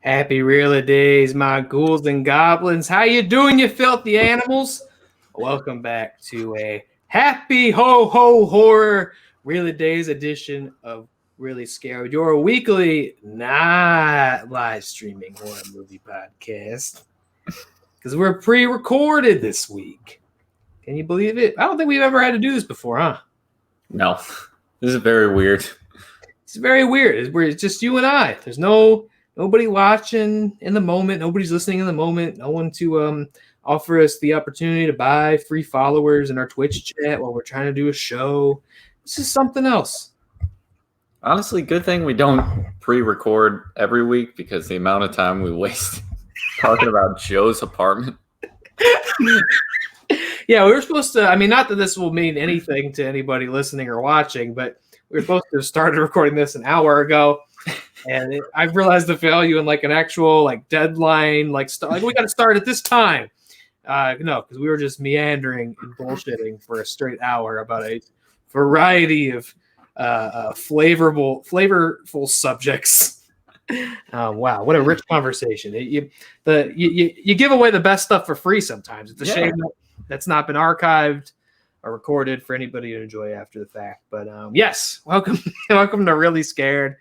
Happy Reelydays, my ghouls and goblins. How you doing, you filthy animals? Welcome back to a happy ho horror Reelydays edition of Reely Scared, your weekly not live streaming horror movie podcast. Because we're pre-recorded this week. Can you believe it? I don't think we've ever had to do this before, huh? No. This is very weird. It's very weird. It's just you and I. There's nobody watching in the moment. Nobody's listening in the moment. No one to offer us the opportunity to buy free followers in our Twitch chat while we're trying to do a show. This is something else. Honestly, good thing we don't pre-record every week because the amount of time we waste talking about Joe's apartment. Yeah, we were supposed to, not that this will mean anything to anybody listening or watching, but we were supposed to have started recording this an hour ago. And I've realized the value in like an actual deadline, we got to start at this time. No, because we were just meandering and bullshitting for a straight hour about a variety of flavorful subjects. Wow, what a rich conversation! You give away the best stuff for free sometimes. It's a shame that's not been archived or recorded for anybody to enjoy after the fact. But yes, welcome to Reely Scared.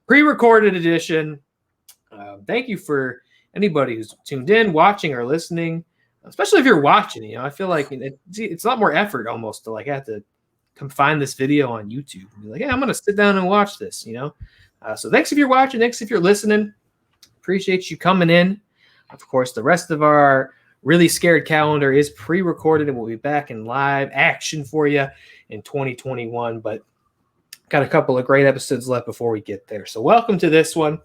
Pre-recorded edition. Thank you for anybody who's tuned in, watching, or listening, especially if you're watching. I feel like it's a lot more effort almost to have to come find this video on YouTube and be like, hey, I'm going to sit down and watch this, So thanks if you're watching. Thanks if you're listening. Appreciate you coming in. Of course, the rest of our Reely Scared calendar is pre-recorded and we'll be back in live action for you in 2021. But got a couple of great episodes left before we get there. So welcome to this one.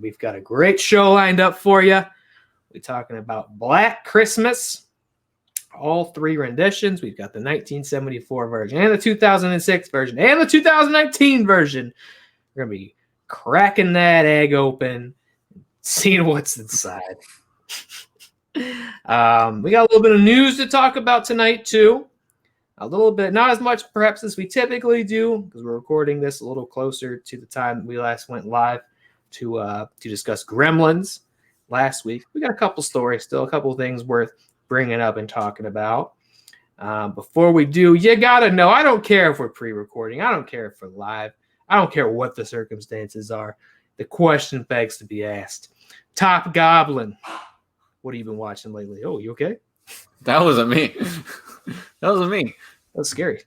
We've got a great show lined up for you. We're talking about Black Christmas, all three renditions. We've got the 1974 version and the 2006 version and the 2019 version. We're going to be cracking that egg open, seeing what's inside. We got a little bit of news to talk about tonight, too. A little bit, not as much perhaps as we typically do, because we're recording this a little closer to the time we last went live to discuss Gremlins last week. We got a couple stories, still a couple things worth bringing up and talking about. Before we do, you got to know, I don't care if we're pre-recording. I don't care if we're live. I don't care what the circumstances are. The question begs to be asked. Top Goblin, what have you been watching lately? Oh, you okay? That wasn't me. That wasn't me. That was scary.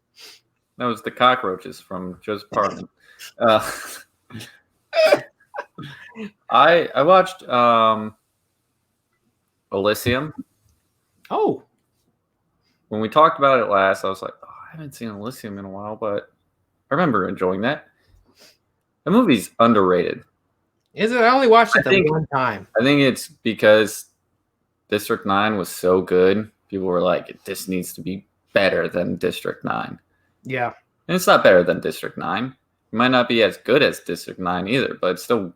That was the cockroaches from Joe's apartment. I watched Elysium. Oh. When we talked about it last, I was like, I haven't seen Elysium in a while, but I remember enjoying that. The movie's underrated. Is it? I only watched it one time. I think it's because District 9 was so good. People were like, this needs to be better than District 9. Yeah. And it's not better than District 9. It might not be as good as District 9 either, but it's still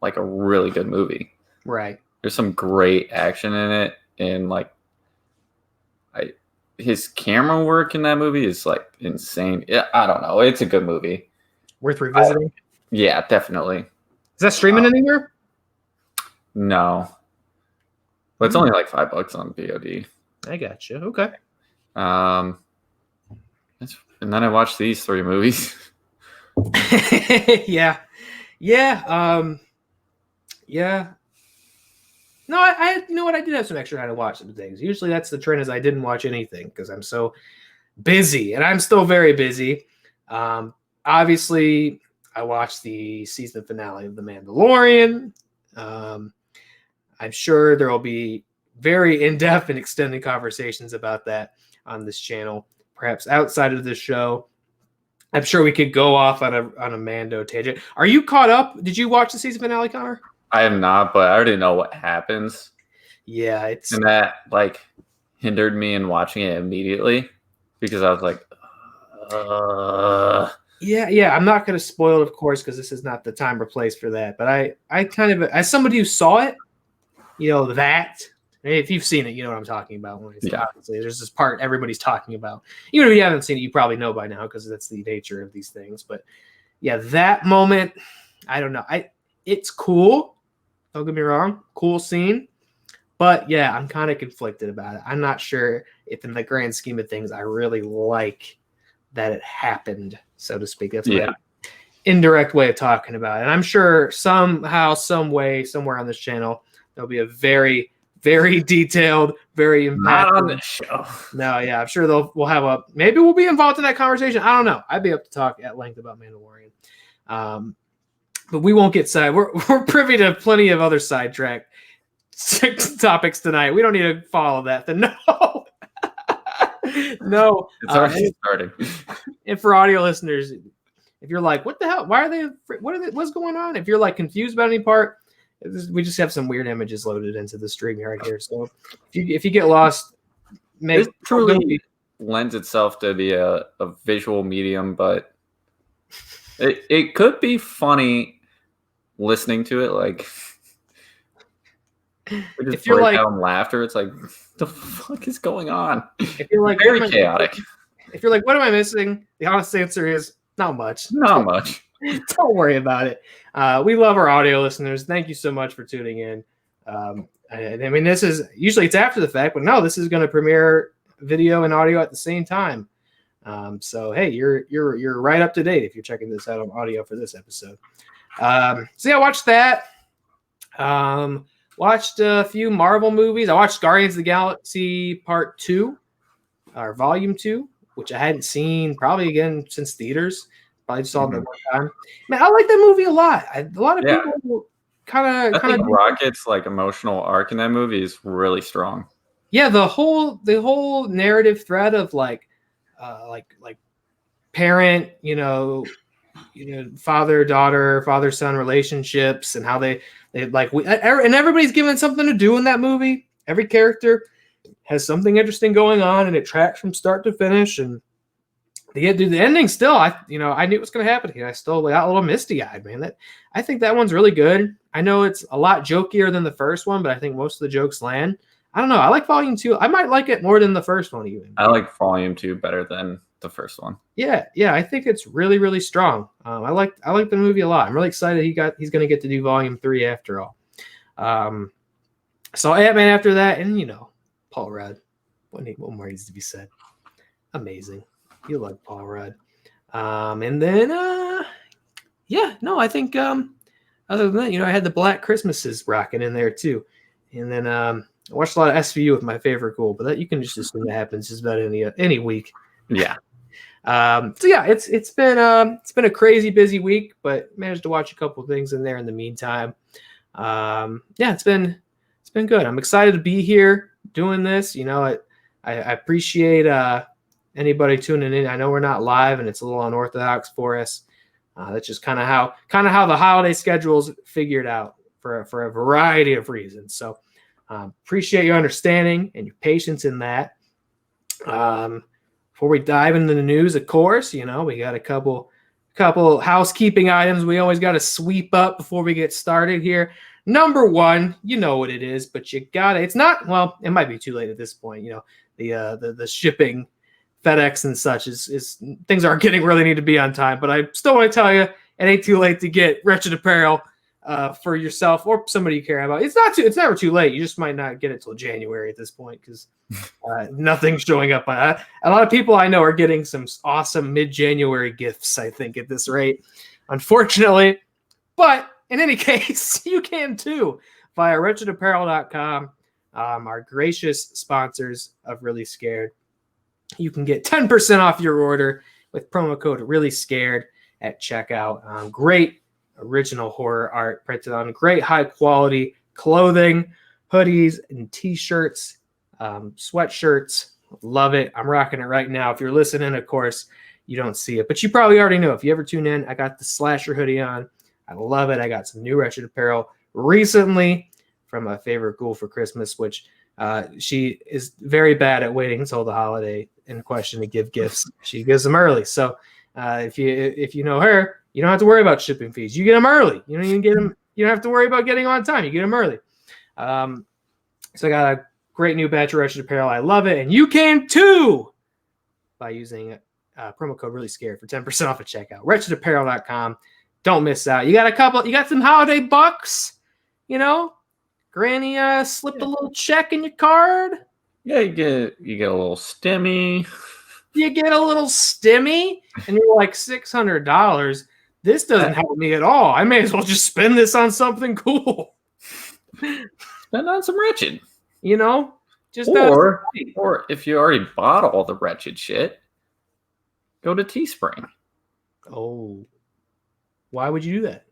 like a really good movie. Right. There's some great action in it. And his camera work in that movie is insane. Yeah, I don't know. It's a good movie. Worth revisiting? Yeah, definitely. Is that streaming anywhere? No. But it's only $5 on VOD. I got you. Okay. And then I watched these three movies. Yeah. Yeah. Yeah. No, I you know what? I did have some extra time to watch some things. Usually that's the trend, is I didn't watch anything because I'm so busy, and I'm still very busy. Obviously, I watched the season finale of The Mandalorian. I'm sure there will be very in-depth and extended conversations about that on this channel, perhaps outside of the show. I'm sure we could go off on a Mando tangent. Are you caught up? Did you watch the season finale, Connor? I am not, but I already know what happens. Yeah, and that hindered me in watching it immediately because I was like, Yeah. I'm not going to spoil it, of course, because this is not the time or place for that. But I kind of, as somebody who saw it, that if you've seen it, you know what I'm talking about. Obviously, there's this part everybody's talking about. Even if you haven't seen it, you probably know by now because that's the nature of these things. But yeah, that moment, I don't know. It's cool. Don't get me wrong, cool scene. But yeah, I'm kind of conflicted about it. I'm not sure if in the grand scheme of things, I really like that it happened, so to speak. That's my indirect way of talking about it. And I'm sure somehow, some way, somewhere on this channel, there'll be a very, very detailed, very impactful. Not on this show. No, yeah, I'm sure we'll have maybe we'll be involved in that conversation. I don't know. I'd be up to talk at length about Mandalorian. But we won't get we're privy to plenty of other sidetrack topics tonight. We don't need to follow that. No. No. It's already starting. And for audio listeners, if you're like, what the hell? Why are they? What's going on? If you're like confused about any part, we just have some weird images loaded into the StreamYard here. So if you get lost, it truly lends itself to be a visual medium, but it could be funny listening to it. Like, we just if you're like down laughter, it's like, the fuck is going on? If you're like very chaotic. If you're like, what am I missing? The honest answer is not much. Not much. Don't worry about it. We love our audio listeners. Thank you so much for tuning in. I mean, this is usually it's after the fact, but no, this is going to premiere video and audio at the same time. So hey, you're right up to date if you're checking this out on audio for this episode. So yeah, watch that. Watched a few Marvel movies. I watched Guardians of the Galaxy Part 2 or Volume 2, which I hadn't seen probably again since theaters. Probably saw it one time. Man, I like that movie a lot. A lot of people kind of. I think Rocket's like emotional arc in that movie is really strong. Yeah, the whole narrative thread of like parent, father-daughter, father-son relationships, and how they like and everybody's given something to do in that movie. Every character has something interesting going on, and it tracks from start to finish. And the ending still, I knew it was going to happen. I still got a little misty-eyed, man. I think that one's really good. I know it's a lot jokier than the first one, but I think most of the jokes land. I don't know. I like Volume 2. I might like it more than the first one even. I like Volume 2 better than the first one. Yeah. I think it's really, really strong. I like the movie a lot. I'm really excited he's going to get to do Volume 3 after all. So Ant-Man after that, and Paul Rudd. What more needs to be said? Amazing. You like Paul Rudd. And then I think other than that, I had the Black Christmases rocking in there too. And then I watched a lot of SVU with my favorite ghoul, but that you can just assume that happens just about any week. Yeah. So yeah, it's been a crazy busy week, but managed to watch a couple of things in there in the meantime. It's been good. I'm excited to be here doing this. I appreciate anybody tuning in. I know we're not live and it's a little unorthodox for us. That's just kind of how the holiday schedule's figured out for a variety of reasons. So appreciate your understanding and your patience in that. Before we dive into the news, of course, we got a couple housekeeping items we always got to sweep up before we get started here. Number one, you know what it is, but you got it. It's not, well, it might be too late at this point. The shipping, FedEx and such is things aren't getting where they need to be on time. But I still want to tell you, it ain't too late to get Wretched Apparel for yourself or somebody you care about. It's never too late. You just might not get it till January at this point because nothing's showing up. A lot of people I know are getting some awesome mid-January gifts, I think, at this rate, unfortunately. But in any case, you can too via wretchedapparel.com. Our gracious sponsors of Reely Scared. You can get 10% off your order with promo code Reely Scared at checkout. Great original horror art printed on great high quality clothing, hoodies and t-shirts, sweatshirts. Love it. I'm rocking it right now. If you're listening, of course, you don't see it, but you probably already know. If you ever tune in, I got the Slasher hoodie on. I love it. I got some new Wretched Apparel recently from my favorite ghoul for Christmas, which she is very bad at waiting until the holiday in question to give gifts. She gives them early. So if you know her, you don't have to worry about shipping fees. You get them early. You don't even get them. You don't have to worry about getting on time. You get them early. So I got a great new batch of Wretched Apparel. I love it, and you can too by using promo code Reely Scared for 10% off at checkout. Wretchedapparel.com. Don't miss out. You got some holiday bucks. You know, Granny slipped a little check in your card. Yeah, you get a little stimmy. You get a little stimmy, and you're like $600. This doesn't help me at all. I may as well just spend this on something cool. Spend on some Wretched. You know, just or if you already bought all the Wretched shit, go to Teespring. Oh, why would you do that?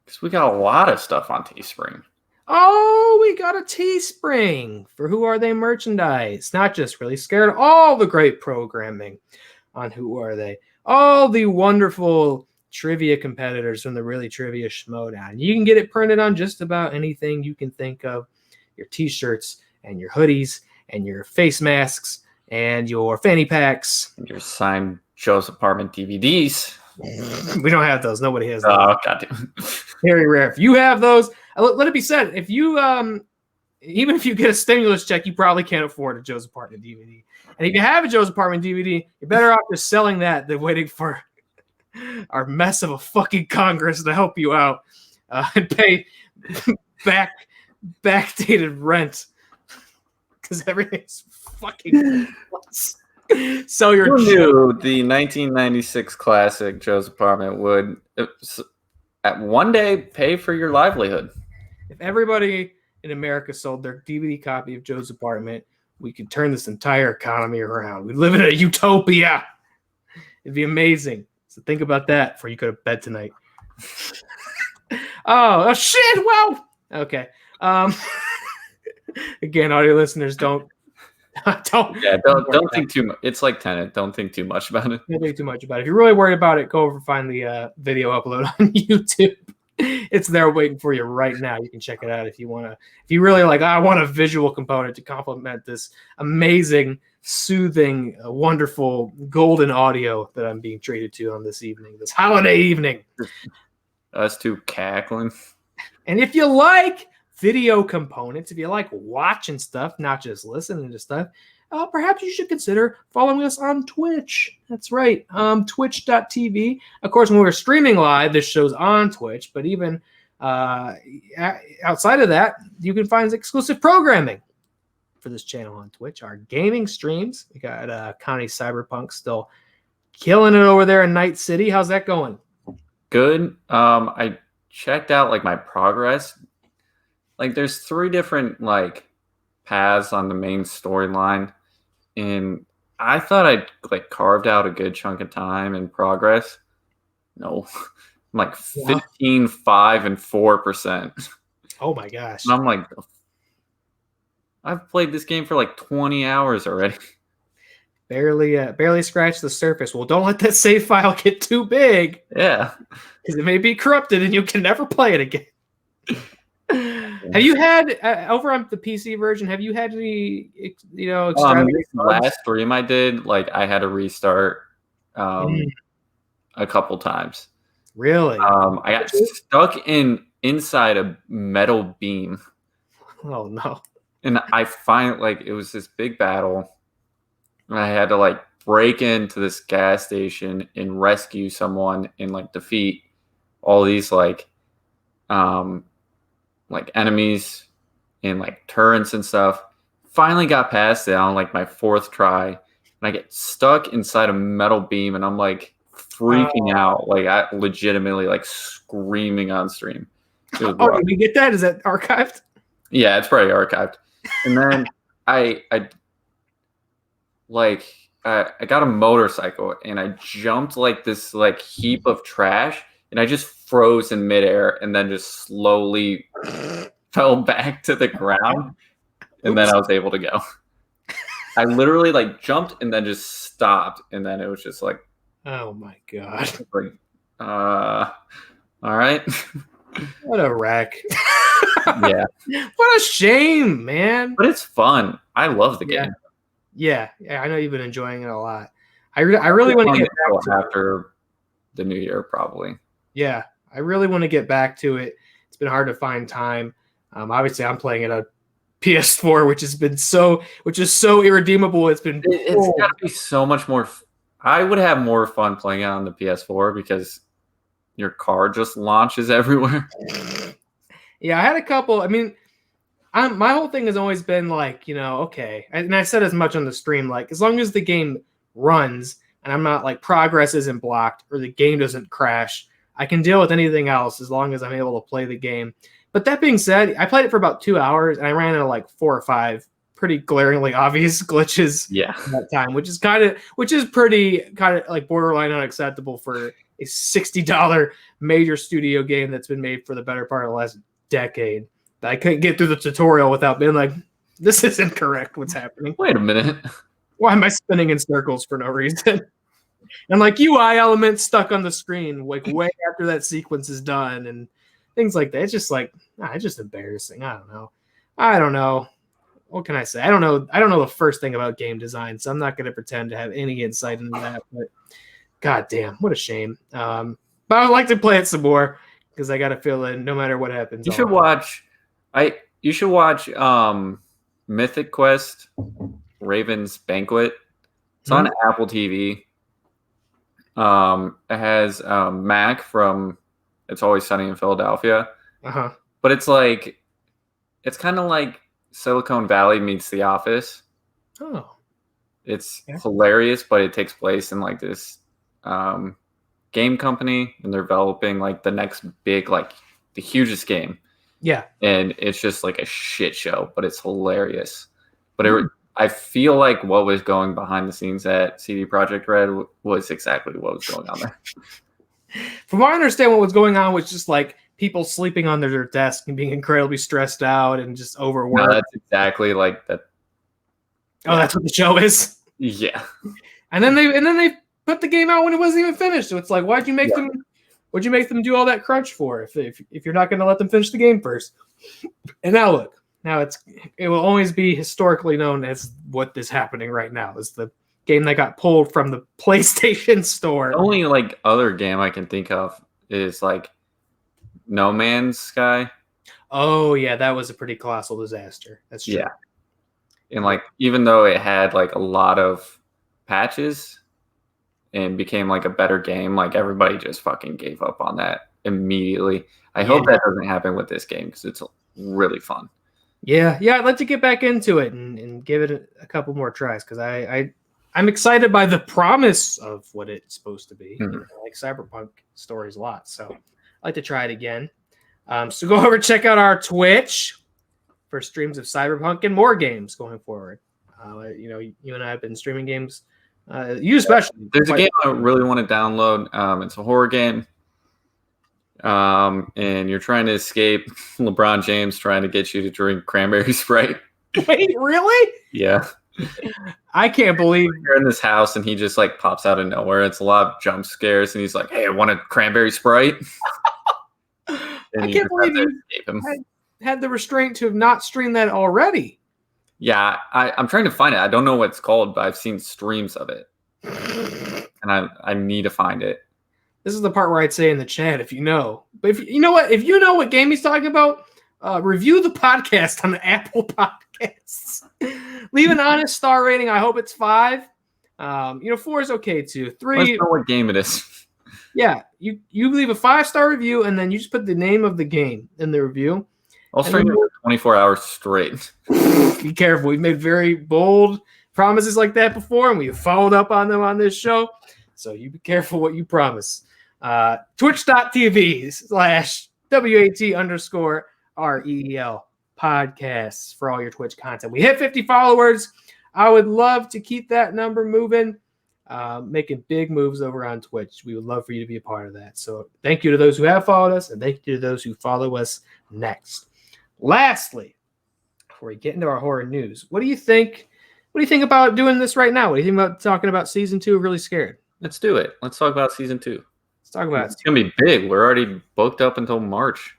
Because we got a lot of stuff on Teespring. Oh, we got a Teespring for Who Are They merchandise. Not just Reely Scared, all the great programming on Who Are They. All the wonderful trivia competitors from the Really Trivia Schmodown. You can get it printed on just about anything you can think of. Your t-shirts and your hoodies and your face masks and your fanny packs. And your signed Joe's Apartment DVDs. We don't have those. Nobody has those. Oh, goddamn. Very rare. If you have those, let it be said, if you even if you get a stimulus check, you probably can't afford a Joe's Apartment DVD. And if you have a Joe's Apartment DVD, you're better off just selling that than waiting for our mess of a fucking Congress to help you out and pay backdated rent because everything's fucking nuts. Sell your Who knew the 1996 classic Joe's Apartment would at one day pay for your livelihood? If everybody in America sold their DVD copy of Joe's Apartment, we could turn this entire economy around. We live in a utopia. It'd be amazing. So think about that before you go to bed tonight. Oh shit! Wow. Okay. Again, audio listeners, don't think too much. It's like Tenet. Don't think too much about it. Don't think too much about it. If you're really worried about it, go over and find the video upload on YouTube. It's there waiting for you right now. You can check it out if you want to. If you really like, I want a visual component to complement this amazing, soothing, wonderful golden audio that I'm being treated to on this evening, this holiday evening. Us two cackling. And if you like video components, if you like watching stuff, not just listening to stuff, perhaps you should consider following us on Twitch. That's right, twitch.tv. Of course, when we're streaming live, this show's on Twitch, but even outside of that, you can find exclusive programming for this channel on Twitch. Our gaming streams, we got Connie Cyberpunk still killing it over there in Night City. How's that going? Good. I checked out like my progress. Like there's 3 different like paths on the main storyline, and I thought I'd like carved out a good chunk of time in progress. No, I'm like 15, 5, and 4%. Oh my gosh! And I'm like, I've played this game for like 20 hours already. Barely scratched the surface. Well, don't let that save file get too big. Yeah, because it may be corrupted and you can never play it again. Have you had over on the PC version? Have you had any, this last stream I did, like I had to restart a couple times. Really? I got stuck inside a metal beam. Oh no! And I find like it was this big battle, and I had to like break into this gas station and rescue someone and like defeat all these like enemies and like turrets and stuff. Finally got past it on like my 4th try, and I get stuck inside a metal beam, and I'm like freaking out. Like I legitimately like screaming on stream. Did we get that? Is that archived? Yeah, it's probably archived. And then I got a motorcycle, and I jumped like this like heap of trash, and I just froze in midair and then just slowly fell back to the ground. And then I was able to go. I literally like jumped and then just stopped. And then it was just like, oh my God. Like, all right. What a wreck. Yeah. What a shame, man. But it's fun. I love the game. Yeah. I know you've been enjoying it a lot. I really want to get back to after the new year, probably. Yeah, I really want to get back to it. It's been hard to find time. Obviously, I'm playing it on PS4, which is so irredeemable. It's got to be so much more. I would have more fun playing it on the PS4 because your car just launches everywhere. Yeah, I had a couple. I mean, my whole thing has always been like, okay. And I said as much on the stream, like, as long as the game runs and I'm not like progress isn't blocked or the game doesn't crash, I can deal with anything else as long as I'm able to play the game. But that being said, I played it for about 2 hours and I ran into like 4 or 5 pretty glaringly obvious glitches that time, which is pretty kind of like borderline unacceptable for a $60 major studio game that's been made for the better part of the last decade. I couldn't get through the tutorial without being like, this isn't correct. What's happening? Wait a minute. Why am I spinning in circles for no reason? And like UI elements stuck on the screen, like way after that sequence is done and things like that. It's just like, it's just embarrassing. I don't know. What can I say? I don't know the first thing about game design, so I'm not going to pretend to have any insight into that. But god damn, what a shame. But I would like to play it some more because I got a feeling no matter what happens. You should watch Mythic Quest Raven's Banquet. It's on Apple TV. It has Mac from It's Always Sunny in Philadelphia. But it's kind of like Silicon Valley meets The Office. Oh. It's hilarious, but it takes place in like this game company, and they're developing like the next big, like the hugest game. Yeah. And it's just like a shit show, but it's hilarious. But I feel like what was going behind the scenes at CD Projekt Red was exactly what was going on there. From what I understand, what was going on was just like people sleeping on their desk and being incredibly stressed out and just overworked. No, that's exactly like that. Oh, that's what the show is? Yeah. And then they put the game out when it wasn't even finished. So it's like, what'd you make them do all that crunch for if you're not going to let them finish the game first? And now look, it will always be historically known as what is happening right now is the game that got pulled from the PlayStation Store. The only like other game I can think of is like No Man's Sky. Oh yeah, that was a pretty colossal disaster. That's true. Yeah. And like even though it had like a lot of patches and became like a better game, like everybody just fucking gave up on that immediately. I hope that doesn't happen with this game because it's really fun. Yeah, I'd like to get back into it and give it a couple more tries because I'm excited by the promise of what it's supposed to be. Mm-hmm. I like cyberpunk stories a lot, so I'd like to try it again. So go over, check out our Twitch for streams of Cyberpunk and more games going forward. You and I have been streaming games. You especially. There's a game I really want to download. It's a horror game. And you're trying to escape LeBron James trying to get you to drink cranberry Sprite. Wait, really? Yeah. I can't believe you're in this house and he just like pops out of nowhere. It's a lot of jump scares and he's like, "Hey, I want a cranberry Sprite." I can't believe you had the restraint to have not streamed that already. Yeah, I'm trying to find it. I don't know what it's called, but I've seen streams of it. And I need to find it. This is the part where I'd say in the chat if you know. But if you know what game he's talking about, review the podcast on Apple Podcasts. Leave an honest star rating. I hope it's 5. 4 is okay too. 3. Let's know what game it is. Yeah, you leave a 5-star review and then you just put the name of the game in the review. I'll stream it for 24 hours straight. Be careful. We've made very bold promises like that before, and we've followed up on them on this show. So you be careful what you promise. Twitch.tv/WAT_REEL podcasts for all your Twitch content. We hit 50 followers. I would love to keep that number moving, making big moves over on Twitch. We would love for you to be a part of that. So thank you to those who have followed us, and thank you to those who follow us next. Lastly, before we get into our horror news, what do you think? What do you think about doing this right now? What do you think about talking about season 2 of Reely Scared? Let's do it. Let's talk about season 2. Let's talk about it. It's going to be big. We're already booked up until March.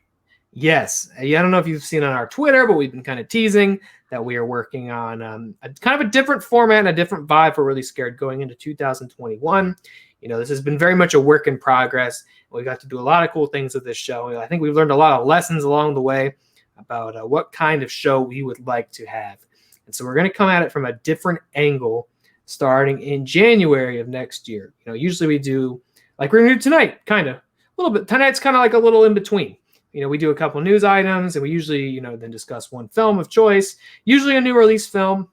Yes. I don't know if you've seen on our Twitter, but we've been kind of teasing that we are working on a kind of a different format and a different vibe for Reely Scared going into 2021. This has been very much a work in progress. We got to do a lot of cool things with this show. I think we've learned a lot of lessons along the way about what kind of show we would like to have. And so we're going to come at it from a different angle starting in January of next year. Usually we do like we're going to do tonight, kind of. A little bit. Tonight's kind of like a little in between. we do a couple news items, and we usually, then discuss one film of choice, usually a new release film,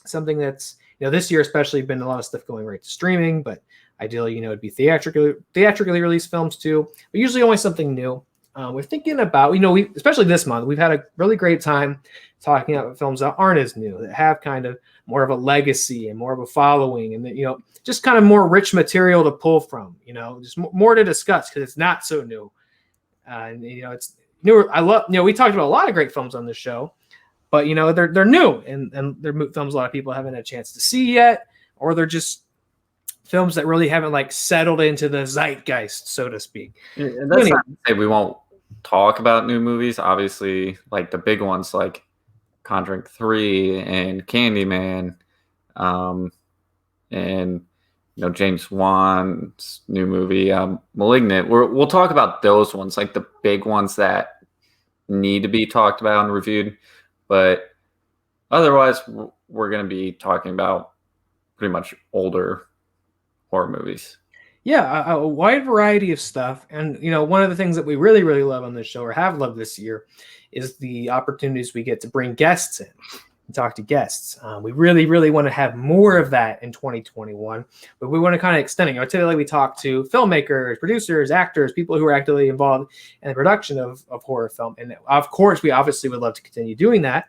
something that's, this year especially been a lot of stuff going right to streaming, but ideally, it'd be theatrically released films too, but usually only something new. We're thinking about, especially this month, we've had a really great time talking about films that aren't as new, that have kind of more of a legacy and more of a following, and that, just kind of more rich material to pull from, just more to discuss because it's not so new. And, it's newer. I love, we talked about a lot of great films on this show, but, they're new and they're films a lot of people haven't had a chance to see yet, or they're just films that really haven't like settled into the zeitgeist, so to speak. And that's not to say we won't talk about new movies. Obviously, like the big ones like Conjuring 3 and Candyman, and James Wan's new movie, Malignant. We'll talk about those ones, like the big ones that need to be talked about and reviewed. But otherwise, we're going to be talking about pretty much older horror movies. Yeah, a wide variety of stuff. And, one of the things that we really, really love on this show, or have loved this year, is the opportunities we get to bring guests in and talk to guests. We really, really want to have more of that in 2021, but we want to kind of extend it. Typically we talk to filmmakers, producers, actors, people who are actively involved in the production of horror film. And of course, we obviously would love to continue doing that,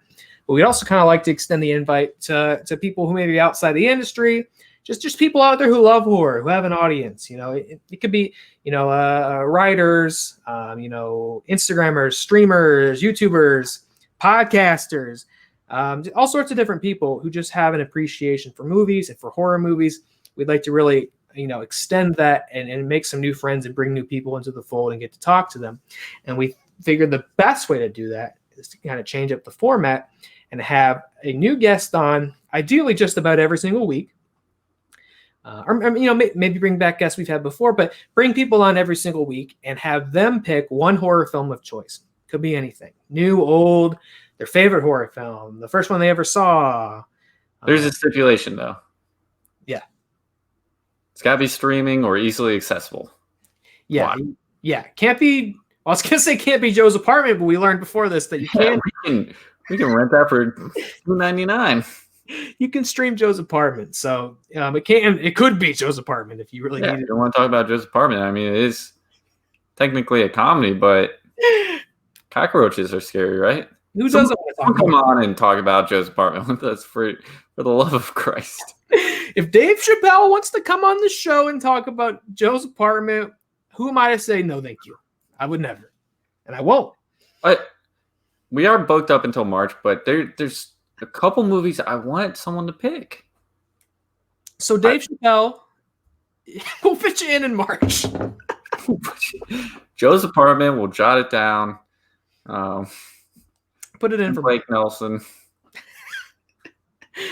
but we'd also kind of like to extend the invite to people who may be outside the industry, just people out there who love horror, who have an audience. It could be, writers, Instagrammers, streamers, YouTubers, podcasters, all sorts of different people who just have an appreciation for movies and for horror movies. We'd like to really, extend that and make some new friends and bring new people into the fold and get to talk to them. And we figured the best way to do that is to kind of change up the format and have a new guest on, ideally just about every single week. Or maybe bring back guests we've had before, but bring people on every single week and have them pick one horror film of choice. Could be anything, new, old, their favorite horror film, the first one they ever saw. There's a stipulation, though. Yeah. It's got to be streaming or easily accessible. Yeah. Why? Yeah. Can't be, I was going to say can't be Joe's apartment, but we learned before this that you can. We can rent that for $2.99. You can stream Joe's apartment. So it could be Joe's apartment if you really need it. You don't want to talk about Joe's apartment. I mean, it is technically a comedy, but cockroaches are scary, right? Who doesn't want to talk come on and talk about Joe's apartment with us for the love of Christ? If Dave Chappelle wants to come on the show and talk about Joe's apartment, who am I to say no thank you? I would never. And I won't. We are booked up until March, but there's a couple movies I want someone to pick. So Dave Chappelle, we'll fit you in March. Joe's apartment, we'll jot it down. Put it in for Blake Nelson.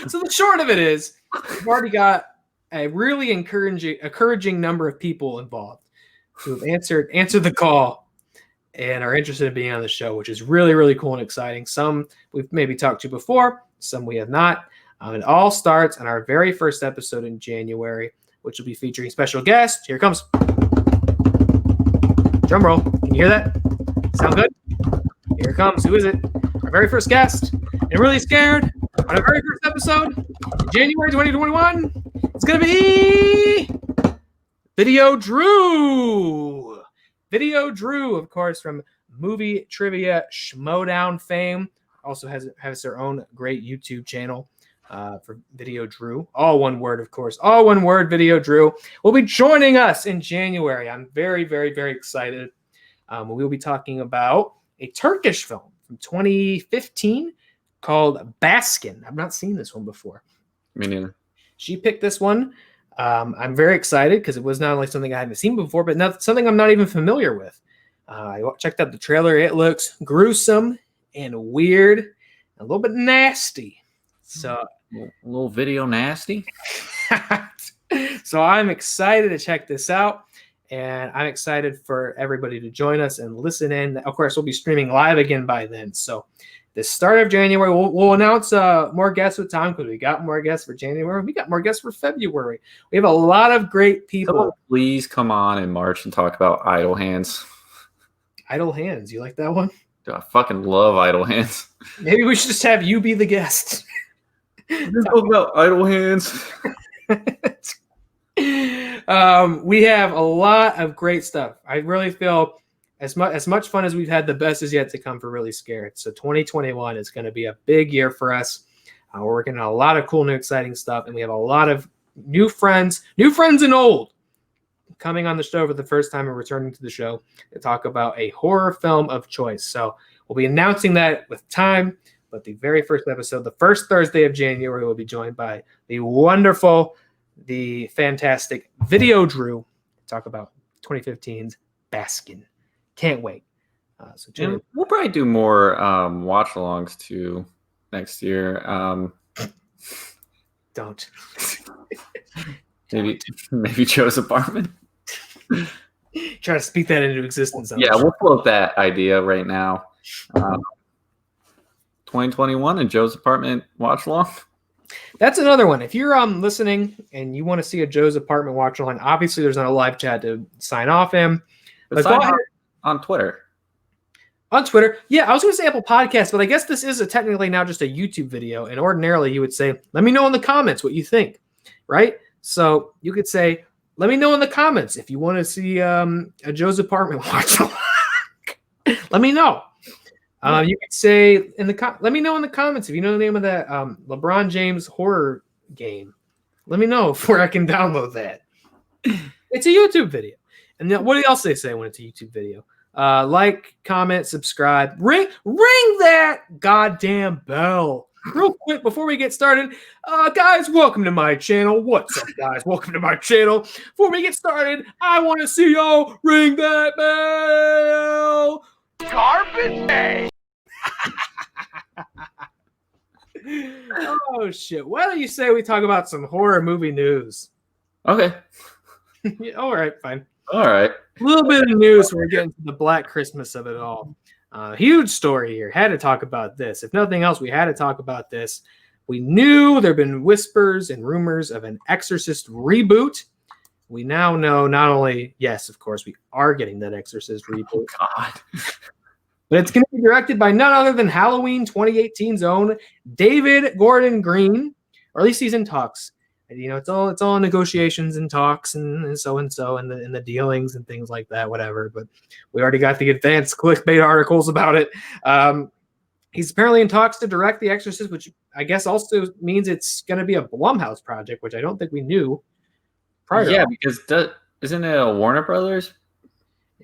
So the short of it is, we've already got a really encouraging number of people involved who have answered the call and are interested in being on the show, which is really, really cool and exciting. Some we've maybe talked to before, some we have not. It all starts on our very first episode in January, which will be featuring special guests. Here it comes. Drum roll. Can you hear that? Sound good? Here it comes. Who is it? Our very first guest, and Reely Scared, on our very first episode in January 2021. It's going to be Video Drew. Video Drew, of course, from movie trivia Schmodown fame. Also has their own great YouTube channel for Video Drew. All one word, of course. All one word, Video Drew will be joining us in January. I'm very, very, very excited. We'll be talking about a Turkish film from 2015 called Baskin. I've not seen this one before. Me neither. She picked this one. I'm very excited because it was not only something I hadn't seen before, but something I'm not even familiar with. I checked out the trailer. It looks gruesome and weird, and a little bit nasty. So a little video nasty. So I'm excited to check this out, and I'm excited for everybody to join us and listen in. Of course, we'll be streaming live again by then. So the start of January, we'll announce more guests with time because we got more guests for January. We got more guests for February. We have a lot of great people. Someone please come on in March and talk about Idle Hands. Idle Hands. You like that one? Dude, I fucking love Idle Hands. Maybe we should just have you be the guest. Let's talk about Idle Hands. We have a lot of great stuff. I really feel as much fun as we've had, the best is yet to come for Reely Scared. So 2021 is going to be a big year for us. We're working on a lot of cool, new, exciting stuff, and we have a lot of new friends and old, coming on the show for the first time and returning to the show to talk about a horror film of choice. So we'll be announcing that with time, but the very first episode, the first Thursday of January, will be joined by the wonderful, the fantastic Video Drew to talk about 2015's Baskin. Can't wait. So And we'll probably do more watch-alongs too next year. Don't. Maybe Joe's apartment. Try to speak that into existence. Yeah, we'll float that idea right now. 2021 and Joe's apartment watch along. That's another one. If you're listening and you want to see a Joe's apartment watch along, obviously there's not a live chat to sign off in. But sign off on Twitter. On Twitter. Yeah, I was going to say Apple Podcasts, but I guess this is technically now just a YouTube video. And ordinarily you would say, let me know in the comments what you think, right? So you could say, let me know in the comments if you want to see a Joe's apartment watch along. Let me know. You could say let me know in the comments if you know the name of that LeBron James horror game. Let me know where I can download that. It's a YouTube video. And then what else they say when it's a YouTube video? Like, comment, subscribe, ring that goddamn bell. Real quick before we get started, guys, welcome to my channel. What's up, guys? Welcome to my channel. Before we get started, I want to see y'all ring that bell. Garbage day. Oh shit! Why don't you say we talk about some horror movie news? Okay. Yeah, all right, fine. All right. A little bit of news. We're getting to the Black Christmas of it all. Huge story here. Had to talk about this. If nothing else, we had to talk about this. We knew there have been whispers and rumors of an Exorcist reboot. We now know not only, yes, of course, we are getting that Exorcist reboot. Oh, God. But it's going to be directed by none other than Halloween 2018's own David Gordon Green, or at least he's in talks. And, you know, it's all negotiations and talks and so and the dealings and things like that, whatever. But we already got the advanced clickbait articles about it. He's apparently in talks to direct The Exorcist, which I guess also means it's going to be a Blumhouse project, which I don't think we knew prior. Yeah, because isn't it a Warner Brothers?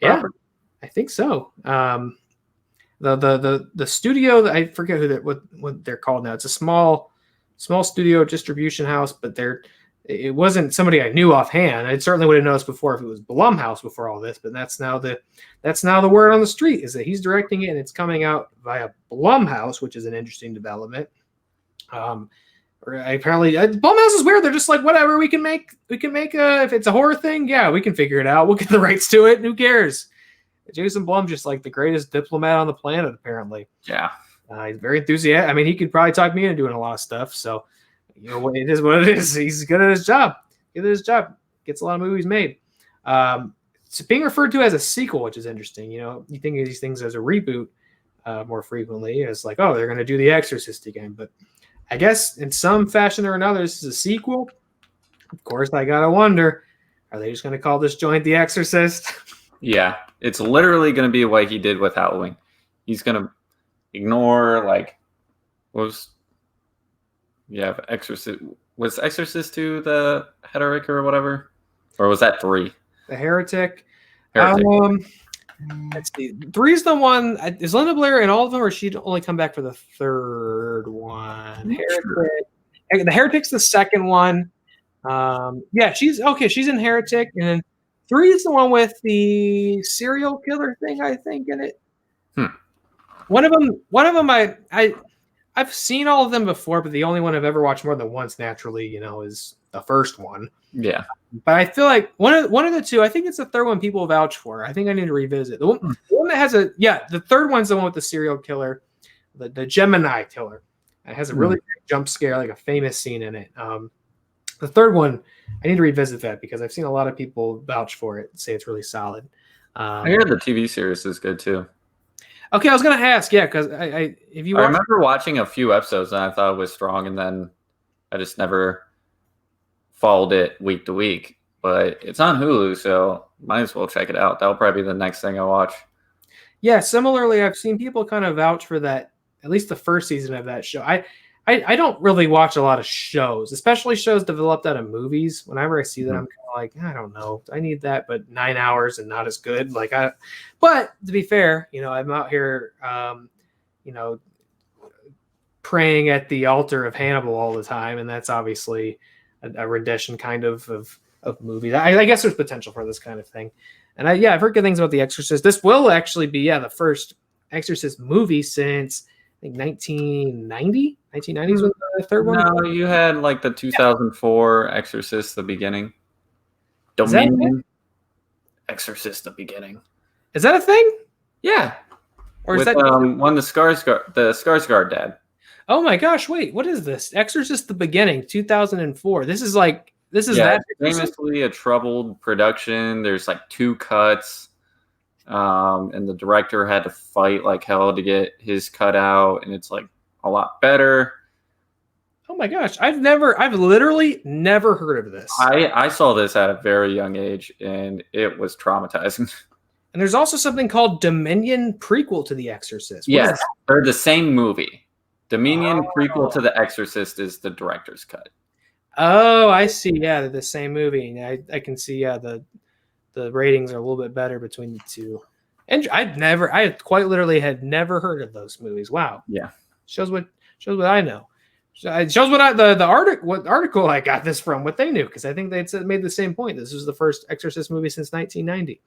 Yeah, I think so. The studio, I forget what they're called now. It's a small studio distribution house, but it wasn't somebody I knew offhand. I certainly would have noticed before if it was Blumhouse before all this, but that's now the word on the street is that he's directing it and it's coming out via Blumhouse, which is an interesting development. Apparently Blumhouse is weird. They're just like, whatever, we can make if it's a horror thing, yeah, we can figure it out. We'll get the rights to it. Who cares? Jason Blum just like the greatest diplomat on the planet, apparently. Yeah. He's very enthusiastic. I mean, he could probably talk me into doing a lot of stuff. So, you know, it is what it is. He's good at his job. Gets a lot of movies made. It's being referred to as a sequel, which is interesting. You know, you think of these things as a reboot more frequently. It's like, oh, they're going to do The Exorcist again. But I guess in some fashion or another, this is a sequel. Of course, I got to wonder, are they just going to call this joint The Exorcist? Yeah, it's literally going to be what he did with Halloween. He's going to ignore, like, Exorcist. Was Exorcist 2 the Heretic or whatever? Or was that 3? The Heretic. Heretic. Let's see. 3's the one. Is Linda Blair in all of them, or she'd only come back for the third one? Heretic. The Heretic's the second one. Yeah, she's in Heretic, and then 3 is the one with the serial killer thing, I think, in it. One of them I've seen all of them before, but the only one I've ever watched more than once, naturally, you know, is the first one. Yeah. But I feel like one of the two, I think it's the third one people vouch for. I think I need to revisit. The one that has the third one's the one with the serial killer, the Gemini killer. It has a really great jump scare, like a famous scene in it. The third one, I need to revisit that because I've seen a lot of people vouch for it and say it's really solid. I hear the TV series is good too. Okay, I was gonna ask, yeah, because I remember watching a few episodes and I thought it was strong, and then I just never followed it week to week. But it's on Hulu, so might as well check it out. That'll probably be the next thing I watch. Yeah, similarly, I've seen people kind of vouch for that, at least the first season of that show. I don't really watch a lot of shows, especially shows developed out of movies. Whenever I see that, I'm kind of like, I don't know, I need that, but 9 hours and not as good. But to be fair, I'm out here, praying at the altar of Hannibal all the time, and that's obviously a rendition kind of movies. I guess there's potential for this kind of thing. And I've heard good things about The Exorcist. This will actually be, the first Exorcist movie since I think 1990. 1990s was the third one. No, you had like the 2004 Exorcist, the beginning. Dominion. Exorcist, the beginning. Is that a thing? Yeah. Or is that one the Skarsgård dad? Oh my gosh! Wait, what is this? Exorcist, the beginning, 2004. This is that famously a troubled production. There's like 2 cuts. And the director had to fight like hell to get his cut out, and it's like a lot better. Oh my gosh. I've literally never heard of this. I saw this at a very young age, and it was traumatizing. And there's also something called Dominion prequel to The Exorcist. Yes, they're the same movie. Dominion prequel to The Exorcist is the director's cut. Oh, I see. Yeah, they're the same movie. I can see, the ratings are a little bit better between the two. And I quite literally had never heard of those movies. Wow. Yeah. Shows what I know. It shows what article I got this from, what they knew, because I think they made the same point. This was the first Exorcist movie since 1990.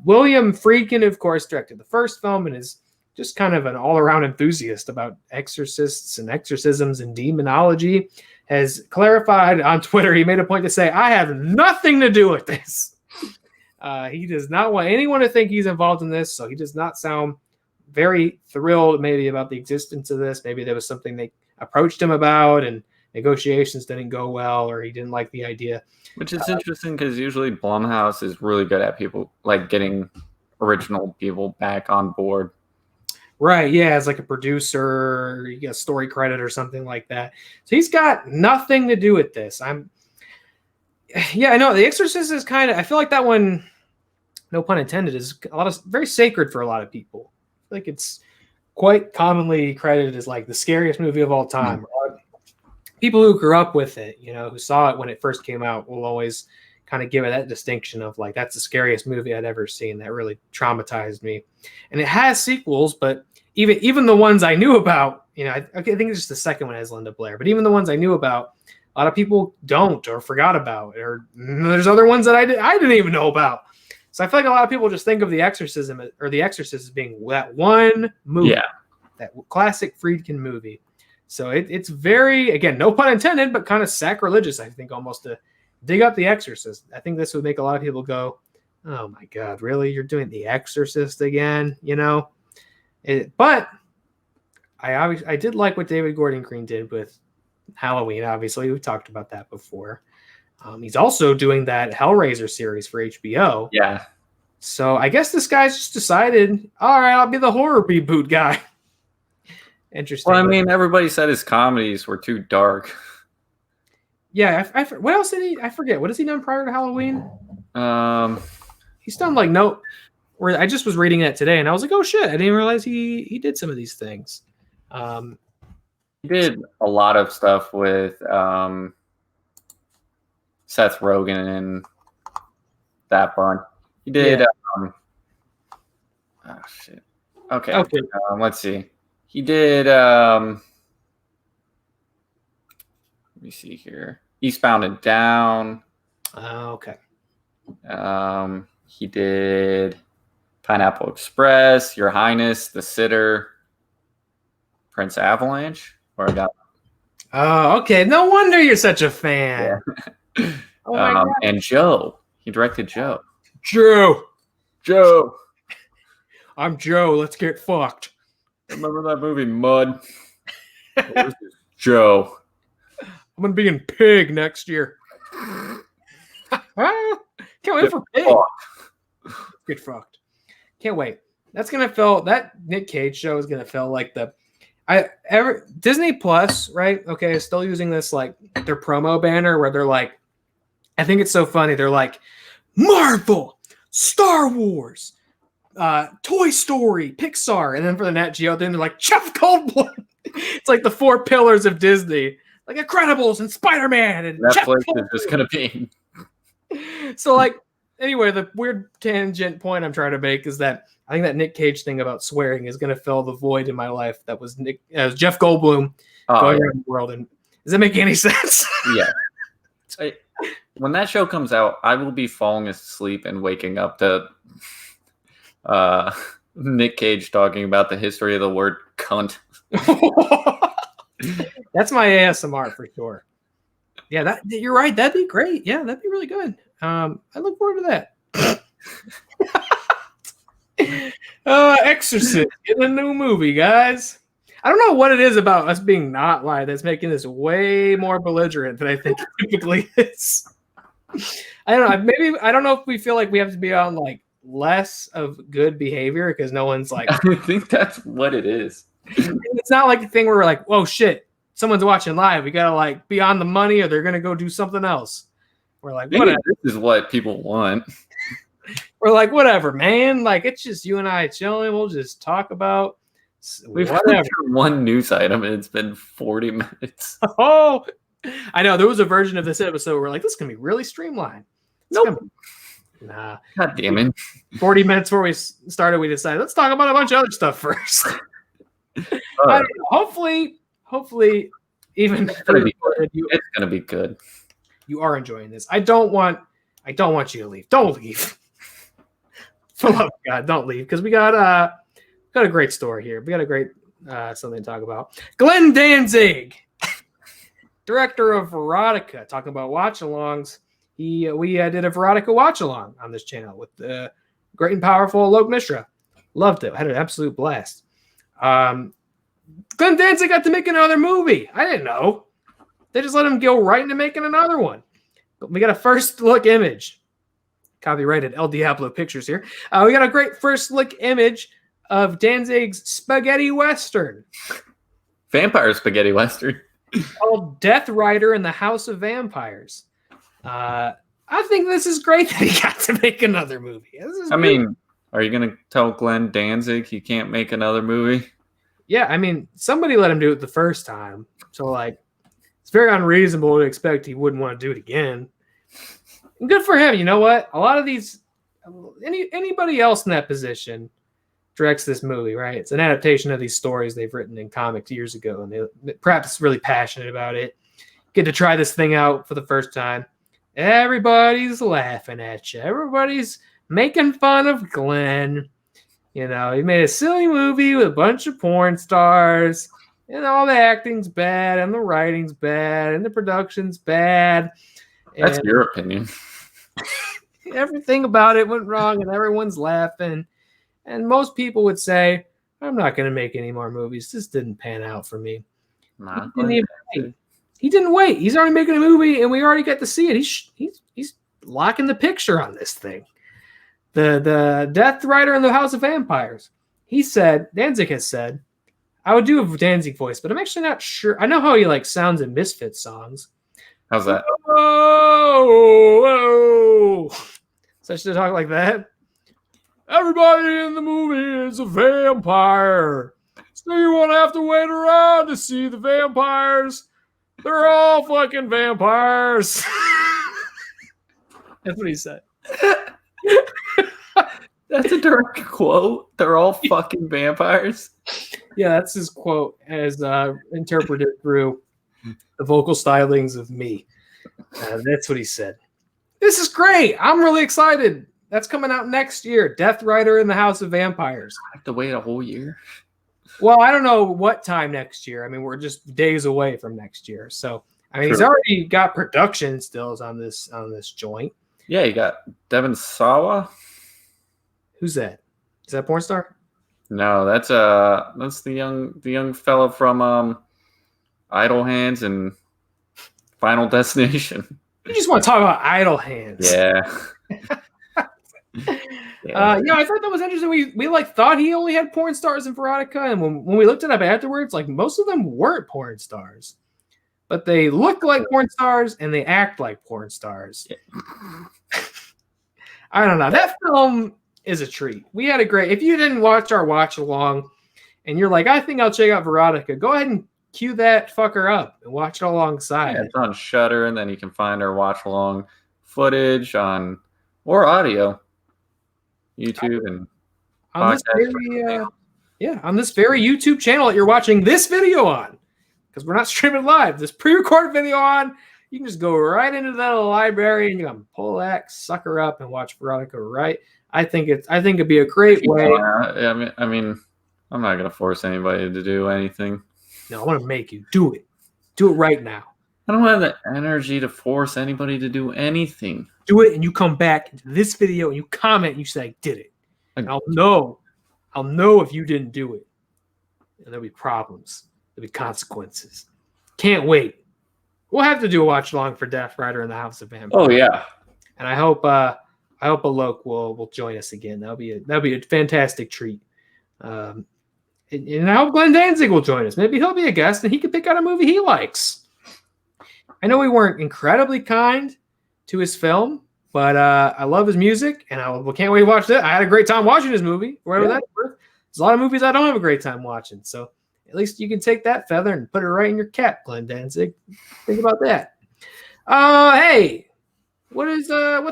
William Friedkin, of course, directed the first film and is just kind of an all-around enthusiast about exorcists and exorcisms and demonology. Has clarified on Twitter, he made a point to say, I have nothing to do with this. He does not want anyone to think he's involved in this, so he does not sound very thrilled maybe about the existence of this. Maybe there was something they approached him about and negotiations didn't go well, or he didn't like the idea. Which is interesting because usually Blumhouse is really good at people like getting original people back on board. Right, yeah, as like a producer, you get a story credit or something like that. So he's got nothing to do with this. I know The Exorcist is I feel like that one, no pun intended, is very sacred for a lot of people. Like it's quite commonly credited as like the scariest movie of all time. People who grew up with it, who saw it when it first came out, will always kind of give it that distinction of like, that's the scariest movie I'd ever seen. That really traumatized me. And it has sequels, but even the ones I knew about, I think it's just the second one has Linda Blair, but even the ones I knew about, a lot of people don't or forgot about, or there's other ones that I didn't even know about. So I feel like a lot of people just think of The Exorcist as being that one movie, that classic Friedkin movie. So it's very, again, no pun intended, but kind of sacrilegious, I think, almost to dig up The Exorcist. I think this would make a lot of people go, oh my God, really? You're doing The Exorcist again? But I did like what David Gordon Green did with Halloween. Obviously, we talked about that before. He's also doing that Hellraiser series for HBO. Yeah. So I guess this guy's just decided, all right, I'll be the horror reboot guy. Interesting. Well, I mean, everybody said his comedies were too dark. Yeah. What else did he? I forget. What has he done prior to Halloween? He's done where I just was reading it today and I was like, oh shit, I didn't realize he did some of these things. He did a lot of stuff with Seth Rogen and that bunch. He did. Oh shit. Okay. Let's see. He did. Let me see here. Eastbound and Down. Okay. He did Pineapple Express, Your Highness, The Sitter, Prince Avalanche. Where I got. Oh, okay. No wonder you're such a fan. Yeah. Oh my God. And Joe. He directed Joe. Joe. Joe. I'm Joe. Let's get fucked. Remember that movie Mud? Joe. I'm gonna be in Pig next year. Can't wait for Pig. get fucked. Can't wait. That's gonna feel that Nick Cage show is gonna feel like Disney Plus, right? Okay, is still using this like their promo banner where they're like, I think it's so funny. They're like Marvel, Star Wars, Toy Story, Pixar, and then for the Nat Geo, then they're like Jeff Goldblum. It's like the 4 pillars of Disney, like Incredibles and Spider-Man and Netflix is just gonna be. So like, anyway, the weird tangent point I'm trying to make is that I think that Nick Cage thing about swearing is going to fill the void in my life that was Jeff Goldblum going around the world. And does that make any sense? Yeah. When that show comes out, I will be falling asleep and waking up to Nick Cage talking about the history of the word cunt. That's my ASMR for sure. Yeah, you're right. That'd be great. Yeah, that'd be really good. I look forward to that. Exorcist getting a new movie, guys. I don't know what it is about us being not live that's making this way more belligerent than I think it typically is. I don't know. Maybe I don't know if we feel like we have to be on like less of good behavior because no one's like. I think that's what it is. It's not like a thing where we're like, whoa, shit, someone's watching live. We gotta like be on the money, or they're gonna go do something else. We're like, whatever. This is what people want. We're like, whatever, man. Like, it's just you and I chilling. We'll just talk about whatever. One news item, and it's been 40 minutes. Oh, I know. There was a version of this episode where we're like, this can be really streamlined. Nope. Nah. God damn it. 40 minutes before we started, we decided, let's talk about a bunch of other stuff first. I don't know. Hopefully, even it's going to be good. You are enjoying this. I don't want you to leave. Don't leave. For love of God, don't leave, because we got a great story here. We got a great something to talk about. Glenn Danzig, director of Veronica, talking about watch-alongs. We did a Veronica watch-along on this channel with the great and powerful Alok Mishra. Loved it. Had an absolute blast. Glenn Danzig got to make another movie. I didn't know. They just let him go right into making another one. But we got a first look image. Copyrighted El Diablo Pictures here. We got a great first look image of Danzig's spaghetti western. Vampire spaghetti western. Called Death Rider in the House of Vampires. I think this is great that he got to make another movie. I mean, are you going to tell Glenn Danzig he can't make another movie? Yeah, I mean, somebody let him do it the first time. So, like, it's very unreasonable to expect he wouldn't want to do it again. And good for him. You know what? A lot of these, anybody else in that position directs this movie, right? It's an adaptation of these stories they've written in comics years ago, and they perhaps really passionate about it. Get to try this thing out for the first time. Everybody's laughing at you. Everybody's making fun of Glenn. You know, he made a silly movie with a bunch of porn stars, and all the acting's bad, and the writing's bad, and the production's bad. That's your opinion. Everything about it went wrong, and everyone's laughing. And most people would say, I'm not going to make any more movies. This didn't pan out for me. He didn't wait. He's already making a movie, and we already got to see it. He's locking the picture on this thing. The Death Rider in the House of Vampires. He said, Danzig has said, I would do a Danzig voice, but I'm actually not sure. I know how he like sounds in Misfits songs. How's that? Oh. So I should talk like that. Everybody in the movie is a vampire. So you won't have to wait around to see the vampires. They're all fucking vampires. That's what he said. That's a direct quote. They're all fucking vampires. Yeah, that's his quote as interpreted through the vocal stylings of me. That's what he said. This is great. I'm really excited. That's coming out next year. Death Rider in the House of Vampires. I have to wait a whole year. Well, I don't know what time next year. I mean, we're just days away from next year. So, I mean, He's already got production stills on this joint. Yeah, you got Devon Sawa. Who's that? Is that a porn star? No, that's the young fellow from Idle Hands and Final Destination. You just want to talk about Idle Hands. Yeah. I thought that was interesting. We like thought he only had porn stars in Veronica, and when we looked it up afterwards, like most of them weren't porn stars, but they look like porn stars and they act like porn stars. I don't know. That film is a treat. We had a great. If you didn't watch our watch along, and you're like, I think I'll check out Veronica, go ahead and cue that fucker up and watch it alongside. Yeah, it's on Shudder, and then you can find our watch along footage or audio, YouTube and on this very YouTube channel that you're watching this video on, because we're not streaming live. This pre-recorded video on, you can just go right into that library and you can pull that sucker up and watch Veronica. Right? I think it'd be a great way. Yeah, I mean, I'm not gonna force anybody to do anything. No, I want to make you do it. Do it right now. I don't have the energy to force anybody to do anything. Do it, and you come back into this video and you comment and you say, I did it. And I'll know if you didn't do it. And there'll be problems. There'll be consequences. Can't wait. We'll have to do a watch along for Death Rider in the House of Vampires. Oh yeah. And I hope Alok will join us again. That'll be a fantastic treat. And I hope Glenn Danzig will join us. Maybe he'll be a guest and he could pick out a movie he likes. I know we weren't incredibly kind to his film, but I love his music and I can't wait to watch that. I had a great time watching his movie. Whatever that's worth. There's a lot of movies I don't have a great time watching. So at least you can take that feather and put it right in your cap, Glenn Danzig. Think about that. Hey, what's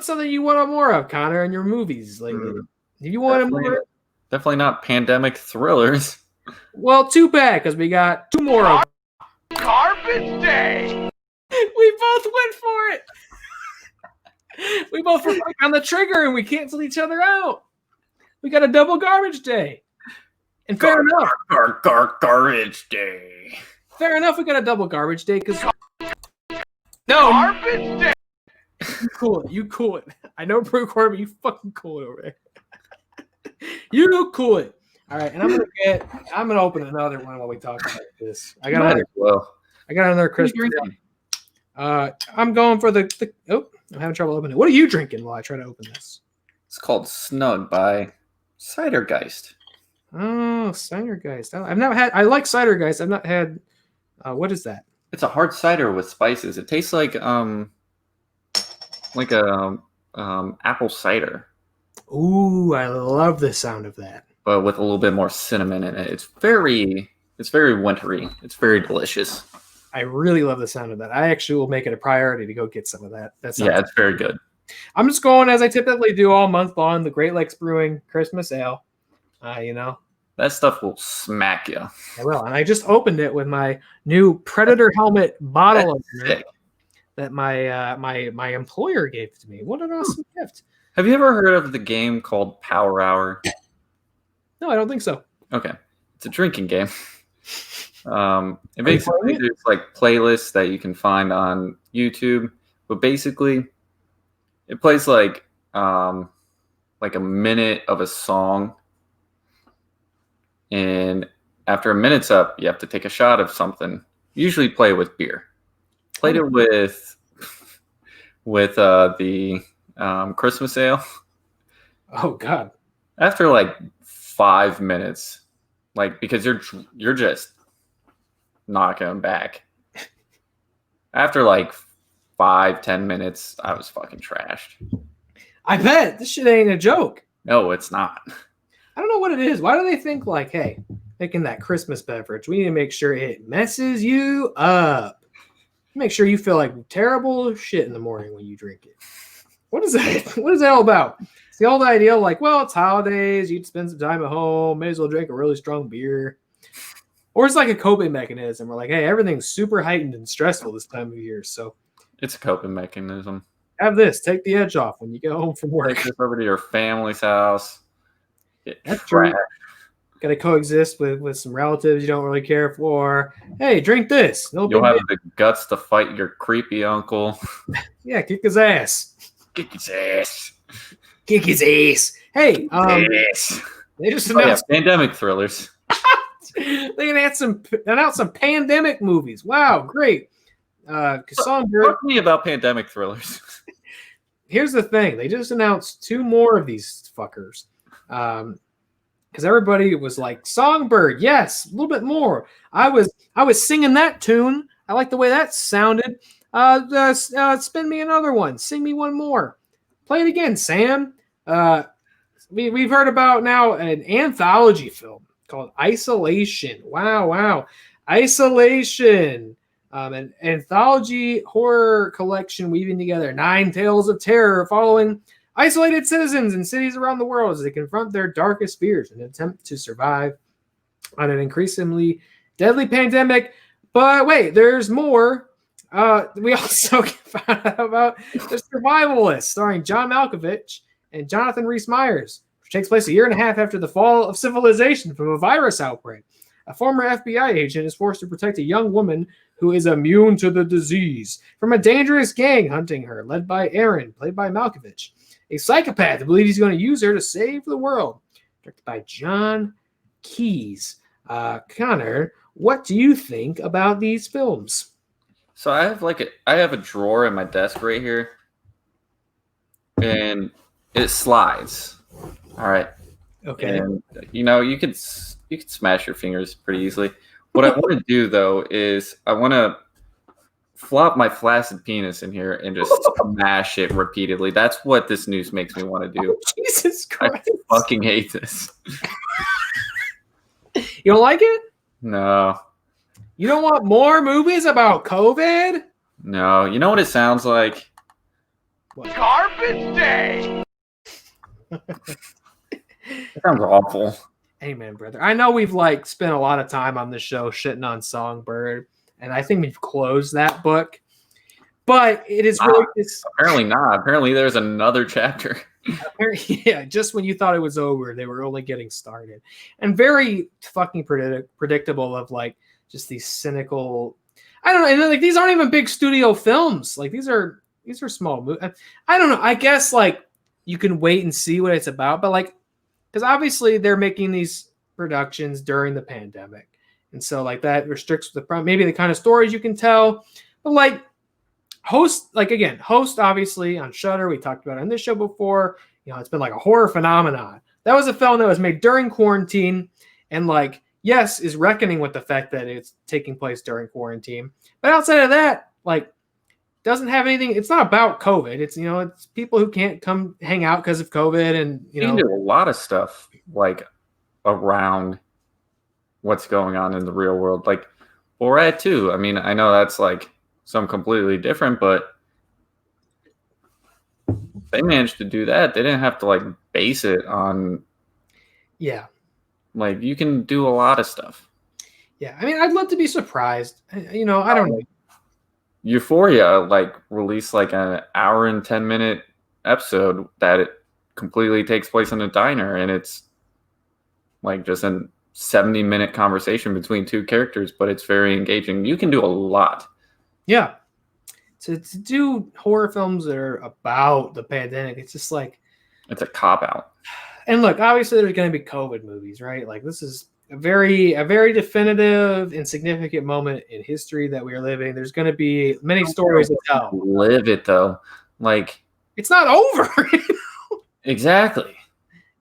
something you want more of, Connor, in your movies lately? Do you want more? Definitely not pandemic thrillers. Well, too bad, because we got two more of Garbage Day! We both went for it. We both were on the trigger and we canceled each other out. We got a double garbage day. And fair enough. Garbage day. Fair enough, we got a double garbage day because Garbage Day! You cool it. I know pre-record, but you fucking cool it over there. You cool it. All right, and I'm gonna open another one while we talk about this. I got another Christmas. I'm going for I'm having trouble opening it. What are you drinking while I try to open this? It's called Snug by Cidergeist. Oh, Cidergeist. I like Cidergeist. I've not had. What is that? It's a hard cider with spices. It tastes like a apple cider. Ooh, I love the sound of that. But with a little bit more cinnamon in it. It's very wintry. It's very delicious. I really love the sound of that. I actually will make it a priority to go get some of that. It's very good. I'm just going, as I typically do all month long, the Great Lakes Brewing Christmas Ale. That stuff will smack you. I will. And I just opened it with my new Predator helmet bottle opener that my employer gave to me. What an awesome gift. Have you ever heard of the game called Power Hour? No, I don't think so. Okay. It's a drinking game. It basically there's like playlists that you can find on YouTube, but basically it plays like a minute of a song, and after a minute's up, you have to take a shot of something. Usually play with beer. Played it with the Christmas ale. Oh God! After like 5 minutes, because you're just not going back. After 5-10 minutes, I was fucking trashed. I bet this shit ain't a joke. No, it's not. I don't know what it is. Why do they think hey, making that Christmas beverage, we need to make sure it messes you up. Make sure you feel like terrible shit in the morning when you drink it. What is that? What is that all about? It's the old idea it's holidays, you'd spend some time at home, may as well drink a really strong beer. Or it's like a coping mechanism. We're hey, everything's super heightened and stressful this time of year. So it's a coping mechanism. Have this. Take the edge off when you get home from work. Take this over to your family's house. That's true. Got to coexist with some relatives you don't really care for. Hey, drink this. You'll have the guts to fight your creepy uncle. Yeah, kick his ass. Kick his ass. Kick his ass. Hey, they just announced pandemic thrillers. They announced some pandemic movies. Wow, great. Talk to me about pandemic thrillers. here's the thing. They just announced 2 more of these fuckers. Because everybody was like, Songbird, yes, a little bit more. I was singing that tune. I like the way that sounded. Spin me another one. Sing me one more. Play it again, Sam. We've heard about now an anthology film called Isolation. Wow. Isolation. An anthology horror collection weaving together 9 tales of terror following isolated citizens in cities around the world as they confront their darkest fears and attempt to survive on an increasingly deadly pandemic. But wait, there's more. We also found out about The Survivalist, starring John Malkovich and Jonathan Rhys-Meyers, which takes place a year and a half after the fall of civilization from a virus outbreak. A former FBI agent is forced to protect a young woman who is immune to the disease from a dangerous gang hunting her, led by Aaron, played by Malkovich, a psychopath who believes he's going to use her to save the world. Directed by John Keyes. Connor, what do you think about these films? So I have a drawer in my desk right here, and it slides. All right. Okay. And you could smash your fingers pretty easily. What I want to do though is I want to flop my flaccid penis in here and just smash it repeatedly. That's what this news makes me want to do. Oh, Jesus Christ! I fucking hate this. You don't like it? No. You don't want more movies about COVID? No. You know what it sounds like? What? Garbage Day! It sounds awful. Amen, brother. I know we've spent a lot of time on this show shitting on Songbird, and I think we've closed that book. But it is really apparently not. Apparently there's another chapter. Yeah, just when you thought it was over, they were only getting started. And very fucking predictable of just these cynical. I don't know. And these aren't even big studio films. These are small movies. I don't know. I guess you can wait and see what it's about, but because obviously they're making these productions during the pandemic, and so that restricts maybe the kind of stories you can tell. But host obviously on Shudder, we talked about it on this show before. It's been a horror phenomenon. That was a film that was made during quarantine, and yes, is reckoning with the fact that it's taking place during quarantine. But outside of that, doesn't have anything. It's not about COVID. It's it's people who can't come hang out because of COVID, and you can do a lot of stuff around what's going on in the real world. Borat too. I mean, I know that's some completely different, but they managed to do that. They didn't have to base it on. Yeah. You can do a lot of stuff. Yeah, I mean, I'd love to be surprised. I don't know. Euphoria released an hour and 10-minute episode that it completely takes place in a diner, and it's just a 70-minute conversation between 2 characters, but it's very engaging. You can do a lot. Yeah. To do horror films that are about the pandemic, it's just it's a cop-out. And look, obviously there's going to be COVID movies, right? This is a very definitive and significant moment in history that we are living. There's going to be many stories to tell. Live it though. It's not over. Exactly.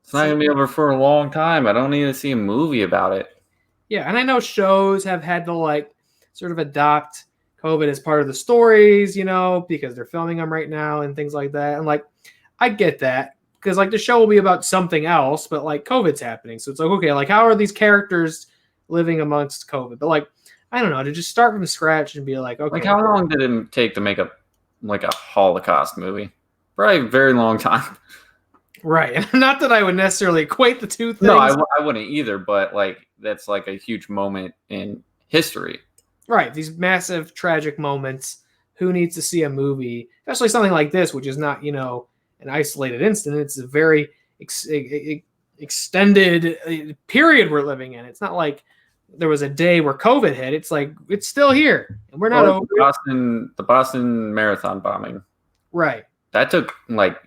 It's not going to be over for a long time. I don't need to see a movie about it. Yeah, and I know shows have had to sort of adopt COVID as part of the stories, because they're filming them right now and things like that. And I get that. Because the show will be about something else, but COVID's happening. So it's okay, how are these characters living amongst COVID? But I don't know, to just start from scratch and be okay. How long did it take to make a Holocaust movie? Probably a very long time. Right. Not that I would necessarily equate the two things. No, I wouldn't either, but that's a huge moment in history. Right. These massive tragic moments. Who needs to see a movie, especially something like this, which is not, an isolated incident. It's a very extended period we're living in. It's not there was a day where COVID hit. It's it's still here, and we're not over. The Boston Marathon bombing. Right. That took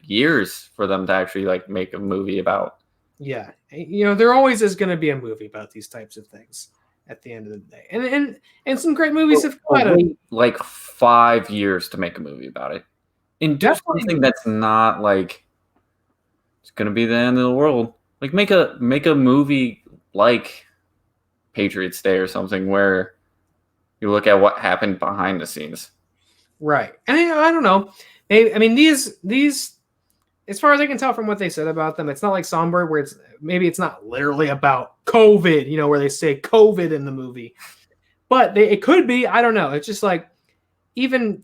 years for them to actually make a movie about. Yeah, there always is going to be a movie about these types of things at the end of the day, and some great movies have come out of it. 5 years to make a movie about it. And do something that's not like it's gonna be the end of the world. Like make a movie like Patriots Day or something where you look at what happened behind the scenes. Right. And I don't know. I mean, these, as far as I can tell from what they said about them, it's not like Songbird where it's not literally about COVID, where they say COVID in the movie, but it could be. I don't know. It's just like even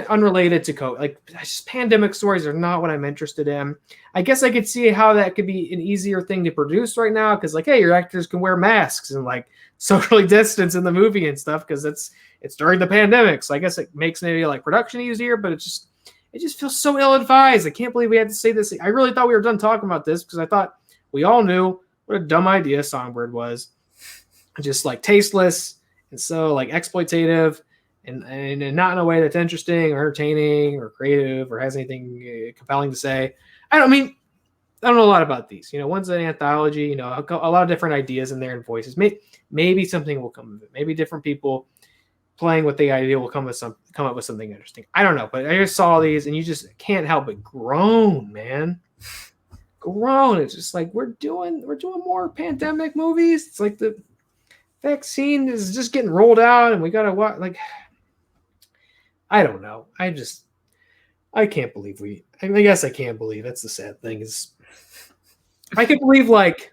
unrelated to COVID, like just pandemic stories are not what I'm interested in. I guess I could see how that could be an easier thing to produce right now because, like, hey, your actors can wear masks and like socially distance in the movie and stuff because it's during the pandemic. So I guess it makes maybe like production easier, but it just feels so ill-advised. I can't believe we had to say this. I really thought we were done talking about this because I thought we all knew what a dumb idea Songbird was, just like tasteless and so like exploitative. And not in a way that's interesting or entertaining or creative or has anything compelling to say. I don't know a lot about these. One's an anthology. A lot of different ideas in there and voices. Maybe something will come of it. Maybe different people playing with the idea will come up with something interesting. I don't know, but I just saw these and you just can't help but groan, man. Groan. It's just like we're doing more pandemic movies. It's like the vaccine is just getting rolled out and we gotta watch like. I don't know. I can't believe I guess I can't believe that's the sad thing is I can't believe like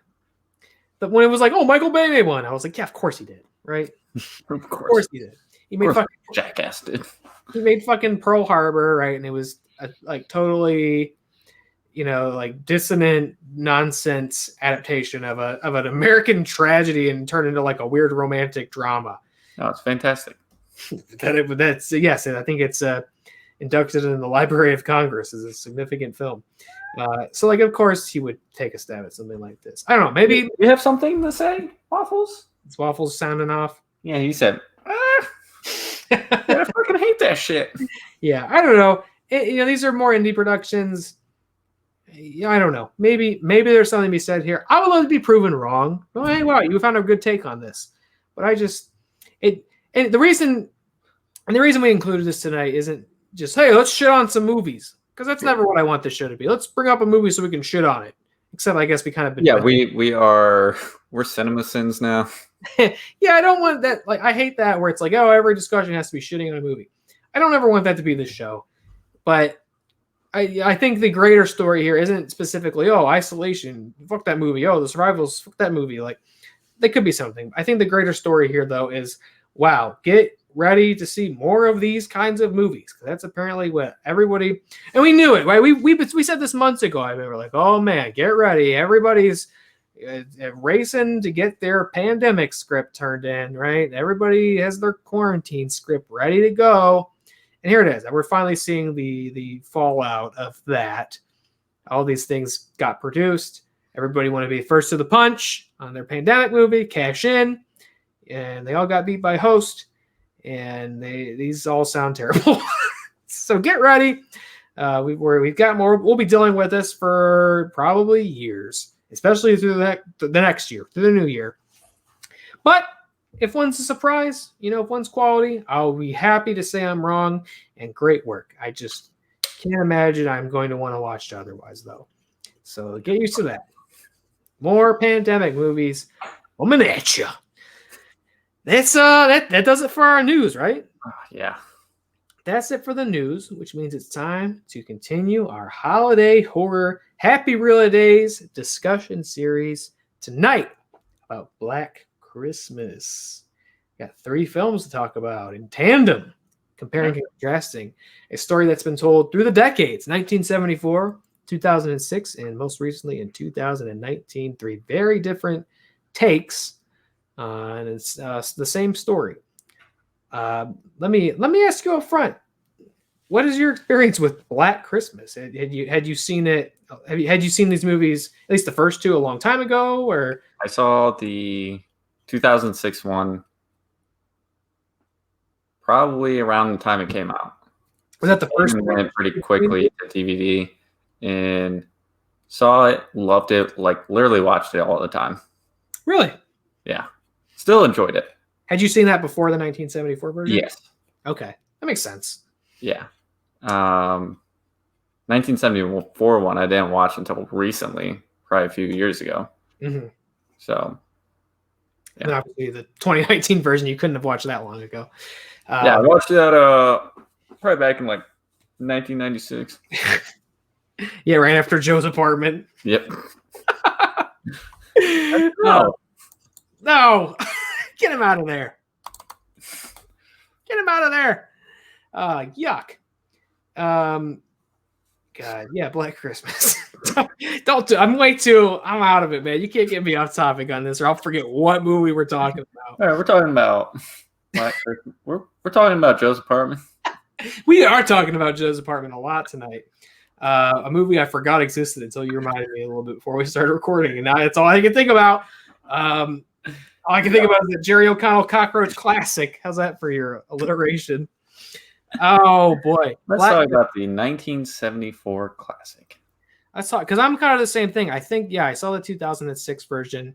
that when it was like, oh, Michael Bay made one. I was like, yeah, of course he did. Right. Of course he did. He made fucking jackass did. He made fucking Pearl Harbor. Right. And it was like totally, like dissonant nonsense adaptation of an American tragedy and turned into like a weird romantic drama. Oh, it's fantastic. That's yes, I think it's inducted in the Library of Congress as a significant film. So, like, of course, he would take a stab at something like this. I don't know. Maybe you have something to say, Waffles. Is Waffles sounding off? Yeah, he said, I fucking hate that shit. Yeah, I don't know. These are more indie productions. I don't know. Maybe there's something to be said here. I would love to be proven wrong. Oh, hey, wow, you found a good take on this. But and the reason we included this tonight isn't just, hey, let's shit on some movies. Because that's never what I want this show to be. Let's bring up a movie so we can shit on it. Except I guess we kind of been. Yeah, we're cinema sins now. Yeah, I don't want that. Like, I hate that where it's like, oh, every discussion has to be shitting on a movie. I don't ever want that to be this show. But I think the greater story here isn't specifically, oh, isolation, fuck that movie. Oh, the survivals, fuck that movie. Like, there could be something. I think the greater story here, though, is, wow, get ready to see more of these kinds of movies. That's apparently what everybody, and we knew it, right? We said this months ago. I remember, like, oh man, get ready. Everybody's racing to get their pandemic script turned in, right? Everybody has their quarantine script ready to go. And here it is. We're finally seeing the fallout of that. All these things got produced. Everybody wanted to be first to the punch on their pandemic movie, cash in, and they all got beat by host. And these all sound terrible. So get ready. We've got more. We'll be dealing with this for probably years, especially through the next year, through the new year. But if one's a surprise, if one's quality, I'll be happy to say I'm wrong. And great work. I just can't imagine I'm going to want to watch it otherwise, though. So get used to that. More pandemic movies coming at you. That's that does it for our news, right? Yeah. That's it for the news, which means it's time to continue our holiday horror Happy Reelydays discussion series tonight about Black Christmas. Got 3 films to talk about in tandem, comparing and contrasting a story that's been told through the decades, 1974, 2006, and most recently in 2019. 3 very different takes. And it's the same story. Let me ask you up front. What is your experience with Black Christmas? Had you seen it? Had you seen these movies, at least the first 2, a long time ago? Or I saw the 2006 one probably around the time it came out. Was that the first one? Went pretty quickly to DVD and saw it, loved it, like literally watched it all the time. Really? Yeah. Still enjoyed it. Had you seen that before the 1974 version? Yes. Okay. That makes sense. Yeah. 1974 one I didn't watch until recently, probably a few years ago. Mm-hmm. So, yeah. And obviously the 2019 version you couldn't have watched that long ago. I watched that probably back in like 1996. Yeah, right after Joe's apartment. Yep. No. Get him out of there. Get him out of there. Yuck. God, yeah, Black Christmas. Don't I'm out of it, man. You can't get me off topic on this, or I'll forget what movie we're talking about. All right, we're talking about Black Christmas. We're talking about Joe's apartment. We are talking about Joe's apartment a lot tonight. A movie I forgot existed until you reminded me a little bit before we started recording, and now that's all I can think about. All I can think about is the Jerry O'Connell Cockroach Classic. How's that for your alliteration? Oh boy, Let's talk about the 1974 classic. I saw it because I'm kind of the same thing. I think I saw the 2006 version.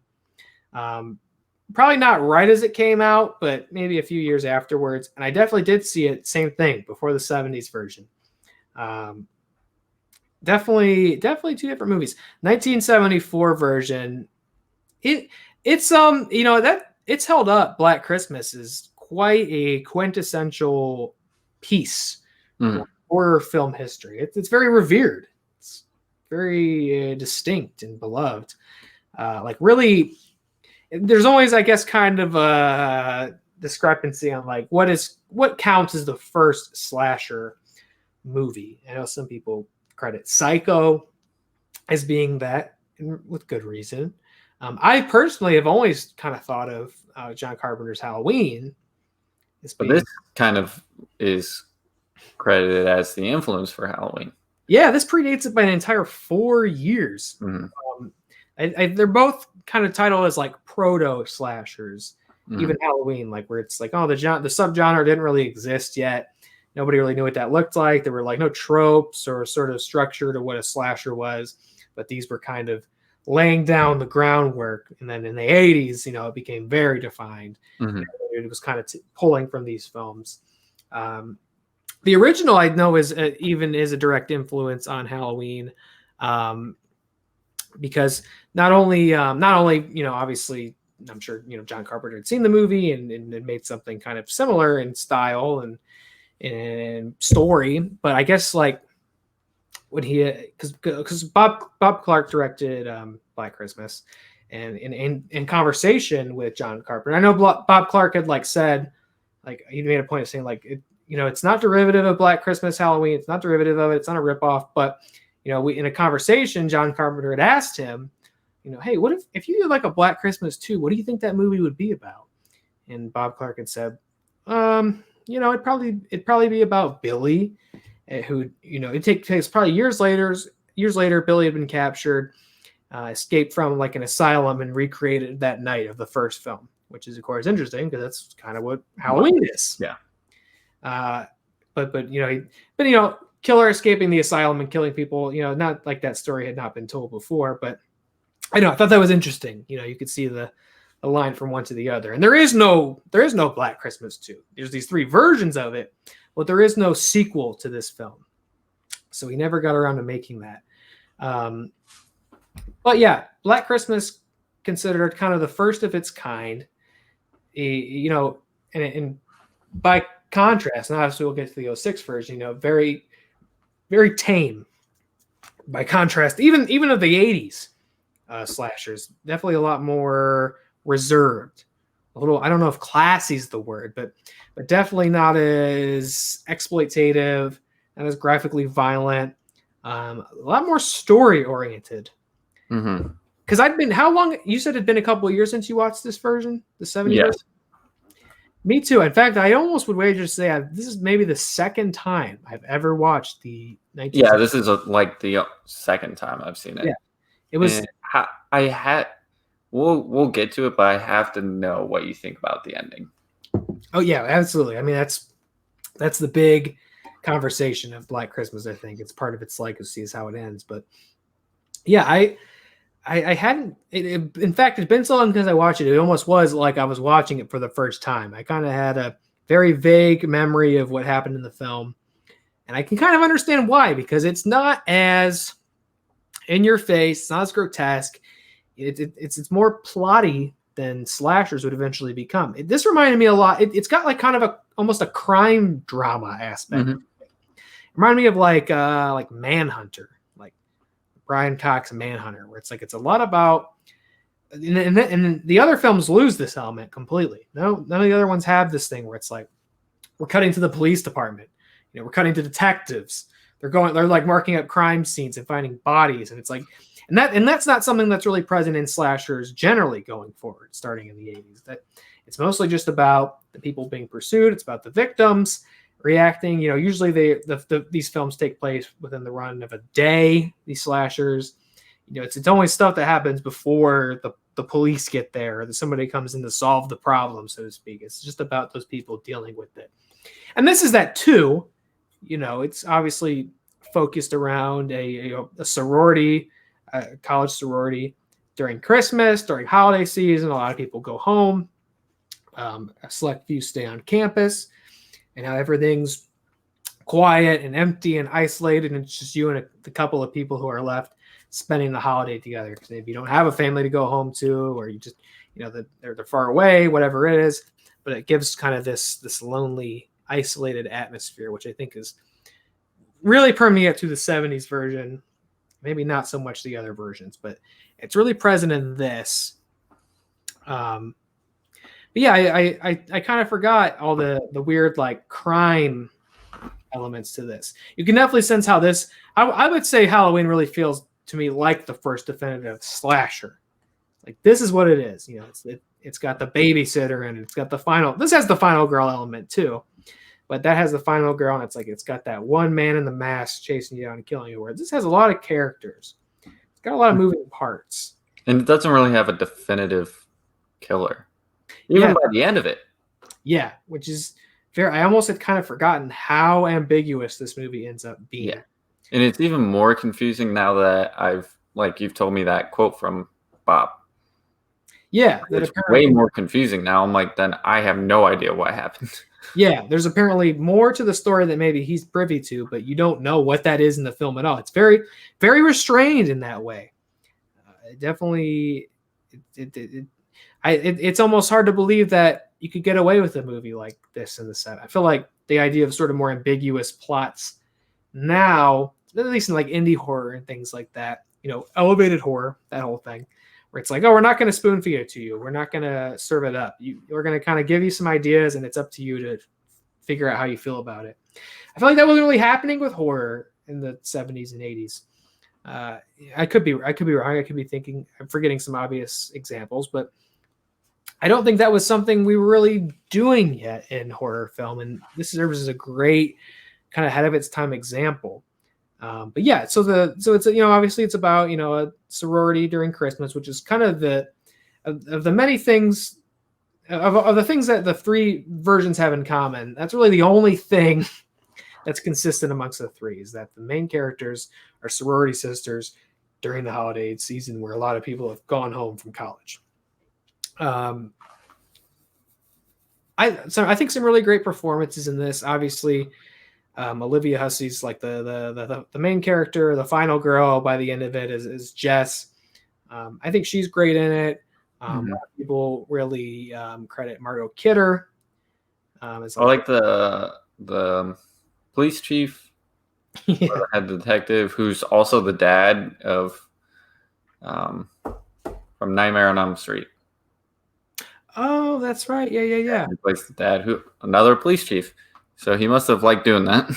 Probably not right as it came out, but maybe a few years afterwards. And I definitely did see it. Same thing before the 70s version. Definitely two different movies. 1974 version. It's held up. Black Christmas is quite a quintessential piece of horror film history. It's very revered. It's very distinct and beloved. Really, there's always, I guess, kind of a discrepancy on like what counts as the first slasher movie. I know some people credit Psycho as being that, and with good reason. I personally have always kind of thought of John Carpenter's Halloween. But this kind of is credited as the influence for Halloween. Yeah, this predates it by an entire 4 years. They're both kind of titled as like proto slashers. Even Halloween, like where it's like, the subgenre didn't really exist yet. Nobody really knew what that looked like. There were like no tropes or sort of structure to what a slasher was, but these were kind of laying down the groundwork. And then in the 80s, it became very defined. It was kind of pulling from these films. The original I know is a direct influence on Halloween, because not only obviously I'm sure John Carpenter had seen the movie and made something kind of similar in style and story, but I guess like when he because Bob Clark directed Black Christmas, and in conversation with John Carpenter, I know Bob Clark had like said, like he made a point of saying like it's not derivative of Black Christmas Halloween, it's not derivative of it, it's not a ripoff, but we in a conversation John Carpenter had asked him, hey, what if you did like a Black Christmas 2, what do you think that movie would be about? And Bob Clark had said, it'd probably be about Billy, who it'd take place probably years later. Billy had been captured, escaped from like an asylum, and recreated that night of the first film, which is of course interesting because that's kind of what Halloween is. Yeah. But killer escaping the asylum and killing people. Not like that story had not been told before, but I thought that was interesting. You could see the line from one to the other, and there is no Black Christmas 2. There's these 3 versions of it, but there is no sequel to this film, so he never got around to making that. But yeah, Black Christmas considered kind of the first of its kind. And by contrast, and obviously we'll get to the 06 version. Very, very tame. By contrast, even of the 80s slashers, definitely a lot more reserved, a little, I don't know if classy is the word, but definitely not as exploitative, not as graphically violent, a lot more story oriented. Because how long, you said it'd been a couple of years since you watched this version, the 70s? Yes. Version? Me too. In fact, I almost would wager to say this is maybe the second time I've ever watched the 19. Yeah, this is like the second time I've seen it. Yeah, it was. And we'll get to it, but I have to know what you think about the ending. Oh yeah, absolutely. I mean, that's the big conversation of Black Christmas. I think it's part of its legacy is how it ends. But yeah, I hadn't. In fact, it's been so long because I watched it. It almost was like I was watching it for the first time. I kind of had a very vague memory of what happened in the film, And I can kind of understand why, because it's not as in your face, it's not as grotesque. It's more plotty than slashers would eventually become. This reminded me a lot. It's got like kind of almost a crime drama aspect. Mm-hmm. It reminded me of like Manhunter, like Brian Cox Manhunter, where it's a lot about. And the other films lose this element completely. None of the other ones have this thing where it's like we're cutting to the police department. We're cutting to detectives. They're like marking up crime scenes and finding bodies, and it's like. And that's not something that's really present in slashers generally going forward, starting in the 80s. That it's mostly just about the people being pursued. It's about the victims reacting. Usually these films take place within the run of a day. These slashers, it's only stuff that happens before the police get there or that somebody comes in to solve the problem, so to speak. It's just about those people dealing with it. And this is that too. It's obviously focused around a sorority. A college sorority during Christmas, during holiday season. A lot of people go home. A select few stay on campus, and how everything's quiet and empty and isolated, and it's just you and the couple of people who are left spending the holiday together. Because if you don't have a family to go home to, or you just they're far away, whatever it is, but it gives kind of this lonely, isolated atmosphere, which I think is really permeate through the 70s version. Maybe not so much the other versions, but it's really present in this. But yeah, I kind of forgot all the weird like crime elements to this. You can definitely sense how this. I would say Halloween really feels to me like the first definitive slasher. Like this is what it is. It's got the babysitter and it's got the final. This has the final girl element too. But that has the final girl, and it's got that one man in the mask chasing you down and killing you. Where this has a lot of characters. It's got a lot of moving parts. And it doesn't really have a definitive killer. Even by the end of it. Yeah, which is fair. I almost had kind of forgotten how ambiguous this movie ends up being. Yeah. And it's even more confusing now that you've told me that quote from Bob. Yeah. It's way more confusing now. I'm like, then I have no idea what happened. Yeah, there's apparently more to the story that maybe he's privy to, but you don't know what that is in the film at all. It's very, very restrained in that way. Definitely, it's almost hard to believe that you could get away with a movie like this in the set. I feel like the idea of sort of more ambiguous plots now, at least in like indie horror and things like that, elevated horror, that whole thing, where it's like, oh, we're not going to spoon feed it to you. We're not going to serve it up. We're going to kind of give you some ideas, and it's up to you to figure out how you feel about it. I feel like that wasn't really happening with horror in the 70s and 80s. I could be wrong. I could be thinking, I'm forgetting some obvious examples, but I don't think that was something we were really doing yet in horror film. And this serves as a great kind of ahead of its time example. But yeah, so it's obviously it's about a sorority during Christmas, which is kind of of the many things of the things that the three versions have in common. That's really the only thing that's consistent amongst the three, is that the main characters are sorority sisters during the holiday season, where a lot of people have gone home from college. I think some really great performances in this. Obviously. Olivia Hussey's like the main character. The final girl by the end of it is Jess. I think she's great in it. A lot of people really credit Margot Kidder. I like the police chief, head detective, who's also the dad of from Nightmare on Elm Street. Oh, that's right. Yeah. He plays the dad, another police chief. So he must have liked doing that.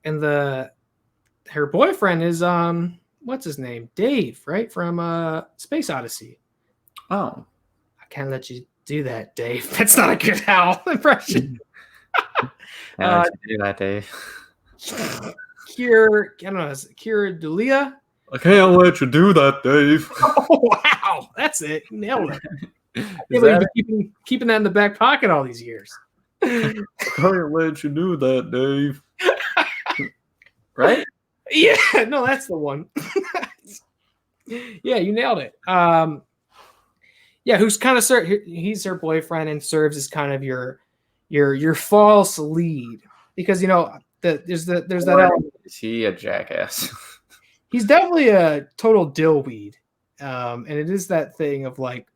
And her boyfriend is what's his name? Dave, right? From Space Odyssey. Oh. I can't let you do that, Dave. That's not a good Hal impression. Can't let you do that, Dave. Kira Dulia? I can't let you do that, Dave. Oh, wow. That's it. You nailed it. You've been keeping that in the back pocket all these years. I can't let you do that, Dave. Right? Yeah, no, that's the one. Yeah, you nailed it. Yeah, who's kind of he's her boyfriend and serves as kind of your false lead, because there's that element. Is he a jackass? He's definitely a total dillweed, and it is that thing of like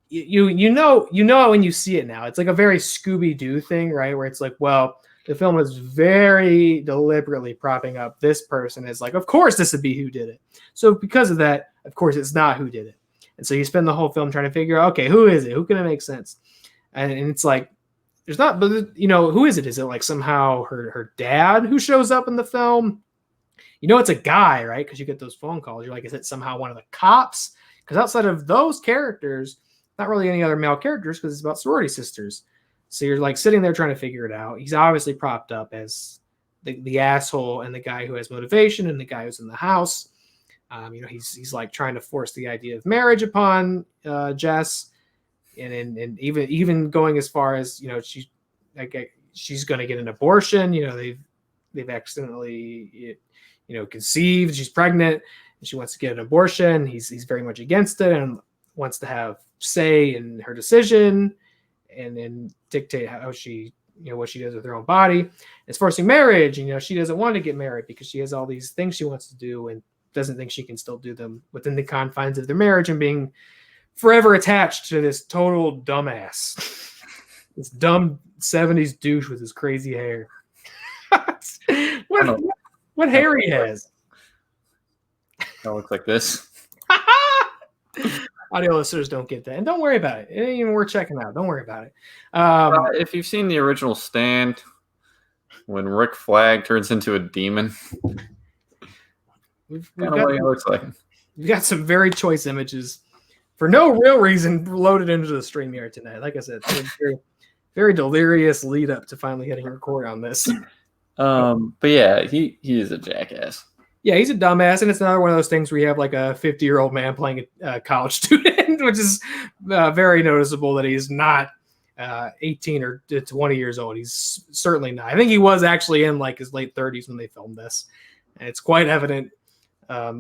you know when you see it now. It's like a very Scooby-Doo thing, right? Where it's like, well, the film is very deliberately propping up this person as like, of course this would be who did it. So because of that, of course it's not who did it. And so you spend the whole film trying to figure out, okay, who is it? Who can it make sense? And it's like, there's not, but who is it? Is it like somehow her dad who shows up in the film? It's a guy, right? Because you get those phone calls. You're like, is it somehow one of the cops? Because outside of those characters, not really any other male characters, because it's about sorority sisters. So you're like sitting there trying to figure it out. He's obviously propped up as the asshole and the guy who has motivation and the guy who's in the house. He's like trying to force the idea of marriage upon Jess, and even going as far as she's going to get an abortion. They've accidentally conceived. She's pregnant and she wants to get an abortion. He's very much against it and wants to have say in her decision and dictate how she what she does with her own body. It's forcing marriage. She doesn't want to get married because she has all these things she wants to do and doesn't think she can still do them within the confines of their marriage, and being forever attached to this total dumbass, this dumb 70s douche with his crazy hair. what hair he has. It looks like this. Audio listeners don't get that, and don't worry about it. It ain't even worth checking out. Don't worry about it. If you've seen the original Stand, when Rick Flag turns into a demon, we've kind of what he looks like. We've got some very choice images for no real reason loaded into the stream here tonight. Like I said, it's a very, very delirious lead up to finally hitting record on this. But yeah, he is a jackass. Yeah, he's a dumbass, and it's another one of those things where you have like a 50-year-old man playing a college student, which is very noticeable that he's not 18 or 20 years old. He's certainly not. I think he was actually in like his late 30s when they filmed this, and it's quite evident.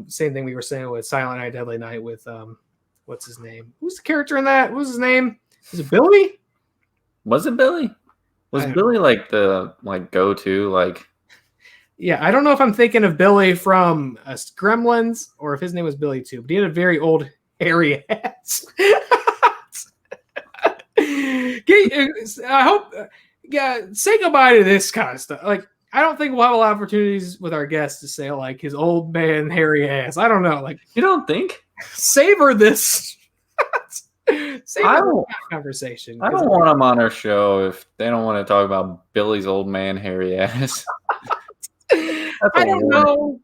Same thing we were saying with Silent Night, Deadly Night with what's his name? Who's the character in that? What was his name? Was it Billy? Was it Billy? Was Billy like the go-to like? Yeah, I don't know if I'm thinking of Billy from Gremlins or if his name was Billy too, but he had a very old hairy ass. I hope, say goodbye to this kind of stuff. Like, I don't think we'll have a lot of opportunities with our guests to say like his old man hairy ass. I don't know. Like, you don't think? Savor this. Savor this conversation. I don't want them on our show if they don't want to talk about Billy's old man hairy ass. I don't know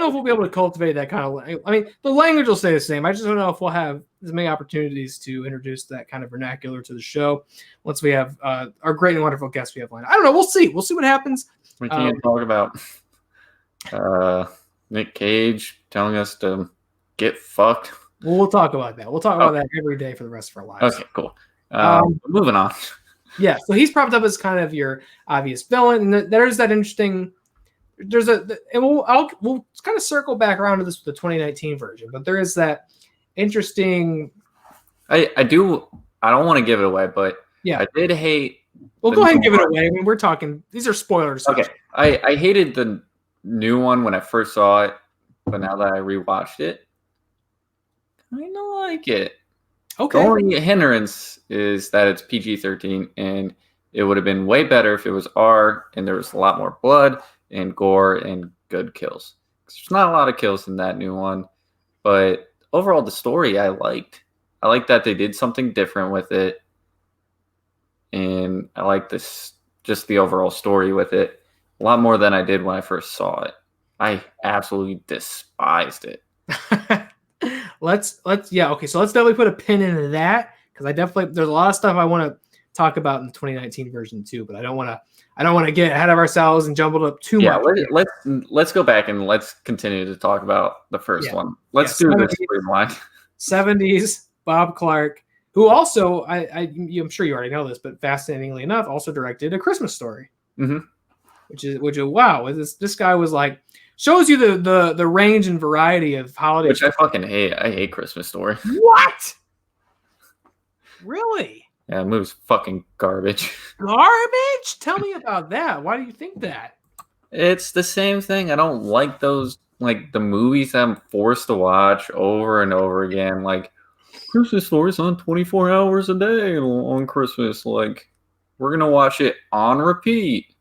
if we'll be able to cultivate that kind of. I mean, the language will stay the same. I just don't know if we'll have as many opportunities to introduce that kind of vernacular to the show once we have our great and wonderful guests we have lined. I don't know. We'll see. We'll see what happens. We can't talk about Nick Cage telling us to get fucked. Well, we'll talk about that. We'll talk about that every day for the rest of our lives. Okay, cool. Moving on. Yeah, so he's propped up as kind of your obvious villain, and there's that interesting. And we'll kind of circle back around to this with the 2019 version, but there is that interesting. I don't want to give it away, but yeah, I did hate. Well, go ahead and give it away. I mean, we're talking. These are spoilers. Okay, I hated the new one when I first saw it, but now that I rewatched it, I don't like it. Okay. The only hindrance is that it's PG-13, and it would have been way better if it was R and there was a lot more blood and gore and good kills. There's not a lot of kills in that new one, but overall the story I liked. I liked that they did something different with it, and I like this just the overall story with it a lot more than I did when I first saw it. I absolutely despised it. let's definitely put a pin into that, because there's a lot of stuff I want to talk about in the 2019 version too, but I don't want to get ahead of ourselves and jumbled up too much. Yeah, let's go back and let's continue to talk about the first one. Let's do this rewind. 70s Bob Clark, who also I'm sure you already know this, but fascinatingly enough, also directed A Christmas Story. Mm-hmm. Which is wow. This guy was like, shows you the range and variety of holidays. Which I fucking hate. I hate Christmas Story. What? Really? Yeah, the movie's fucking garbage. Garbage? Tell me about that. Why do you think that? It's the same thing. I don't like those, like the movies that I'm forced to watch over and over again. Like Christmas Story's on 24 hours a day on Christmas. Like we're gonna watch it on repeat.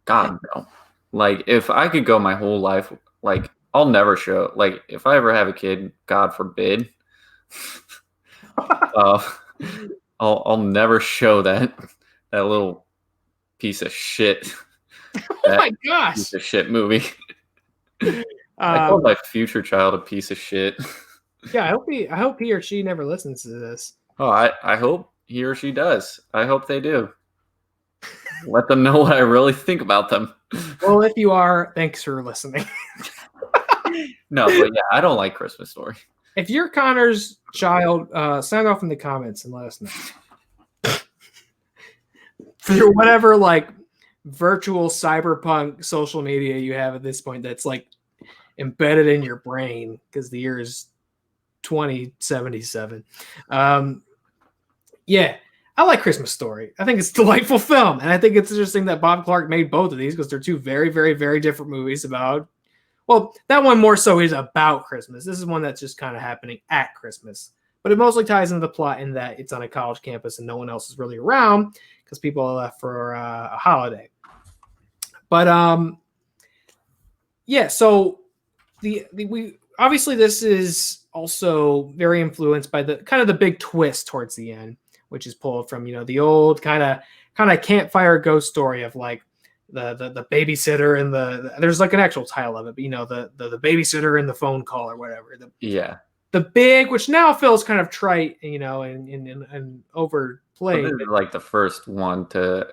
God no. Like if I could go my whole life, like I'll never show. Like if I ever have a kid, God forbid, uh, I'll never show that little piece of shit. Oh my gosh! Piece of shit movie. I call my future child a piece of shit. Yeah, I hope he or she never listens to this. Oh, I hope he or she does. I hope they do. Let them know what I really think about them. Well, if you are, thanks for listening. No, but yeah, I don't like Christmas Story. If you're Connor's child, sound off in the comments and let us know. For whatever like virtual cyberpunk social media you have at this point that's like embedded in your brain because the year is 2077. Yeah, I like Christmas Story. I think it's a delightful film, and I think it's interesting that Bob Clark made both of these because they're two very, very, very different movies about. Well, that one more so is about Christmas. This is one that's just kind of happening at Christmas, but it mostly ties into the plot in that it's on a college campus and no one else is really around because people are left for a holiday. But yeah, so we obviously this is also very influenced by the kind of the big twist towards the end, which is pulled from the old kind of campfire ghost story of like the babysitter and there's like an actual title of it, but the babysitter and the phone call or whatever. The big, which now feels kind of trite, and overplayed. This is like the first one to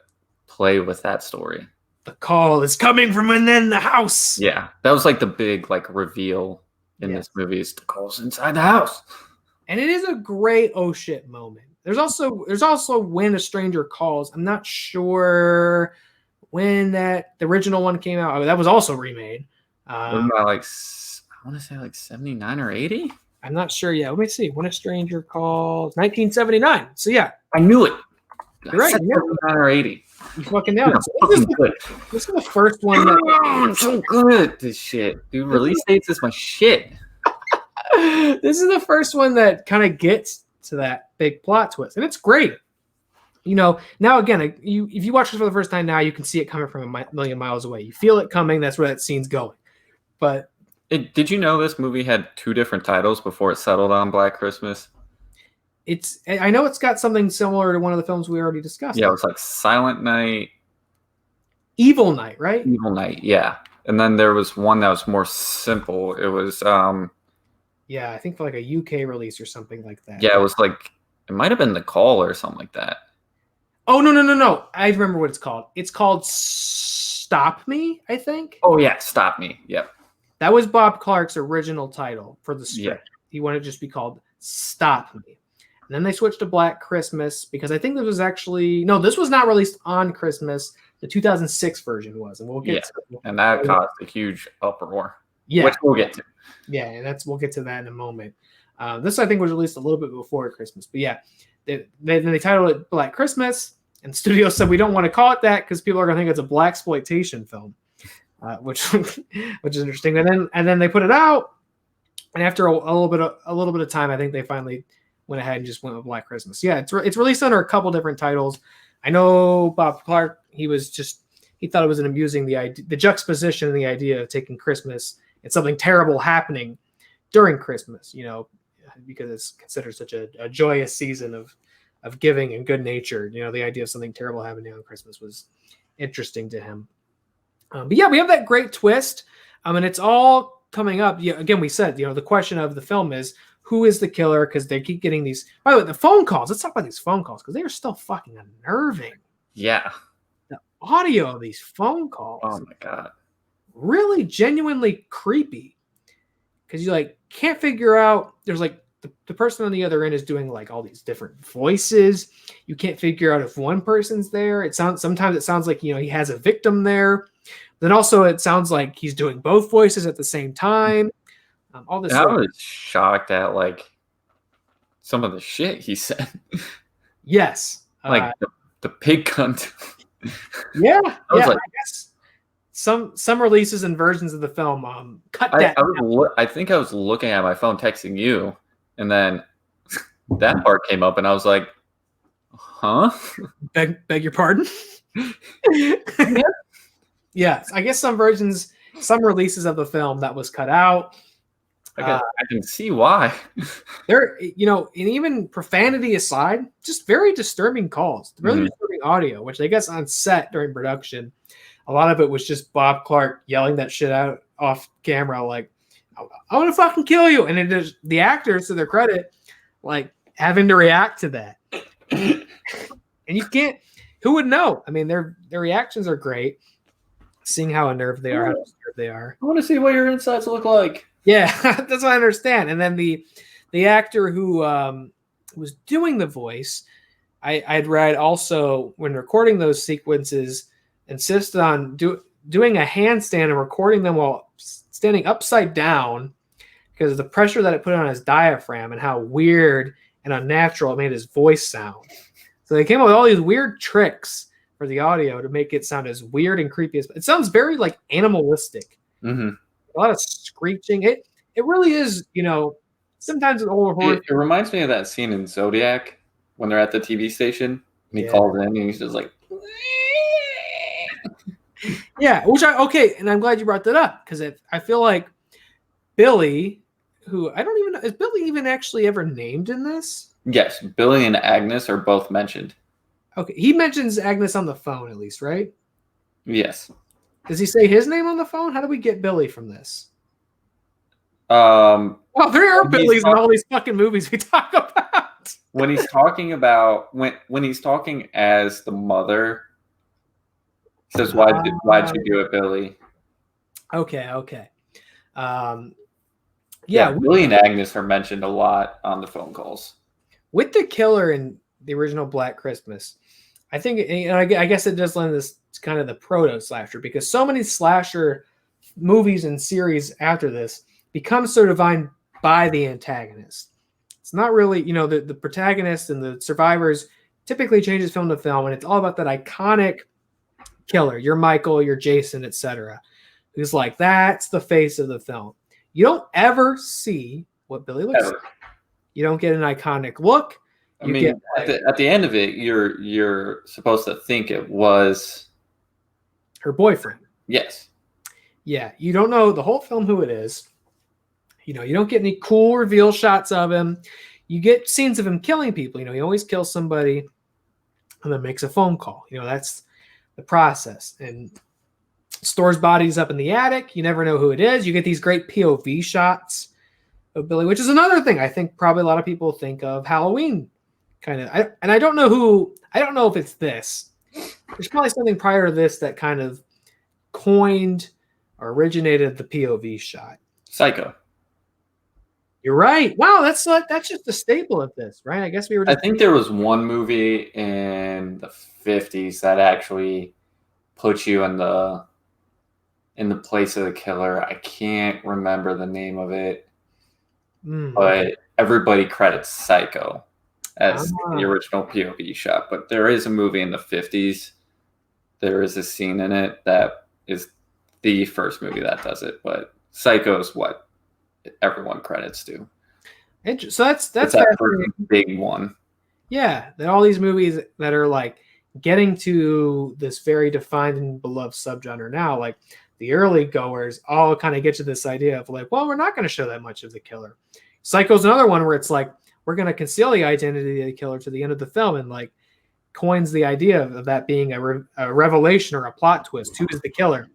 play with that story. The call is coming from within the house. Yeah, that was like the big like reveal in this movie. Is the call's inside the house, and it is a great oh shit moment. There's also when a stranger calls. I'm not sure when the original one came out. That was also remade. Wasn't that like I want to say like 79 or 80? I'm not sure yet. Let me see. When a Stranger Calls, 1979. So yeah, I knew it. You're right. 79 or 80. You fucking nailed it. This is the first one. I'm so good at this shit, dude. Release dates is my shit. This is the first one that kind of gets to that big plot twist, and it's great. Now again, if you watch this for the first time now, you can see it coming from a million miles away. You feel it coming. That's where that scene's going. But did you know this movie had 2 different titles before it settled on Black Christmas? I know it's got something similar to one of the films we already discussed. Yeah, it was like Silent Night, Evil Night, right? Evil Night, yeah. And then there was one that was more simple. It was yeah, I think for like a UK release or something like that. Yeah, it was like it might have been The Call or something like that. Oh no! I remember what it's called. It's called Stop Me, I think. Oh yeah, Stop Me. Yep. That was Bob Clark's original title for the script. Yeah. He wanted to just be called Stop Me. And then they switched to Black Christmas because I think this was not released on Christmas. The 2006 version was, and we'll get to it. And that caused a huge uproar. Yeah, which we'll get to. Yeah, and we'll get to that in a moment. This I think was released a little bit before Christmas, but yeah, they titled it Black Christmas, and the studio said we don't want to call it that because people are going to think it's a blaxploitation film, which is interesting. And then they put it out, and after a little bit of time, I think they finally went ahead and just went with Black Christmas. Yeah, it's released under a couple different titles. I know Bob Clark, he thought it was an amusing the juxtaposition and the idea of taking Christmas and something terrible happening during Christmas, because it's considered such a joyous season of giving and good nature. The idea of something terrible happening on Christmas was interesting to him. But yeah, we have that great twist. And it's all coming up. Yeah, again, we said, the question of the film is, who is the killer? Because they keep getting these. By the way, the phone calls. Let's talk about these phone calls because they are still fucking unnerving. Yeah. The audio of these phone calls. Oh my god. Really genuinely creepy. Because you can't figure out. There's the person on the other end is doing all these different voices. You can't figure out if one person's there. Sometimes it sounds like he has a victim there. Then also it sounds like he's doing both voices at the same time. All this. I was shocked at some of the shit he said. Yes. The pig cunt. Yeah. I was I guess some releases and versions of the film cut that. I think I was looking at my phone, texting you, and then that part came up, and I was like, "Huh?" Beg your pardon. Yes, I guess some releases of the film that was cut out. I can see why. There, and even profanity aside, just very disturbing calls, really disturbing audio, which I guess on set during production, a lot of it was just Bob Clark yelling that shit out off camera, like, "I want to fucking kill you," and it is the actors, to their credit, like having to react to that. And you can't. Who would know? I mean, their reactions are great. Seeing how unnerved they are, how disturbed they are. I want to see what your insides look like. Yeah, that's what I understand. And then the actor who was doing the voice, I'd read also when recording those sequences, insisted on doing a handstand and recording them while standing upside down because of the pressure that it put on his diaphragm and how weird and unnatural it made his voice sound. So they came up with all these weird tricks for the audio to make it sound as weird and creepy as it sounds. Very like animalistic. A lot of screeching. It really is. Sometimes an old horror. It reminds me of that scene in Zodiac when they're at the TV station and he calls in and he's just like. Yeah, and I'm glad you brought that up because I feel like Billy, who I don't even know, is Billy even actually ever named in this? Yes, Billy and Agnes are both mentioned. Okay, he mentions Agnes on the phone at least, right? Yes. Does he say his name on the phone? How do we get Billy from this? Well, there are Billies in all these fucking movies we talk about. When he's talking about when he's talking as the mother, he says, "Why'd you do it, Billy?" Okay. Billy and Agnes are mentioned a lot on the phone calls. With the killer in the original Black Christmas, I think, I guess it does lend this to kind of the proto slasher because so many slasher movies and series after this become so defined by the antagonist. It's not really, the protagonist and the survivors typically changes film to film, and it's all about that iconic killer. You're Michael, you're Jason, etc. Who's like, that's the face of the film. You don't ever see what Billy looks like. You don't get an iconic look. At the end of it, you're supposed to think it was her boyfriend. Yes. Yeah, you don't know the whole film who it is. You don't get any cool reveal shots of him. You get scenes of him killing people. He always kills somebody and then makes a phone call. That's the process. And stores bodies up in the attic. You never know who it is. You get these great POV shots of Billy, which is another thing I think probably a lot of people think of Halloween kind of. I don't know if it's this. There's probably something prior to this that kind of coined or originated the POV shot. Psycho. You're right. Wow, that's just a staple of this, right? I guess we were. I think there was one movie in the 50s that actually put you in the place of the killer. I can't remember the name of it, but everybody credits Psycho as the original POV shot. But there is a movie in the 50s. There is a scene in it that is the first movie that does it, but Psycho is what everyone credits to. So that's that first big one. Yeah, that all these movies that are like getting to this very defined and beloved subgenre now, like the early goers all kind of get to this idea of like, well, we're not going to show that much of the killer. Psycho's another one where it's like, we're going to conceal the identity of the killer to the end of the film and like coins the idea of that being a revelation or a plot twist. Who is the killer?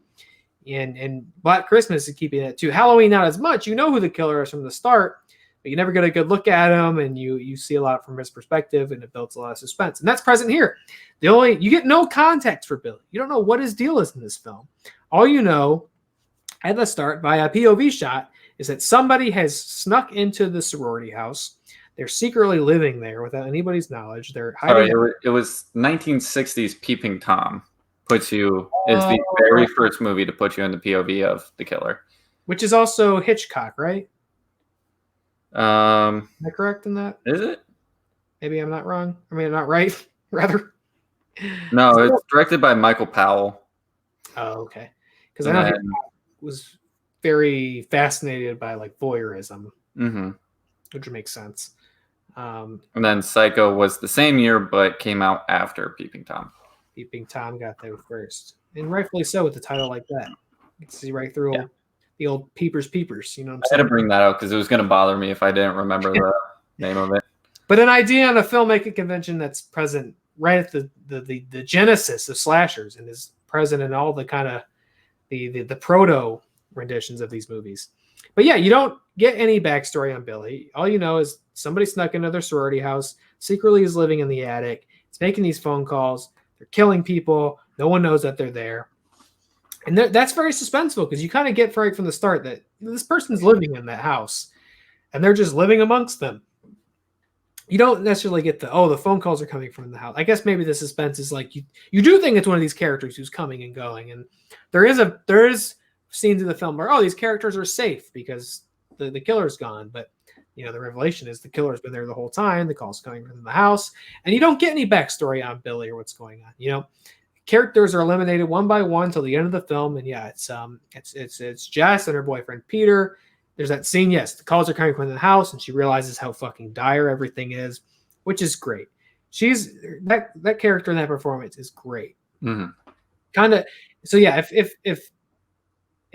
And Black Christmas is keeping it too. Halloween, not as much. You know who the killer is from the start, but you never get a good look at him, and you see a lot from his perspective, and it builds a lot of suspense. And that's present here. You get no context for Billy. You don't know what his deal is in this film. All you know at the start by a POV shot is that somebody has snuck into the sorority house. They're secretly living there without anybody's knowledge. They're hiding. It was 1960s Peeping Tom. Is the very first movie to put you in the POV of the killer, which is also Hitchcock, right? Am I correct in that? Is it? Maybe I'm not wrong. I mean, I'm not right. Rather, no, it's directed by Michael Powell. Oh, okay. because I know he was very fascinated by like voyeurism, which would make sense. And then Psycho was the same year, but came out after Peeping Tom. Peeping Tom got there first, and rightfully so with the title like that. You can see right through the old Peepers. You know what I'm saying? I had to bring that out because it was going to bother me if I didn't remember the name of it. But an idea on a filmmaking convention that's present right at the genesis of slashers and is present in all the kind of the proto renditions of these movies. But yeah, you don't get any backstory on Billy. All you know is somebody snuck into their sorority house, secretly is living in the attic. It's making these phone calls. They're killing people. No one knows that they're there. And that's very suspenseful because you kind of get right from the start that this person's living in that house and they're just living amongst them. You don't necessarily get the phone calls are coming from the house. I guess maybe the suspense is like you do think it's one of these characters who's coming and going. And there is scenes in the film where, these characters are safe because the killer's gone. But, the revelation is the killer's been there the whole time. The call's coming from the house. And you don't get any backstory on Billy or what's going on. Characters are eliminated one by one till the end of the film. And it's Jess and her boyfriend Peter. There's that scene, yes, the calls are coming from the house and she realizes how fucking dire everything is, which is great. She's that character in that performance is great. Kind of, so yeah, if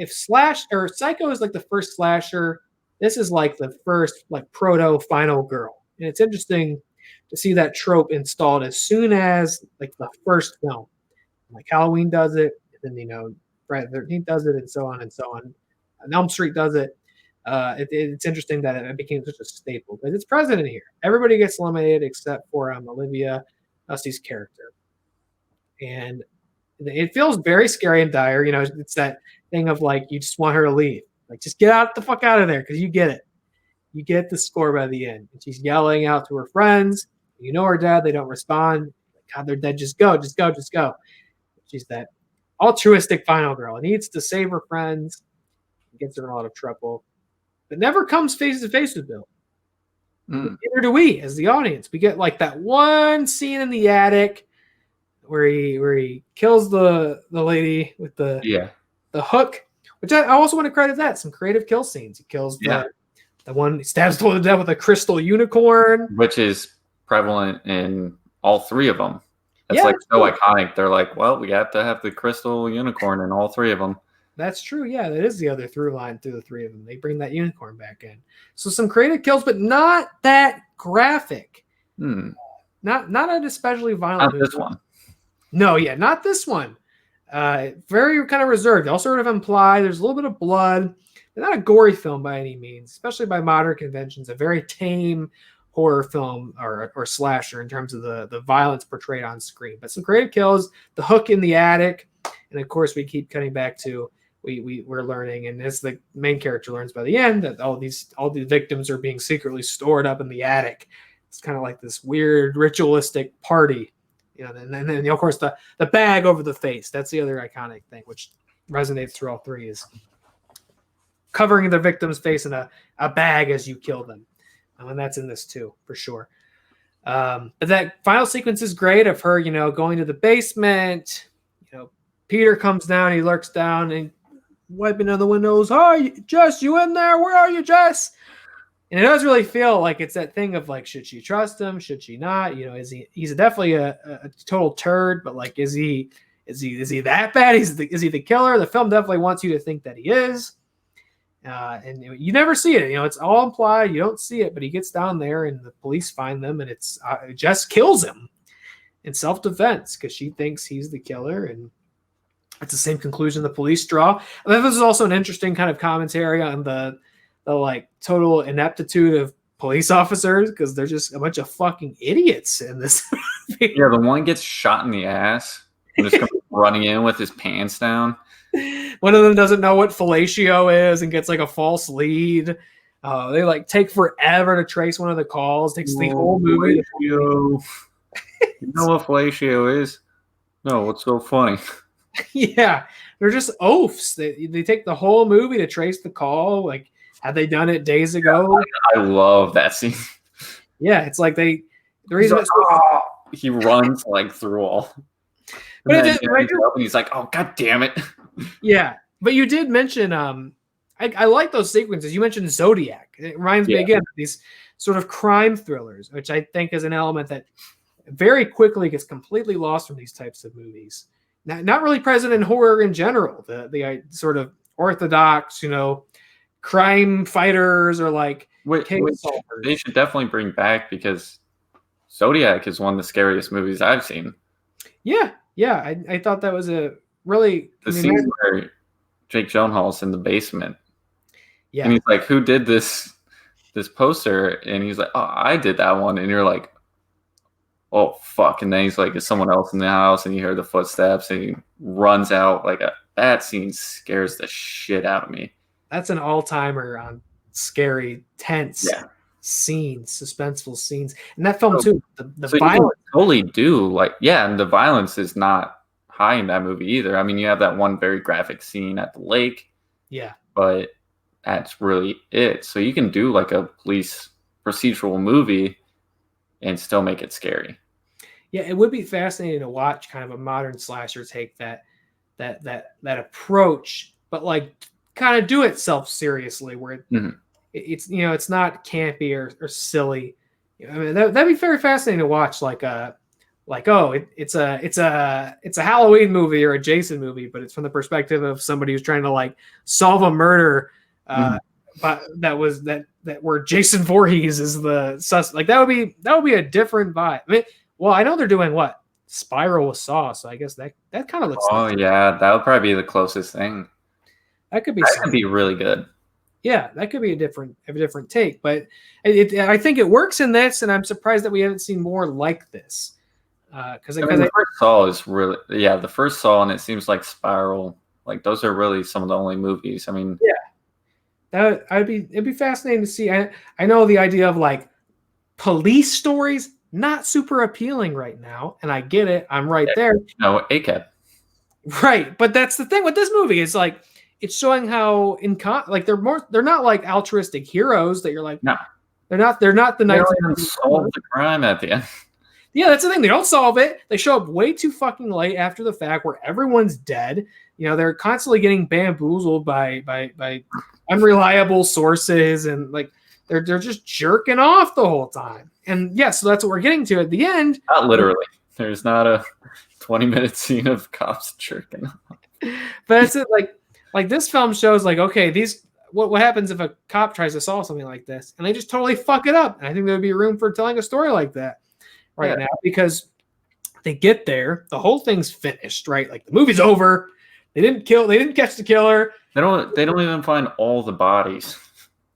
Psycho is like the first slasher, this is like the first like proto final girl. And it's interesting to see that trope installed as soon as like the first film. Like Halloween does it, and then Friday the 13th does it, and so on and so on. And Elm Street does it. It's interesting that it became such a staple because it's present in here. Everybody gets eliminated except for Olivia Hussey's character, and it feels very scary and dire. It's that thing of like you just want her to leave, like just get the fuck out of there because you get it. You get the score by the end, and she's yelling out to her friends. Her dad. They don't respond. God, they're dead. Just go. She's that altruistic final girl. Needs to save her friends. Gets her in a lot of trouble. But never comes face to face with Bill. Neither do we as the audience. We get like that one scene in the attic where he kills the lady with the hook, which I also want to credit that. Some creative kill scenes. He kills the one, he stabs the one to death with a crystal unicorn. Which is prevalent in all three of them. That's so iconic. They're like, well, we have to have the crystal unicorn in all three of them. That's true. Yeah, that is the other through line through the three of them. They bring that unicorn back in. So some creative kills, but not that graphic. Not an especially violent. Not this one. No, not this one. Very kind of reserved. They all sort of imply there's a little bit of blood, but not a gory film by any means, especially by modern conventions. A very tame horror film or slasher in terms of the violence portrayed on screen. But some creative kills, the hook in the attic, and of course we keep cutting back to we're learning, and as the main character learns by the end that all the victims are being secretly stored up in the attic. It's kind of like this weird ritualistic party, and then of course the bag over the face. That's the other iconic thing which resonates through all three, is covering the victim's face in a bag as you kill them. And that's in this too, for sure. But that final sequence is great of her, going to the basement. Peter comes down, he lurks down and wiping on the windows. Hi, Jess, you in there? Where are you, Jess? And it does really feel like it's that thing of like, should she trust him? Should she not? He's definitely a total turd, but like, is he that bad? Is he the killer? The film definitely wants you to think that he is. And you never see it. It's all implied. You don't see it, but he gets down there and the police find them, and it's Jess kills him in self-defense because she thinks he's the killer, and it's the same conclusion the police draw. And then this is also an interesting kind of commentary on the like total ineptitude of police officers because they're just a bunch of fucking idiots in this movie. Yeah, the one gets shot in the ass and just comes running in with his pants down. One of them doesn't know what fellatio is and gets like a false lead. They like take forever to trace one of the calls. Takes the whole movie. You know what fellatio is? No, what's so funny? Yeah, they're just oafs. They take the whole movie to trace the call. Like, had they done it days ago? I love that scene. Yeah, it's like the reason he runs like through all. And he's like, oh, god damn it. Yeah, But you did mention I like those sequences. You mentioned Zodiac. It reminds me again of these sort of crime thrillers, which I think is an element that very quickly gets completely lost from these types of movies. Not really present in horror in general. The sort of orthodox, crime fighters or like which they should definitely bring back, because Zodiac is one of the scariest movies I've seen. Yeah. I thought that was a really scene where Jake Gyllenhaal's in the basement. Yeah. And he's like, "Who did this poster?" And he's like, "Oh, I did that one." And you're like, "Oh fuck!" And then he's like, "Is someone else in the house?" And you hear the footsteps, and he runs out. That scene scares the shit out of me. That's an all-timer on scary, tense scenes, suspenseful scenes. And that film too, the violence. Totally do and the violence is not high in that movie either. I mean, you have that one very graphic scene at the lake. Yeah. But that's really it. So you can do like a police procedural movie and still make it scary. Yeah, it would be fascinating to watch kind of a modern slasher take that approach, but like kind of do it self-seriously, where it's it's not campy or silly. I mean, that'd be very fascinating to watch. It's a Halloween movie or a Jason movie, but it's from the perspective of somebody who's trying to like solve a murder. But that where Jason Voorhees is the suspect. Like that would be a different vibe. I mean, well, I know they're doing what Spiral with Saw, so I guess that kind of looks. Oh yeah, that would probably be the closest thing. That could be really good. Yeah, that could be a different take, but I think it works in this, and I'm surprised that we haven't seen more like this. Because the first Saw is really the first Saw, and it seems like Spiral. Like those are really some of the only movies. I mean, it'd be fascinating to see. I know the idea of like police stories not super appealing right now, and I get it. I'm right there. No, ACAB. Right, but that's the thing with this movie. It's like it's showing how they're not like altruistic heroes that you're like. No, they're not the knights. They don't solve the crime at the end. Yeah, that's the thing. They don't solve it. They show up way too fucking late after the fact, where everyone's dead. They're constantly getting bamboozled by unreliable sources, and like they're just jerking off the whole time. And so that's what we're getting to at the end. Not literally. There's not a 20-minute scene of cops jerking off. But it's like this film shows like, okay, what happens if a cop tries to solve something like this and they just totally fuck it up? And I think there would be room for telling a story like that now, because they get there, the whole thing's finished, right? Like the movie's over. They didn't catch the killer. They don't even find all the bodies.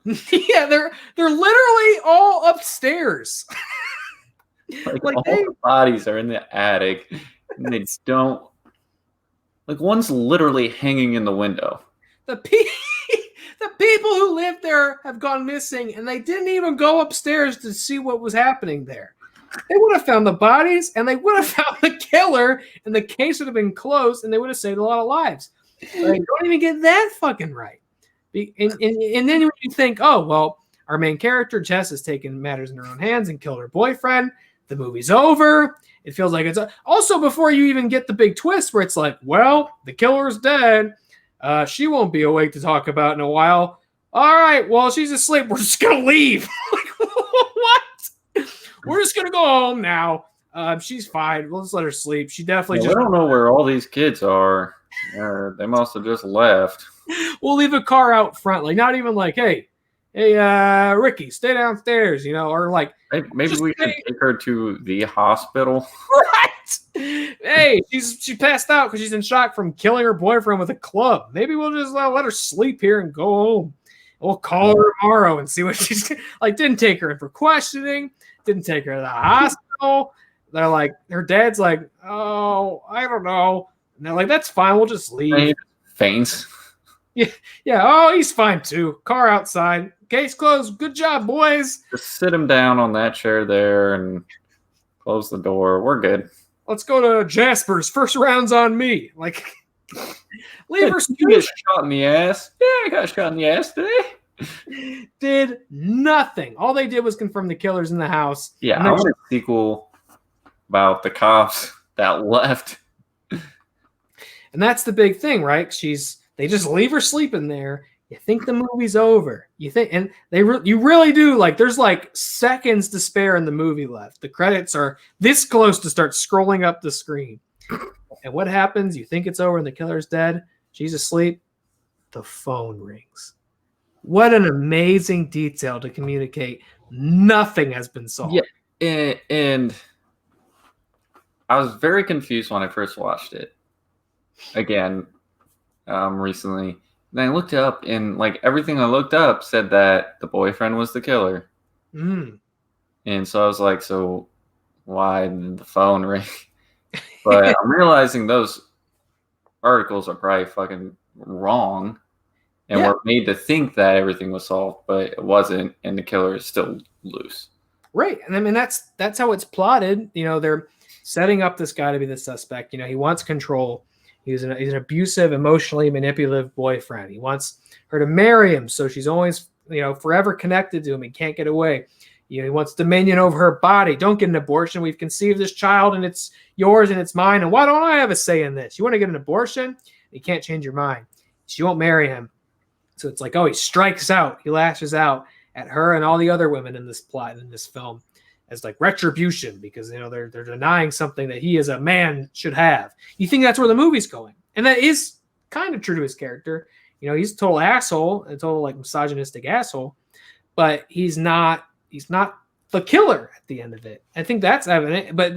Yeah, they're literally all upstairs. All the bodies are in the attic, and they don't. Like one's literally hanging in the window. The people who lived there have gone missing, and they didn't even go upstairs to see what was happening there. They would have found the bodies, and they would have found the killer, and the case would have been closed, and they would have saved a lot of lives. They don't even get that fucking right. And then when you think, oh, well, our main character, Jess, has taken matters in her own hands and killed her boyfriend. The movie's over. It feels like it's also before you even get the big twist where it's like, well, the killer's dead. She won't be awake to talk about in a while. All right, well, she's asleep. We're just going to leave. Like, what? We're just going to go home now. She's fine. We'll just let her sleep. She definitely I don't know where all these kids are. They must have just left. We'll leave a car out front. Like, not even like, hey, Ricky, stay downstairs, or like. Maybe we could take her to the hospital. Right. Hey, she passed out because she's in shock from killing her boyfriend with a club. Maybe we'll just let her sleep here and go home. We'll call her tomorrow and see what she's like. Didn't take her in for questioning. Didn't take her to the hospital. They're like, her dad's like, oh, I don't know. And they're like, that's fine. We'll just leave. Faints. Yeah. Oh, he's fine too. Car outside. Case closed. Good job, boys. Just sit him down on that chair there and close the door. We're good. Let's go to Jasper's. First round's on me. Like, leave her. You get shot in the ass. Yeah, I got shot in the ass today. Did nothing. All they did was confirm the killer's in the house. Yeah, I want a sequel about the cops that left. And that's the big thing, right? They just leave her sleeping there. You think the movie's over. You think, and you really do. Like, there's like seconds to spare in the movie left. The credits are this close to start scrolling up the screen. And what happens? You think it's over and the killer's dead. She's asleep. The phone rings. What an amazing detail to communicate. Nothing has been solved. Yeah, and I was very confused when I first watched it. Again, recently. Then I looked up, and like everything I looked up said that the boyfriend was the killer. Mm. And so I was like, so why did the phone ring? But I'm realizing those articles are probably fucking wrong and were made to think that everything was solved, but it wasn't, and the killer is still loose. Right. And I mean, that's how it's plotted. You know, they're setting up this guy to be the suspect. You know, he wants control. He's an abusive, emotionally manipulative boyfriend. He wants her to marry him, so she's always, you know, forever connected to him. He can't get away. You know, he wants dominion over her body. Don't get an abortion. We've conceived this child, and it's yours and it's mine. And why don't I have a say in this? You want to get an abortion? You can't change your mind. She won't marry him. So it's like, oh, he strikes out. He lashes out at her and all the other women in this plot, in this film, as like retribution, because, you know, they're denying something that he as a man should have. You think that's where the movie's going. And that is kind of true to his character. You know, he's a total asshole, a total like misogynistic asshole, but he's not the killer at the end of it. I think that's evident, but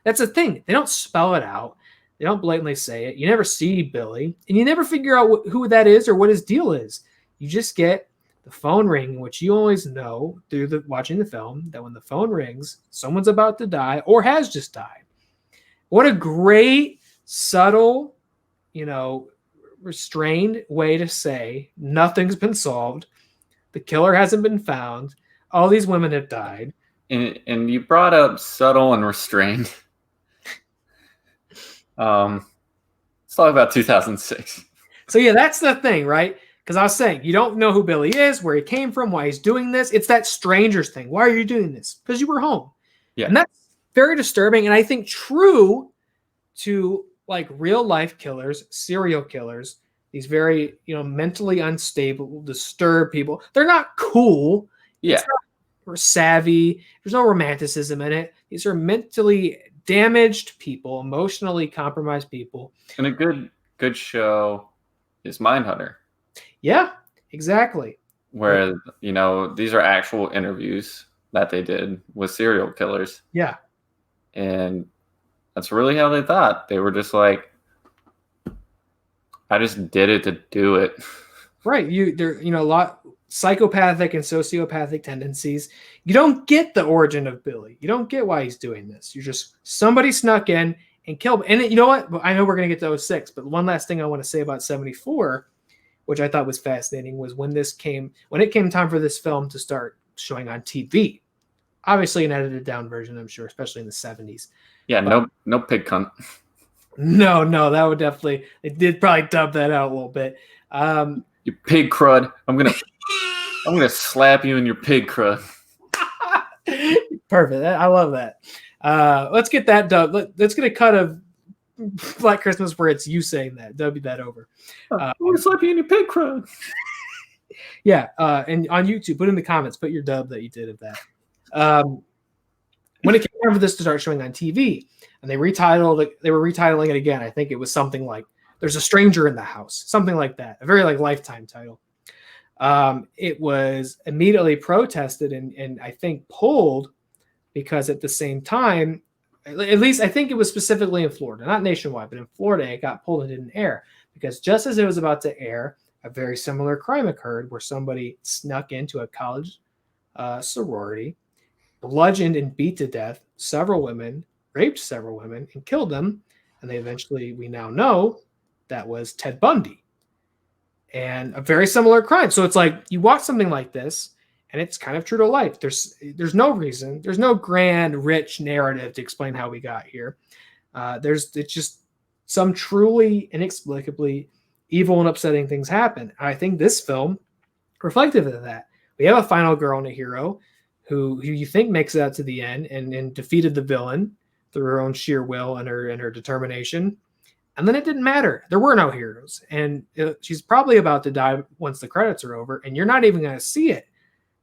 that's the thing. They don't spell it out. They don't blatantly say it. You never see Billy, and you never figure out who that is or what his deal is. You just get the phone ring, which you always know through watching the film, that when the phone rings, someone's about to die or has just died. What a great, subtle, you know, restrained way to say nothing's been solved. The killer hasn't been found. All these women have died. And you brought up subtle and restrained. Let's talk about 2006. So yeah, that's the thing, right? Because I was saying, you don't know who Billy is, where he came from, why he's doing this. It's that strangers thing. Why are you doing this? Because you were home. Yeah. And that's very disturbing. And I think true to like real life killers, serial killers, these very, you know, mentally unstable, disturbed people. They're not cool. Yeah. It's not savvy. There's no romanticism in it. These are mentally damaged people, emotionally compromised people. And a good show is Mindhunter. Yeah, exactly. Where, you know, these are actual interviews that they did with serial killers. Yeah. And that's really how they thought. They were just like, I just did it to do it. Right. There, you know, a lot psychopathic and sociopathic tendencies. You don't get the origin of Billy. You don't get why he's doing this. You're just somebody snuck in and killed him. And you know what? I know we're going to get to 06, but one last thing I want to say about 74, which I thought was fascinating, was when it came time for this film to start showing on TV. Obviously an edited down version, I'm sure, especially in the 70s. Yeah, but no pig cunt. No, that would definitely, it did probably dub that out a little bit. You pig crud. I'm gonna slap you in your pig crud. Perfect. I love that. Let's get that dubbed. Let's get a cut of Black Christmas where it's you saying that. W that over. I'm gonna slap you in your pig crud. Yeah, and on YouTube, put in the comments, put your dub that you did of that. When it came time for this to start showing on TV, and they were retitling it again. I think it was something like "There's a Stranger in the House," something like that. A very like Lifetime title. It was immediately protested and I think pulled because at the same time, at least I think it was specifically in Florida, not nationwide, but in Florida, it got pulled and didn't air because just as it was about to air, a very similar crime occurred where somebody snuck into a college sorority, bludgeoned and beat to death several women, raped several women, and killed them. And they eventually, we now know, that was Ted Bundy. And a very similar crime. So it's like you watch something like this, and it's kind of true to life. There's no reason. There's no grand, rich narrative to explain how we got here. It's just some truly inexplicably evil and upsetting things happen. I think this film reflective of that. We have a final girl and a hero who you think makes it out to the end and defeated the villain through her own sheer will and her determination. And then it didn't matter. There were no heroes. And she's probably about to die once the credits are over, and you're not even going to see it.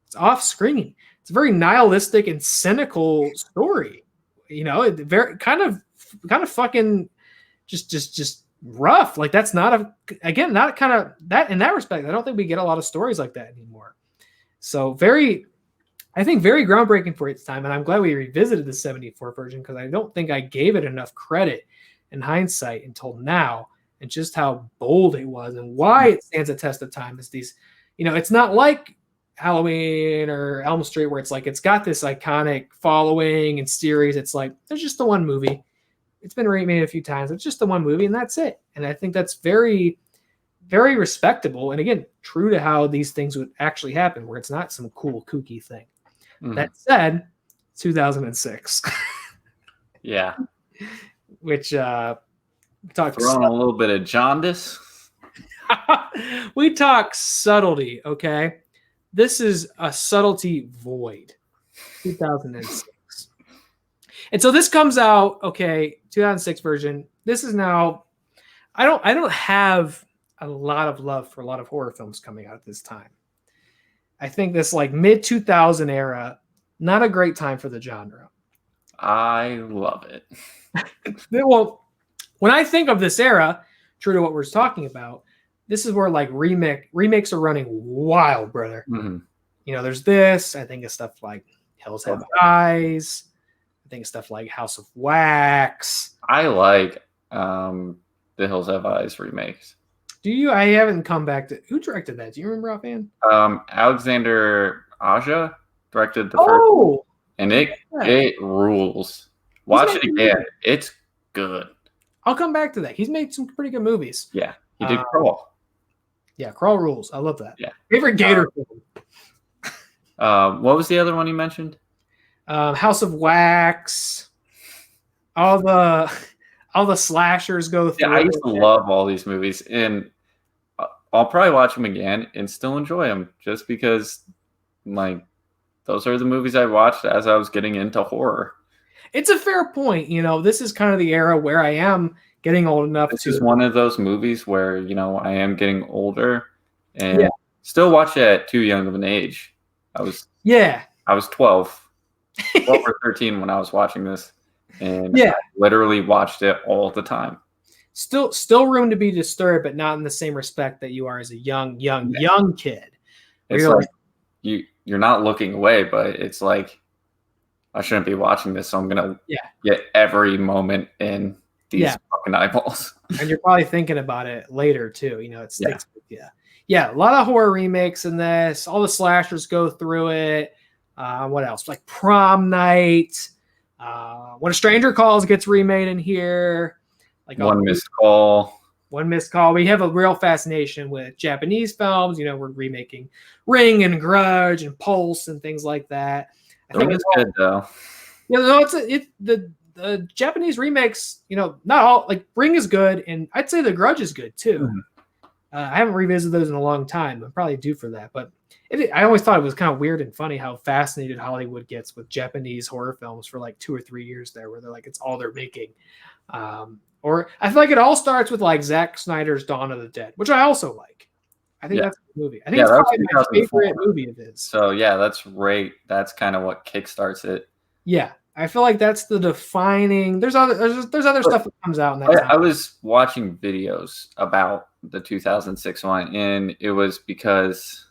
It's off screen. It's a very nihilistic and cynical story. It very kind of fucking just rough. Like that's not not kind of that in that respect. I don't think we get a lot of stories like that anymore. So I think very groundbreaking for its time. And I'm glad we revisited the 74 version because I don't think I gave it enough credit in hindsight until now, and just how bold it was and why it stands a test of time is these, it's not like Halloween or Elm Street where it's like, it's got this iconic following and series. It's like, there's just the one movie. It's been remade a few times. It's just the one movie and that's it. And I think that's very, very respectable. And again, true to how these things would actually happen, where it's not some cool, kooky thing. That said, 2006. Yeah. Which talk throwing a little bit of jaundice. We talk subtlety, okay? This is a subtlety void. 2006. And so this comes out, okay, 2006 version. This is now I don't have a lot of love for a lot of horror films coming out at this time. I think this like mid 2000 era, not a great time for the genre. I love it. Well, when I think of this era, true to what we're talking about, this is where like remakes are running wild, brother. Mm-hmm. There's this. I think of stuff like Hills Have Eyes. I think of stuff like House of Wax. I like the Hills Have Eyes remakes. Do you? I haven't come back to who directed that. Do you remember offhand? Alexander Aja directed the first one, and it rules. Watch it again. It's good. I'll come back to that. He's made some pretty good movies. Yeah, he did Karl. Yeah, Karl rules. I love that. Yeah. Favorite Gator film. What was the other one you mentioned? House of Wax. All the slashers go through. Yeah, I used to love all these movies, and I'll probably watch them again and still enjoy them, just because, like, those are the movies I watched as I was getting into horror. It's a fair point. This is kind of the era where I am getting old enough This to. is one of those movies where, I am getting older and still watch it at too young of an age. I was 12 or 13 when I was watching this, and I literally watched it all the time. Still room to be disturbed, but not in the same respect that you are as a young kid. It's like you're not looking away, but it's like, I shouldn't be watching this, so I'm gonna get every moment in these fucking eyeballs. And you're probably thinking about it later too. It's a lot of horror remakes in this. All the slashers go through it. What else? Like Prom Night. When a Stranger Calls gets remade in here. Like One Missed Call. We have a real fascination with Japanese films. We're remaking Ring and Grudge and Pulse and things like that. I think it's good though. The Japanese remakes, not all, like Ring is good, and I'd say The Grudge is good too. Mm-hmm. I haven't revisited those in a long time. I'm probably due for that, but I always thought it was kind of weird and funny how fascinated Hollywood gets with Japanese horror films for like 2 or 3 years there, where they're like, it's all they're making. Or I feel like it all starts with like Zack Snyder's Dawn of the Dead, which I also like. I think that's a good movie. I think it's probably my favorite movie of his. So that's right. That's kind of what kickstarts it. Yeah, I feel like that's the defining. There's other stuff that comes out in that. I was watching videos about the 2006 one, and it was because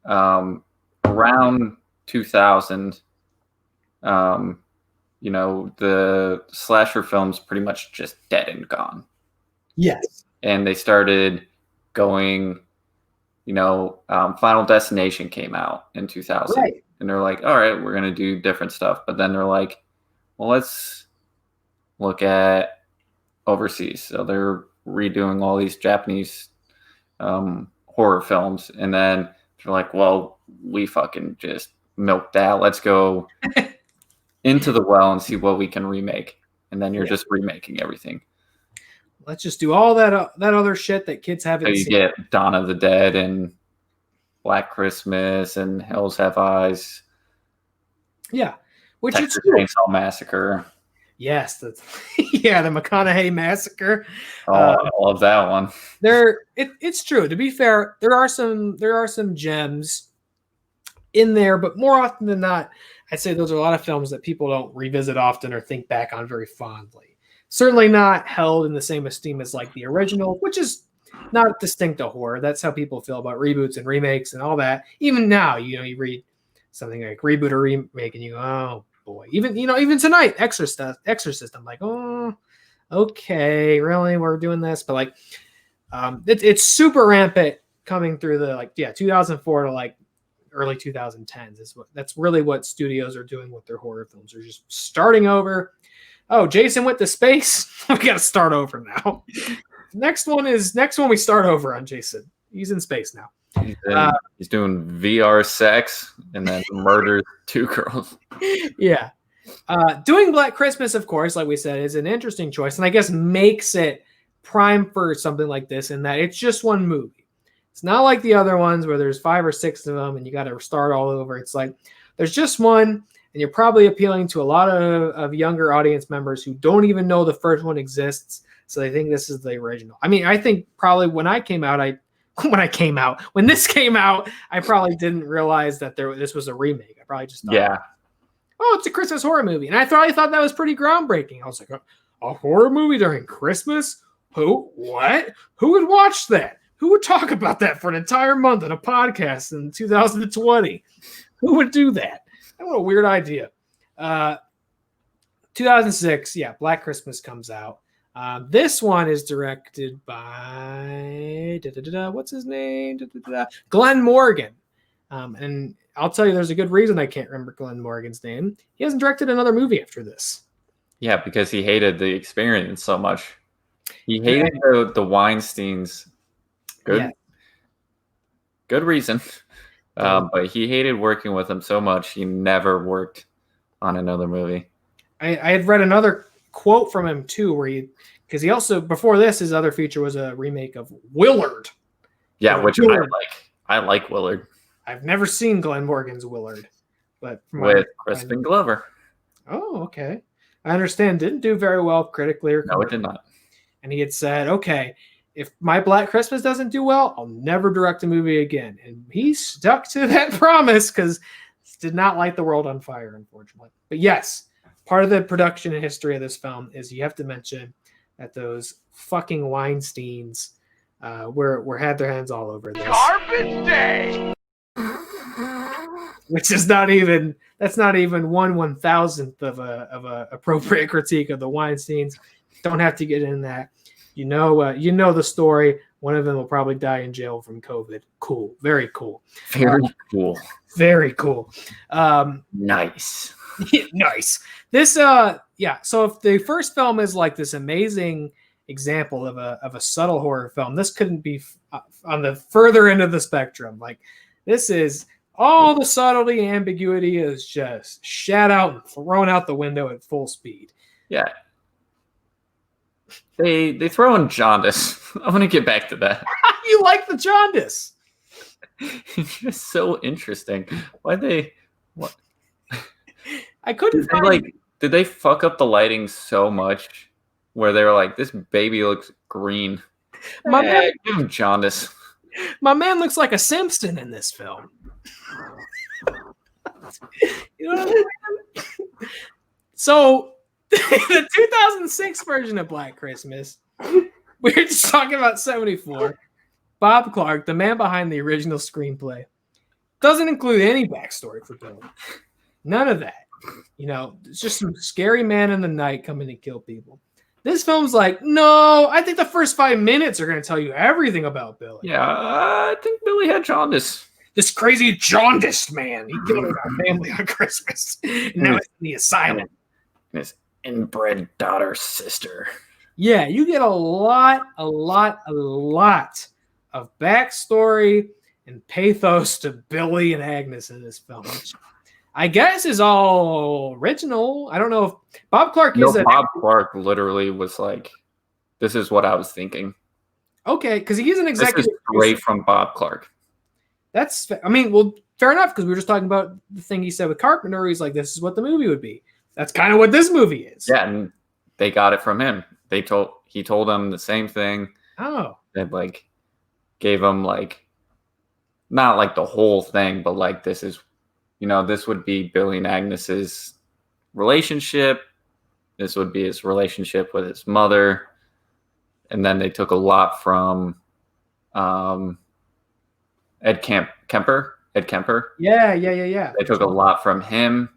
around 2000, the slasher films pretty much just dead and gone. Yes, and they started going, Final Destination came out in 2000, right. And they're like, all right, we're going to do different stuff. But then they're like, well, let's look at overseas. So they're redoing all these Japanese horror films. And then they're like, well, we fucking just milked that. Let's go into the well and see what we can remake. And then you're just remaking everything. Let's just do all that other shit that kids haven't seen. So you get Dawn of the Dead and Black Christmas and Hills Have Eyes. Yeah. Which Texas Chainsaw Massacre. Yes, that's yeah, the McConaughey massacre. Oh, I love that one. It's true. To be fair, there are some gems in there, but more often than not, I'd say those are a lot of films that people don't revisit often or think back on very fondly. Certainly not held in the same esteem as like the original, which is not distinct to horror. That's how people feel about reboots and remakes and all that. Even now, you read something like reboot or remake and you go, oh boy. Even tonight, Exorcist, I'm like, oh, okay, really? We're doing this? But like it's super rampant coming through the 2004 to like early 2010s. That's really what studios are doing with their horror films. They're just starting over. Oh, Jason went to space. We got to start over now. Next one we start over on Jason. He's in space now. He's doing VR sex and then murders 2 girls. Yeah. Doing Black Christmas, of course, like we said, is an interesting choice, and I guess makes it prime for something like this in that it's just one movie. It's not like the other ones where there's 5 or 6 of them and you got to start all over. It's like there's just one, and you're probably appealing to a lot of younger audience members who don't even know the first one exists, so they think this is the original. I mean, I think probably when this came out, I probably didn't realize that this was a remake. I probably just thought, oh, it's a Christmas horror movie, and I thought that was pretty groundbreaking. I was like, a horror movie during Christmas? What? Who would watch that? Who would talk about that for an entire month on a podcast in 2020? Who would do that? What a weird idea. 2006, Black Christmas comes out. This one is directed by what's his name? Glenn Morgan. And I'll tell you, there's a good reason I can't remember Glenn Morgan's name. He hasn't directed another movie after this. Yeah, because he hated the experience so much. He hated the Weinsteins. Good reason. But he hated working with him so much, he never worked on another movie. I had read another quote from him too, because he also, before this, his other feature was a remake of Willard. Yeah, which Willard. I like Willard. I've never seen Glenn Morgan's Willard, but with Crispin Glover. Oh, okay. I understand. Didn't do very well critically or commercially. No, it did not. And he had said, okay, if my Black Christmas doesn't do well, I'll never direct a movie again. And he stuck to that promise because did not light the world on fire, unfortunately. But yes, part of the production and history of this film is you have to mention that those fucking Weinsteins were had their hands all over this. Garbage Day! Which is not even 1/1000th of a appropriate critique of the Weinsteins. Don't have to get in that. You know the story. One of them will probably die in jail from COVID. Cool. Very cool. Very cool. Very cool. Nice. Nice. This so if the first film is like this amazing example of a subtle horror film, this couldn't be on the further end of the spectrum. Like this is all the subtlety, ambiguity is just shat out and thrown out the window at full speed. Yeah. They throw in jaundice. I want to get back to that. You like the jaundice? It's just so interesting. What? I couldn't find. Did they fuck up the lighting so much where they were like, this baby looks green? Man, give him jaundice. My man looks like a Simpson in this film. You know what I mean? So the 2006 version of Black Christmas, we were just talking about 74. Bob Clark, the man behind the original screenplay, doesn't include any backstory for Billy. None of that. It's just some scary man in the night coming to kill people. This film's like, no, I think the first 5 minutes are going to tell you everything about Billy. Yeah, I think Billy had jaundice. This crazy jaundiced man. He killed our family on Christmas. And now he's in the asylum. His inbred daughter, sister. Yeah, you get a lot of backstory and pathos to Billy and Agnes in this film, which I guess is all original. I don't know if Bob Clark Bob Clark literally was like, this is what I was thinking. Okay, because he's an executive. This is straight from Bob Clark. Fair enough, because we were just talking about the thing he said with Carpenter. He's like, this is what the movie would be. That's kind of what this movie is. Yeah, and they got it from him. He told them the same thing. Oh. That like gave him like not like the whole thing, but like this is, this would be Billy and Agnes's relationship. This would be his relationship with his mother. And then they took a lot from Ed Kemper. Yeah. They took a lot from him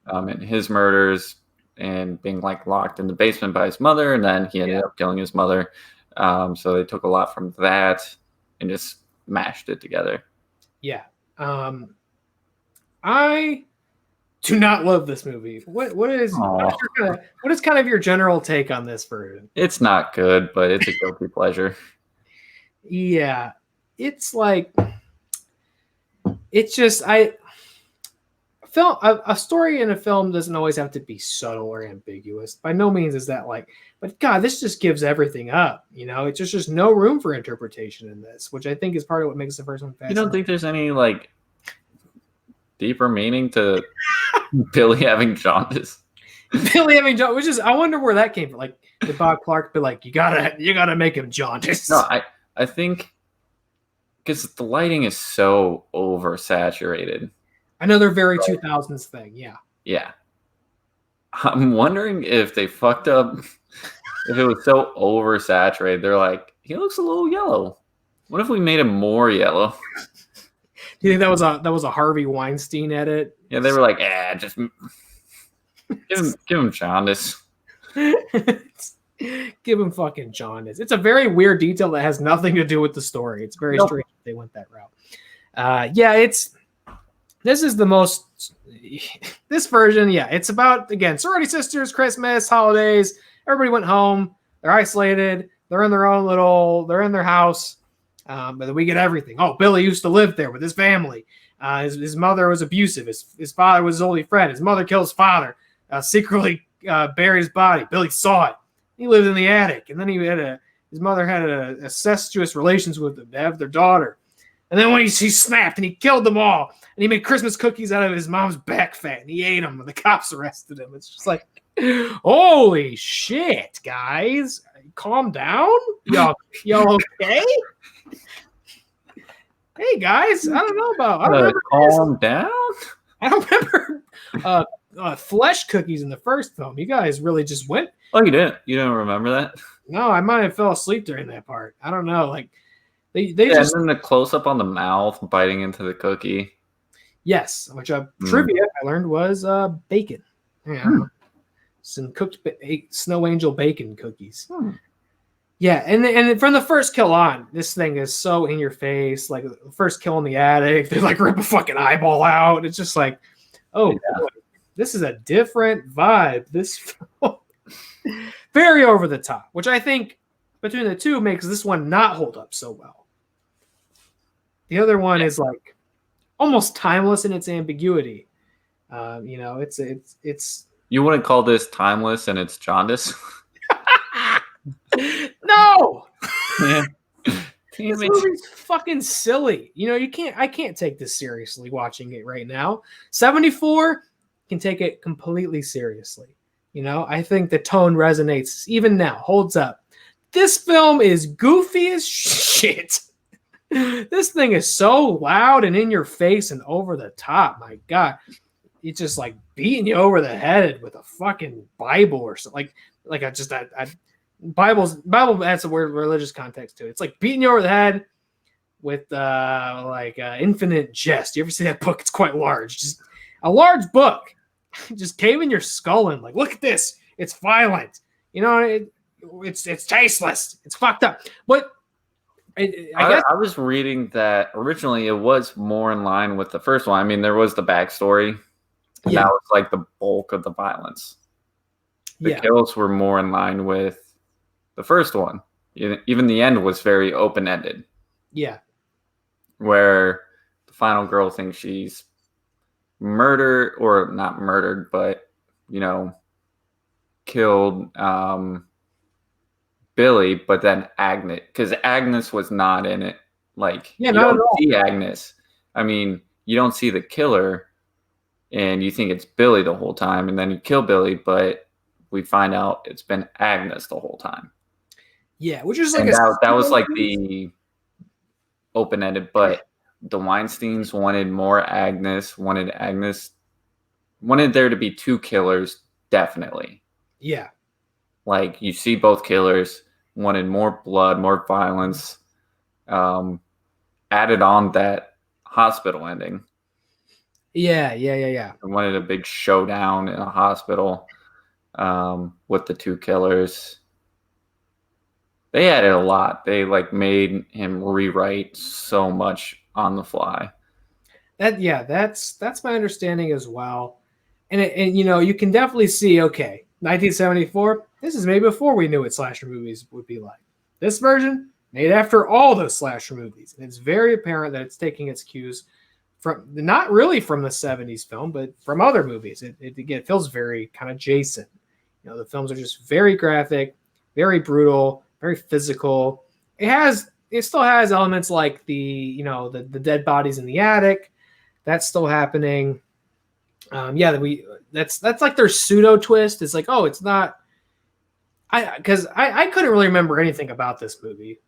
and his murders and being like locked in the basement by his mother. And then he ended up killing his mother. So they took a lot from that and just mashed it together. Yeah. I do not love this movie. What is kind of your general take on this version? It's not good, but it's a guilty pleasure. Yeah. It's like a story in a film doesn't always have to be subtle or ambiguous. By no means is that like, but God, this just gives everything up. It's just no room for interpretation in this, which I think is part of what makes the first one fascinating. You don't think there's any like deeper meaning to Billy having jaundice? Billy having jaundice, which is, I wonder where that came from. Like, did Bob Clark be like, you gotta make him jaundice? No, I think because the lighting is so oversaturated. Another very 2000s thing, yeah. Yeah. I'm wondering if they fucked up, if it was so oversaturated. They're like, he looks a little yellow. What if we made him more yellow? Do you think that was a Harvey Weinstein edit? Yeah, they were like, just give him jaundice. Give him fucking jaundice. It's a very weird detail that has nothing to do with the story. It's very strange that they went that route. This is the most, this version, it's about, again, sorority sisters, Christmas, holidays, everybody went home, they're isolated, they're in their house, but we get everything. Oh, Billy used to live there with his family. His mother was abusive. His father was his only friend. His mother killed his father, secretly buried his body. Billy saw it. He lived in the attic, and then his mother had a incestuous relations with them to have their daughter. And then when he snapped and he killed them all, and he made Christmas cookies out of his mom's back fat, and he ate them, and the cops arrested him. It's just like, holy shit, guys. Calm down. Y'all okay? Hey, guys, I don't know about... calm down? I don't remember flesh cookies in the first film. You guys really just went... Oh, you didn't? You don't remember that? No, I might have fell asleep during that part. I don't know. Like, they just... And then the close-up on the mouth biting into the cookie. Yes, which trivia I learned was bacon. Yeah, some cooked snow angel bacon cookies. Yeah, and from the first kill on, this thing is so in your face. Like the first kill in the attic, they like rip a fucking eyeball out. It's just like, boy, this is a different vibe. This very over the top, which I think between the two makes this one not hold up so well. The other one is like almost timeless in its ambiguity. It's. You wouldn't call this timeless and it's jaundice? No. Yeah. This movie's fucking silly. I can't take this seriously watching it right now. 74 can take it completely seriously. I think the tone resonates even now, holds up. This film is goofy as shit. This thing is so loud and in your face and over the top. My God. It's just like beating you over the head with a fucking Bible or something. Bible adds a word religious context to it. It's like beating you over the head with infinite jest. You ever see that book? It's quite large. Just a large book. Just caving your skull in. Like, look at this. It's violent. It's tasteless. It's fucked up. But I was reading that originally it was more in line with the first one. I mean, there was the backstory, and that was like the bulk of the violence. The kills were more in line with the first one. Even the end was very open-ended. Yeah. Where the final girl thinks she's murdered, or not murdered, but, killed Billy, but then because Agnes was not in it. Like, you don't see Agnes. I mean, you don't see the killer, and you think it's Billy the whole time, and then you kill Billy, but we find out it's been Agnes the whole time. Yeah, which is like and that was like the open-ended, but the Weinsteins wanted more Agnes, wanted there to be two killers, definitely. Yeah. Like, you see both killers, wanted more blood, more violence, added on that hospital ending. Yeah. I wanted a big showdown in a hospital with the two killers. They added a lot. They like made him rewrite so much on the fly. That's my understanding as well. And you know, you can definitely see, okay, 1974, this is maybe before we knew what slasher movies would be like. This version, made after all those slasher movies. And it's very apparent that it's taking its cues from, not really from the 70s film, but from other movies. It again, feels very kind of Jason. You know, the films are just very graphic, very brutal, very physical. It still has elements like the dead bodies in the attic. That's still happening. That's like their pseudo twist. It's like, oh, it's not. Because I couldn't really remember anything about this movie,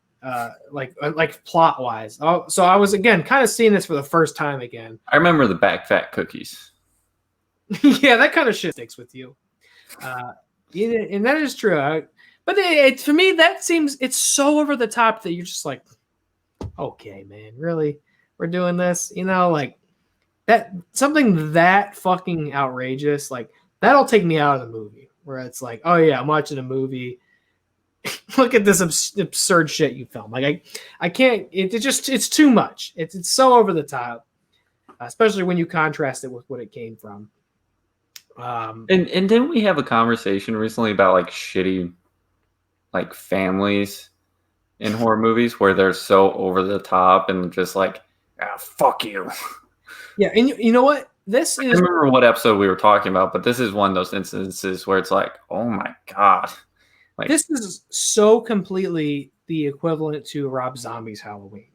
like plot wise. Oh, so I was again kind of seeing this for the first time again. I remember the back fat cookies. Yeah, that kind of shit sticks with you, and that is true. But for me, that seems it's so over the top that you're just like, okay, man, really, we're doing this, you know, like. That something that fucking outrageous, like that'll take me out of the movie. Where it's like, oh yeah, I'm watching a movie. Look at this absurd shit you film. Like I can't. It's too much. It's so over the top, especially when you contrast it with what it came from. And didn't we have a conversation recently about like shitty, like families in horror movies where they're so over the top and just like, fuck you. Yeah, and you know what? I remember what episode we were talking about, but this is one of those instances where it's like, oh my God. Like, this is so completely the equivalent to Rob Zombie's Halloween.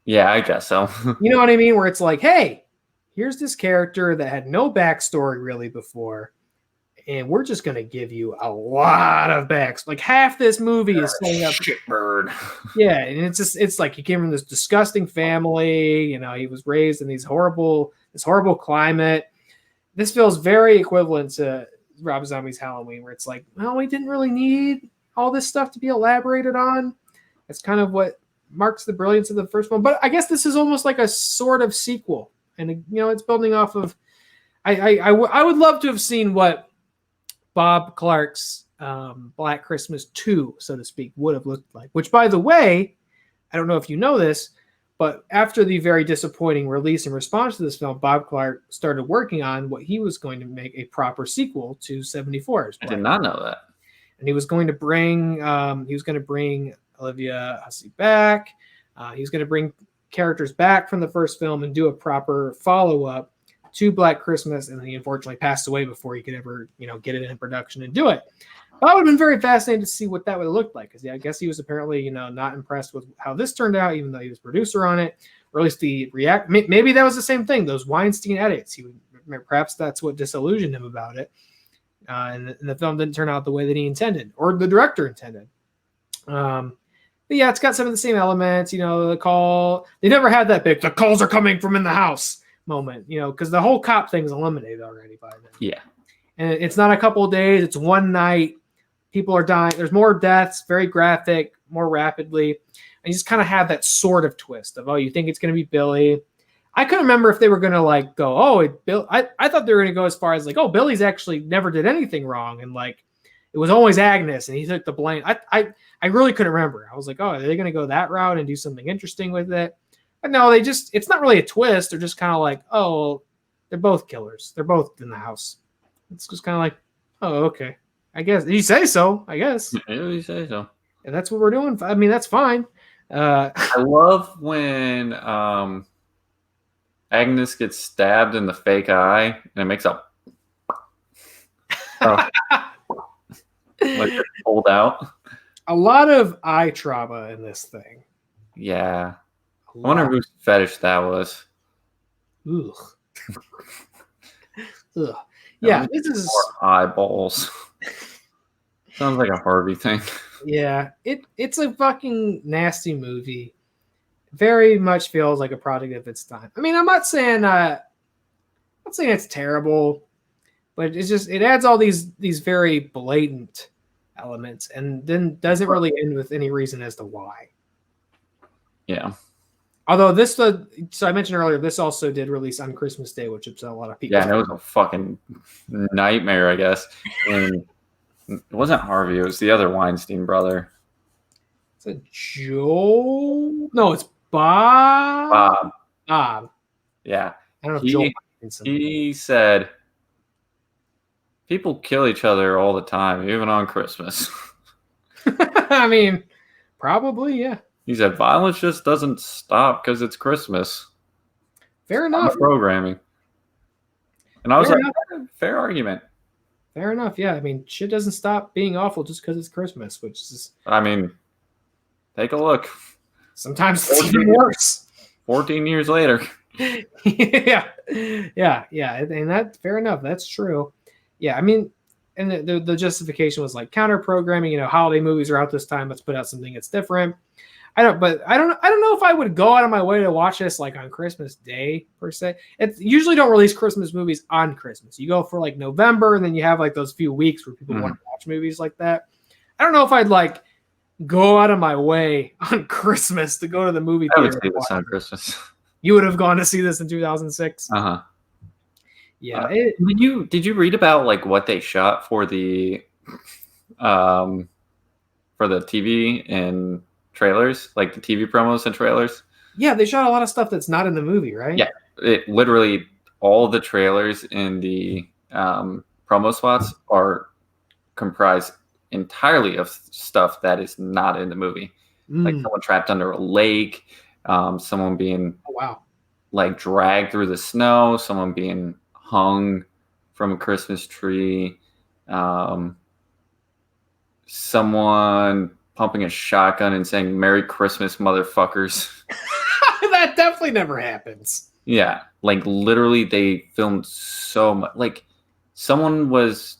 Yeah, I guess so. You know what I mean? Where it's like, hey, here's this character that had no backstory really before, and we're just going to give you a lot of backs. Like half this movie is setting up shitbird. Yeah, and it's like he came from this disgusting family. You know, he was raised in this horrible climate. This feels very equivalent to Rob Zombie's Halloween, where it's like, well, we didn't really need all this stuff to be elaborated on. That's kind of what marks the brilliance of the first one. But I guess this is almost like a sort of sequel, and you know, it's building off of. I would love to have seen what Bob Clark's Black Christmas 2, so to speak, would have looked like. Which, by the way, I don't know if you know this, but after the very disappointing release and response to this film, Bob Clark started working on what he was going to make a proper sequel to 74. I did not know that. And he was going to bring Olivia Hussey back. He was going to bring characters back from the first film and do a proper follow-up to Black Christmas, and he unfortunately passed away before he could ever, you know, get it in production and do it. But I would have been very fascinated to see what that would have looked like, because I guess he was apparently, you know, not impressed with how this turned out, even though he was producer on it, or at least maybe that was the same thing. Those Weinstein edits, perhaps that's what disillusioned him about it, and the film didn't turn out the way that he intended, or the director intended. But yeah, it's got some of the same elements, you know, the call. They never had that big, the calls are coming from in the house moment, you know, because the whole cop thing is eliminated already by then. Yeah. And it's not a couple of days, it's one night. People are dying. There's more deaths, very graphic, more rapidly. And you just kind of have that sort of twist of, oh, you think it's going to be Billy. I couldn't remember if they were going to like go, oh, Bill. I thought they were going to go as far as like, oh, Billy's actually never did anything wrong. And like, it was always Agnes and he took the blame. I really couldn't remember. I was like, oh, are they going to go that route and do something interesting with it? But no, it's not really a twist. They're just kind of like, oh, they're both killers. They're both in the house. It's just kind of like, oh, okay. I guess you say so. I guess. Yeah, you say so. And that's what we're doing. I mean, that's fine. I love when Agnes gets stabbed in the fake eye and it makes a like it's pulled out. A lot of eye trauma in this thing. Yeah. I wonder whose fetish that was. Ugh. Ugh. Yeah, this is more eyeballs. Sounds like a Harvey thing. Yeah, it's a fucking nasty movie. Very much feels like a product of its time. I mean, I'm not saying it's terrible, but it's just it adds all these very blatant elements and then doesn't really end with any reason as to why. Yeah. Although so I mentioned earlier, this also did release on Christmas Day, which upset a lot of people. Yeah, and it was a fucking nightmare, I guess. And it wasn't Harvey, it was the other Weinstein brother. Is it Joe? No, it's Bob. Bob. Yeah. I don't know if Joel. He said, people kill each other all the time, even on Christmas. I mean, probably, yeah. He said, violence just doesn't stop because it's Christmas. Fair enough. Programming. And I was fair argument. Fair enough, yeah. I mean, shit doesn't stop being awful just because it's Christmas, which is... I mean, take a look. Sometimes it's even worse. 14 years later. Yeah. And that's fair enough. That's true. Yeah, I mean, and the justification was like counter-programming, holiday movies are out this time, let's put out something that's different. I don't know if I would go out of my way to watch this like on Christmas Day per se. It usually don't release Christmas movies on Christmas. You go for like November, and then you have like those few weeks where people want to watch movies like that. I don't know if I'd like go out of my way on Christmas to go to the movie theater. I would see this on Christmas. You would have gone to see this in 2006. Yeah. Did you read about like what they shot for the TV and trailers, like the TV promos and trailers? Yeah, they shot a lot of stuff that's not in the movie, right? Yeah, it literally all the trailers in the promo spots are comprised entirely of stuff that is not in the movie. Like someone trapped under a lake, someone being like dragged through the snow, someone being hung from a Christmas tree, someone pumping a shotgun and saying "Merry Christmas, motherfuckers." That definitely never happens. Yeah, like literally they filmed so much. Like someone was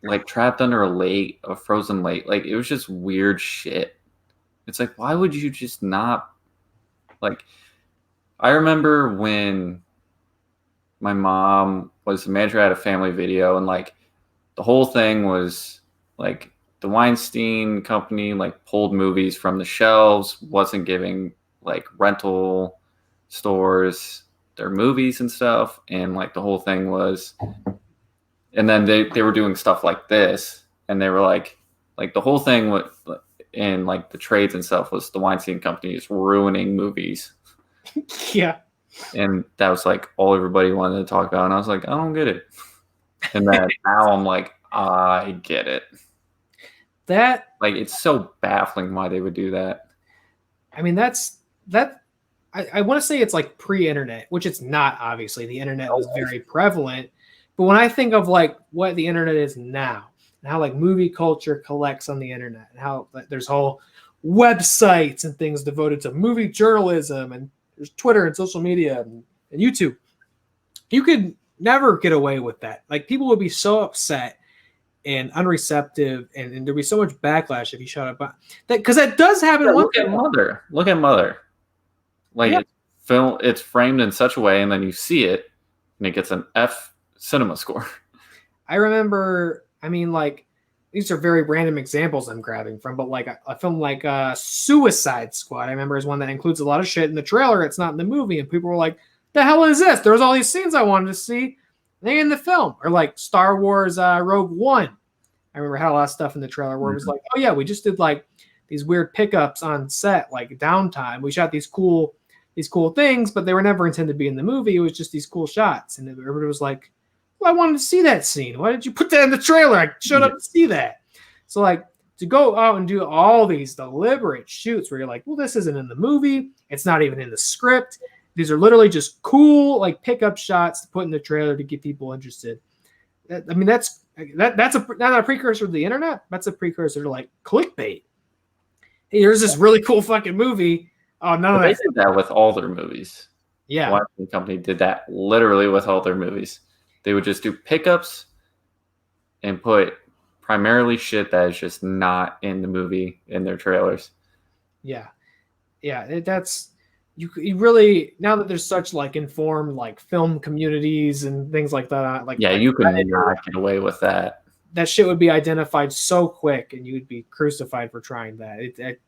like trapped under a frozen lake. Like it was just weird shit. It's like, why would you just not like? I remember when my mom was the manager at a family video, and like the whole thing was like the Weinstein company like pulled movies from the shelves, wasn't giving like rental stores their movies and stuff, and like the whole thing was, and then they were doing stuff like this, and they were like the whole thing with and like the trades and stuff was the Weinstein company is ruining movies. Yeah. And that was like all everybody wanted to talk about, and I was like, I don't get it. And then now I'm like, I get it. That like it's so baffling why they would do that. I mean, I want to say it's like pre-internet, which it's not. Obviously, the internet was very prevalent, but when I think of like what the internet is now and how like movie culture collects on the internet and how like, there's whole websites and things devoted to movie journalism, and there's Twitter and social media and YouTube, you could never get away with that. Like people would be so upset and unreceptive, and there'd be so much backlash if you shut up that, because that does happen. Yeah, look at Mother. Like it's framed in such a way, and then you see it, and it gets an F cinema score. I remember. I mean, like these are very random examples I'm grabbing from, but like a film like Suicide Squad, I remember is one that includes a lot of shit in the trailer. It's not in the movie, and people were like, "The hell is this?" There's all these scenes I wanted to see. They in the film, or like Star Wars Rogue One. I remember had a lot of stuff in the trailer where it was like, oh yeah, we just did like these weird pickups on set, like downtime. We shot these cool things, but they were never intended to be in the movie. It was just these cool shots, and everybody was like, well, I wanted to see that scene. Why did you put that in the trailer? I showed up to see that. So like to go out and do all these deliberate shoots where you're like, well, this isn't in the movie. It's not even in the script. These are literally just cool like pickup shots to put in the trailer to get people interested. I mean, that's not a precursor to the internet. That's a precursor to like clickbait. Hey, there's this really cool fucking movie. Oh, none of that. They did that with all their movies. Yeah. Weinstein Company did that literally with all their movies. They would just do pickups and put primarily shit that is just not in the movie in their trailers. Yeah. That's you really, now that there's such like informed like film communities and things like that, like you can not get away with that. That shit would be identified so quick, and you would be crucified for trying that.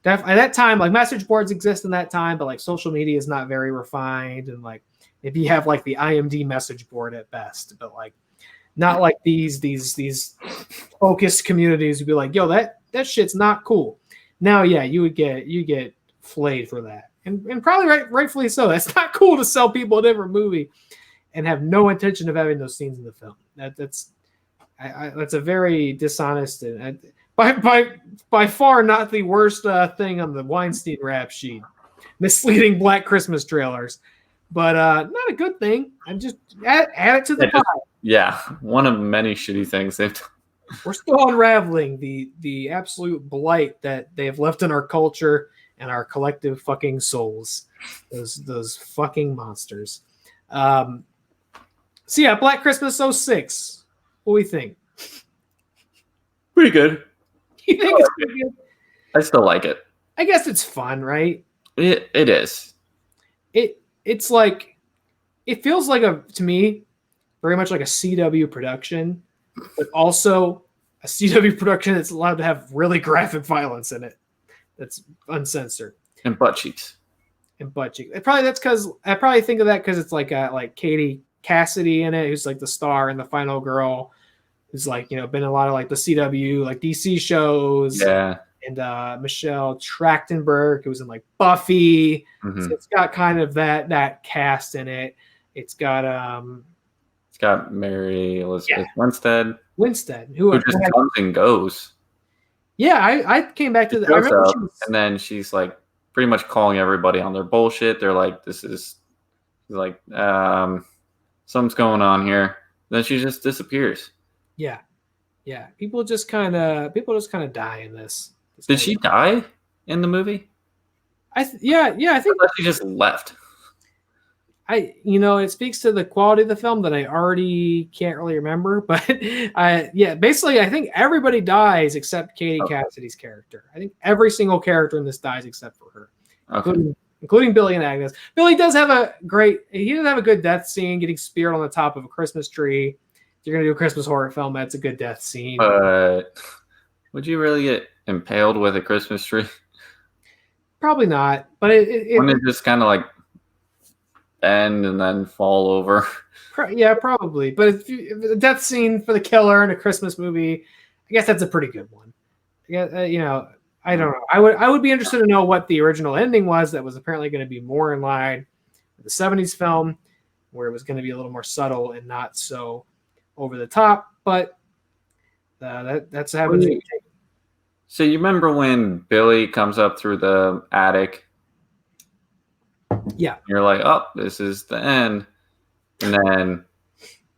At that time, like message boards exist in that time, but like social media is not very refined, and like maybe you have like the IMD message board at best, but like not like these focused communities would be like, yo, that shit's not cool. Now, yeah, you get flayed for that, and probably rightfully so. That's not cool to sell people a different movie and have no intention of having those scenes in the film. That's a very dishonest and by far not the worst thing on the Weinstein rap sheet. Misleading Black Christmas trailers, but not a good thing. I'm just add it to the pile. Yeah, one of many shitty things they've done. We're still unraveling the absolute blight that they have left in our culture and our collective fucking souls. Those fucking monsters. So yeah, Black Christmas 06. What do we think? Pretty good. You think it's pretty good? I still like it. I guess it's fun, right? It is. It's like, it feels like to me, very much like a CW production, but also a CW production that's allowed to have really graphic violence in it. That's uncensored. And butt cheeks. I probably think of that because it's like Katie Cassidy in it, who's like the star and the final girl, who's like, been in a lot of like the CW, like DC shows. Yeah. And Michelle Trachtenberg, who was in like Buffy. Mm-hmm. So it's got kind of that cast in it. It's got Mary Elizabeth Winstead, who just comes and goes. Yeah, I came back to the. I remember and then she's like pretty much calling everybody on their bullshit. They're like, "This is like something's going on here." Then she just disappears. Yeah. People just kind of die in this. Did she die in the movie? I think she just left. It speaks to the quality of the film that I already can't really remember, but basically I think everybody dies except Katie Cassidy's character. I think every single character in this dies except for her, including Billy and Agnes. Billy does have a good death scene, getting speared on the top of a Christmas tree. If you're gonna do a Christmas horror film, that's a good death scene. Would you really get impaled with a Christmas tree? Probably not, but wouldn't it just kind of like bend and then fall over? Yeah, probably. But if the death scene for the killer in a Christmas movie, I guess that's a pretty good one. Yeah, I don't know. I would be interested to know what the original ending was. That was apparently going to be more in line with the '70s film, where it was going to be a little more subtle and not so over the top. But that's happening. So you remember when Billy comes up through the attic? Yeah. You're like, oh, this is the end. And then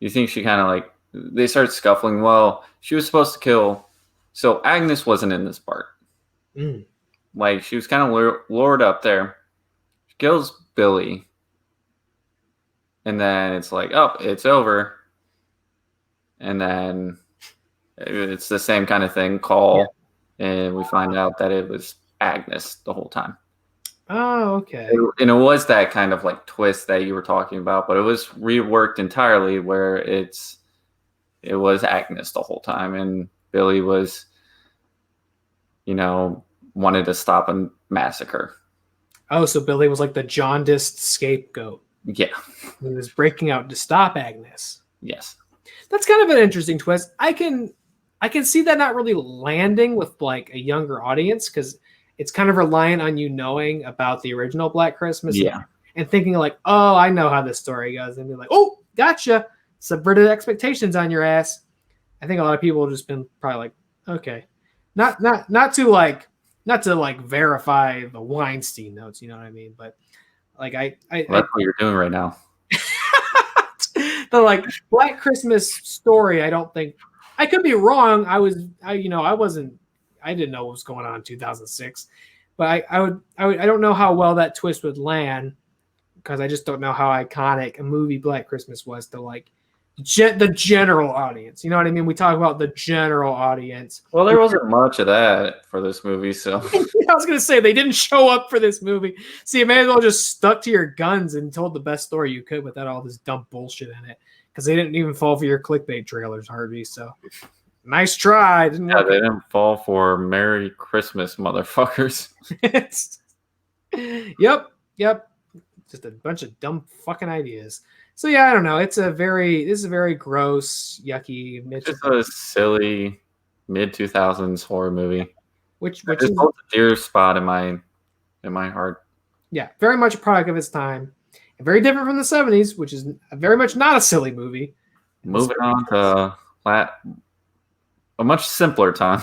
you think she kind of like, they start scuffling. Well, she was supposed to kill. So Agnes wasn't in this part. Like, she was kind of lured up there. She kills Billy. And then it's like, oh, it's over. And then it's the same kind of thing. Karl. And we find out that it was Agnes the whole time. Oh, okay. And it was that kind of like twist that you were talking about, but it was reworked entirely where it was Agnes the whole time, and Billy was, wanted to stop a massacre. Oh, so Billy was like the jaundiced scapegoat. Yeah. He was breaking out to stop Agnes. Yes. That's kind of an interesting twist. I can see that not really landing with like a younger audience because it's kind of reliant on you knowing about the original Black Christmas and thinking like, oh, I know how this story goes, and be like, oh, gotcha, subverted expectations on your ass. I think a lot of people have just been probably like, okay, not to verify the Weinstein notes, you know what I mean? But like that's what you're doing right now. The like Black Christmas story, I don't think. I could be wrong. I didn't know what was going on in 2006, but I don't know how well that twist would land because I just don't know how iconic a movie Black Christmas was to like the general audience. You know what I mean? We talk about the general audience. Well, there wasn't much of that for this movie, so. I was going to say, they didn't show up for this movie. So you may as well just stuck to your guns and told the best story you could without all this dumb bullshit in it. Because they didn't even fall for your clickbait trailers, Harvey. So nice try. They didn't fall for Merry Christmas, motherfuckers. Yep. Just a bunch of dumb fucking ideas. So yeah, I don't know. This is a very gross, yucky, just a silly mid-2000s horror movie. Which is a dear spot in my heart. Yeah, very much a product of its time. And very different from the 70s, which is very much not a silly movie. Moving on to a much simpler time.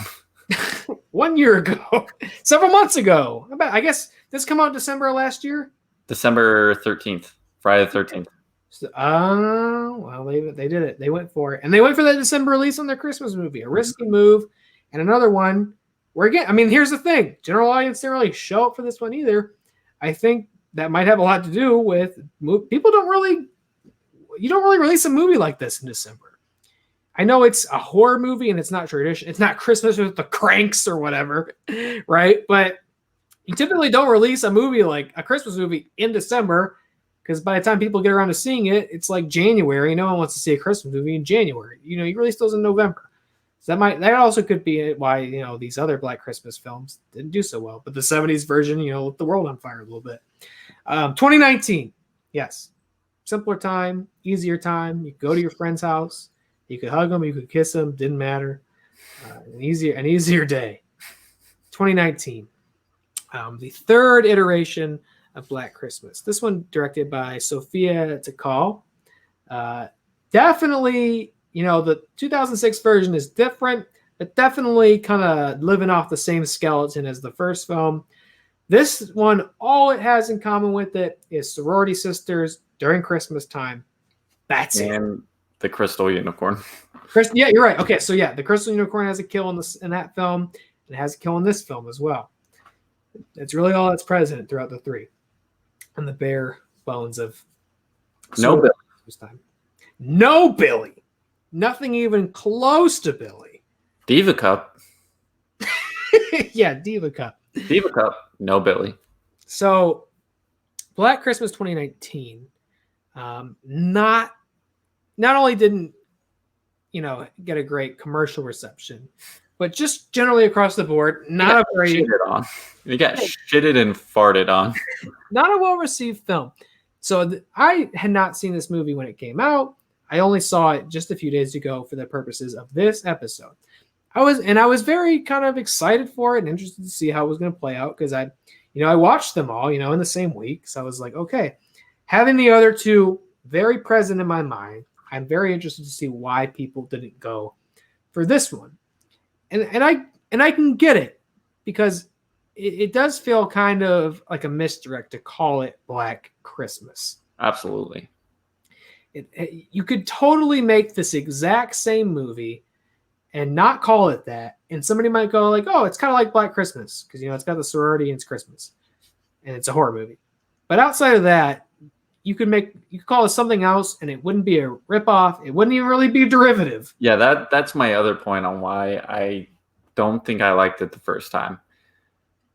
1 year ago. Several months ago. I guess this came out December of last year? December 13th. Friday the 13th. So, well, they did it. They went for it. And they went for that December release on their Christmas movie. A risky move. And another one where, again, I mean, here's the thing. General audience didn't really show up for this one either. I think that might have a lot to do with people you don't really release a movie like this in December. I know it's a horror movie and it's not tradition. It's not Christmas with the Cranks or whatever, right? But you typically don't release a movie like a Christmas movie in December because by the time people get around to seeing it, it's like January. No one wants to see a Christmas movie in January. You release those in November. So that also could be why, these other Black Christmas films didn't do so well. But the 70s version, lit the world on fire a little bit. 2019, yes. Simpler time, easier time. You could go to your friend's house. You could hug them. You could kiss them. Didn't matter. An easier day. 2019. The third iteration of Black Christmas. This one directed by Sophia Karl. Definitely, the 2006 version is different, but definitely kind of living off the same skeleton as the first film. This one, all it has in common with it is sorority sisters during Christmas time. That's it. And the crystal unicorn. Yeah, you're right. Okay, so yeah, the crystal unicorn has a kill in that film, and it has a kill in this film as well. It's really all that's present throughout the three. And the bare bones of no Billy. Time. No Billy. Nothing even close to Billy. Diva Cup. Yeah, Diva Cup. Diva Cup. No Billy. So, Black Christmas 2019, not only didn't, get a great commercial reception, but just generally across the board, not a very... Shitted on. You got shitted and farted on. Not a well-received film. So I had not seen this movie when it came out. I only saw it just a few days ago for the purposes of this episode. I was very kind of excited for it and interested to see how it was going to play out because I watched them all, in the same week. So I was like, okay, having the other two very present in my mind, I'm very interested to see why people didn't go for this one. And I can get it because it does feel kind of like a misdirect to call it Black Christmas. Absolutely. You could totally make this exact same movie and not call it that. And somebody might go like, oh, it's kind of like Black Christmas because, it's got the sorority and it's Christmas and it's a horror movie. But outside of that, you could call it something else and it wouldn't be a ripoff. It wouldn't even really be a derivative. Yeah, that's my other point on why I don't think I liked it the first time.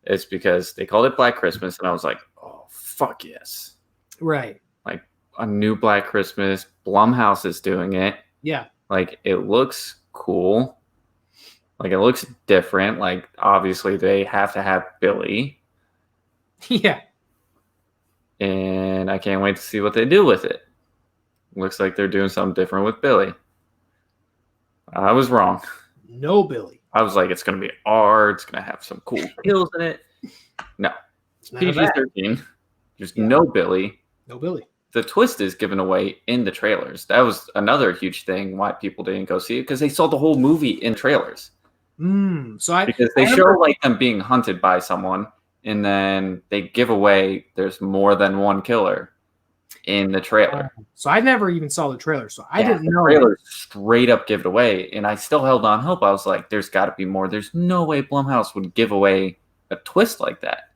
It's because they called it Black Christmas and I was like, oh, fuck yes. Right. Like a new Black Christmas. Blumhouse is doing it. Yeah. Like it looks cool. Like it looks different. Like obviously they have to have Billy. Yeah. And I can't wait to see what they do with it. Looks like they're doing something different with Billy. I was wrong. No Billy. I was like, it's going to be R. It's going to have some cool kills in it. No. It's PG-13. There's no Billy. No Billy. The twist is given away in the trailers. That was another huge thing why people didn't go see it because they saw the whole movie in trailers. Because they show like them being hunted by someone and then they give away there's more than one killer in the trailer. So I never even saw the trailer, so I didn't know. The trailer straight up give it away, and I still held on hope. I was like, there's got to be more. There's no way Blumhouse would give away a twist like that.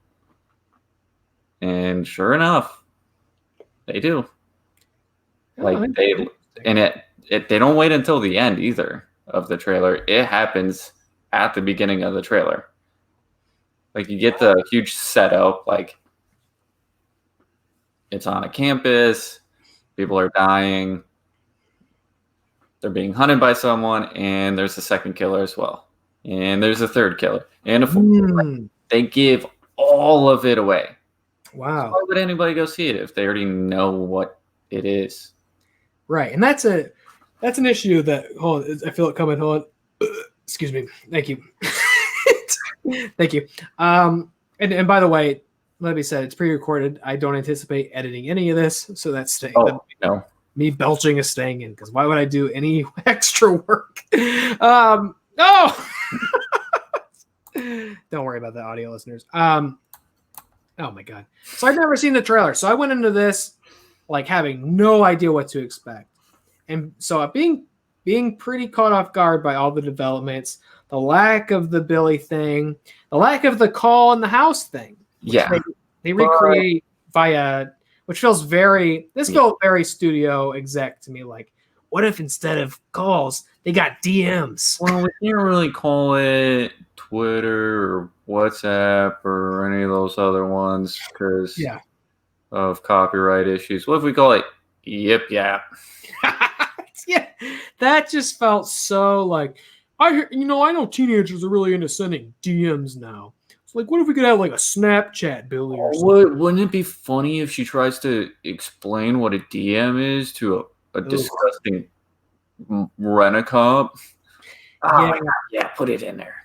And sure enough, They do. Oh, Like they don't wait until the end either of the trailer. It happens at the beginning of the trailer. Like you get the huge setup, like it's on a campus, people are dying, they're being hunted by someone, and there's a second killer as well. And there's a third killer. And they give all of it away. Wow. So why would anybody go see it if they already know what it is? Right. And that's an issue that I feel it coming. Hold on. Excuse me. Thank you. Thank you. And by the way, let me say it's pre-recorded. I don't anticipate editing any of this, so that's staying. Oh, no. Me belching is staying in because why would I do any extra work? Don't worry about the audio listeners. Oh my god. So I've never seen the trailer. So I went into this like having no idea what to expect. And so being pretty caught off guard by all the developments, the lack of the Billy thing, the lack of the call in the house thing. Yeah. They recreate via, which feels very studio exec to me. Like, what if instead of calls, they got DMs? Well, we can't really call it Twitter or WhatsApp or any of those other ones because of copyright issues. What if we call it Yip Yap? Yeah, that just felt so like I know teenagers are really into sending DMs now. It's like, what if we could have like a Snapchat, Billy? Or something? Wouldn't it be funny if she tries to explain what a DM is to a disgusting rent-a-cop? Oh my God, yeah, put it in there.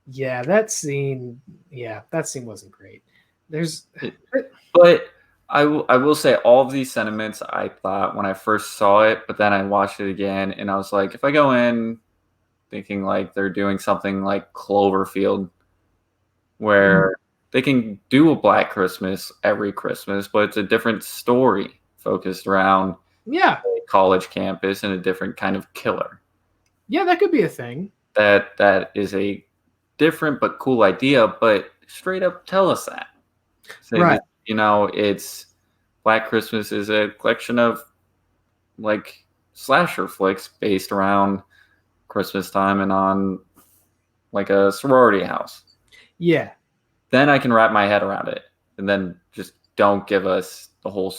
Yeah, that scene wasn't great. But I will say all of these sentiments I thought when I first saw it, but then I watched it again and I was like, if I go in thinking like they're doing something like Cloverfield, where they can do a Black Christmas every Christmas, but it's a different story focused around a college campus and a different kind of killer. Yeah, that could be a thing. That is a different but cool idea, but straight up tell us that. Say right. That, it's Black Christmas is a collection of like slasher flicks based around Christmas time and on like a sorority house. Yeah. Then I can wrap my head around it. And then just don't give us the whole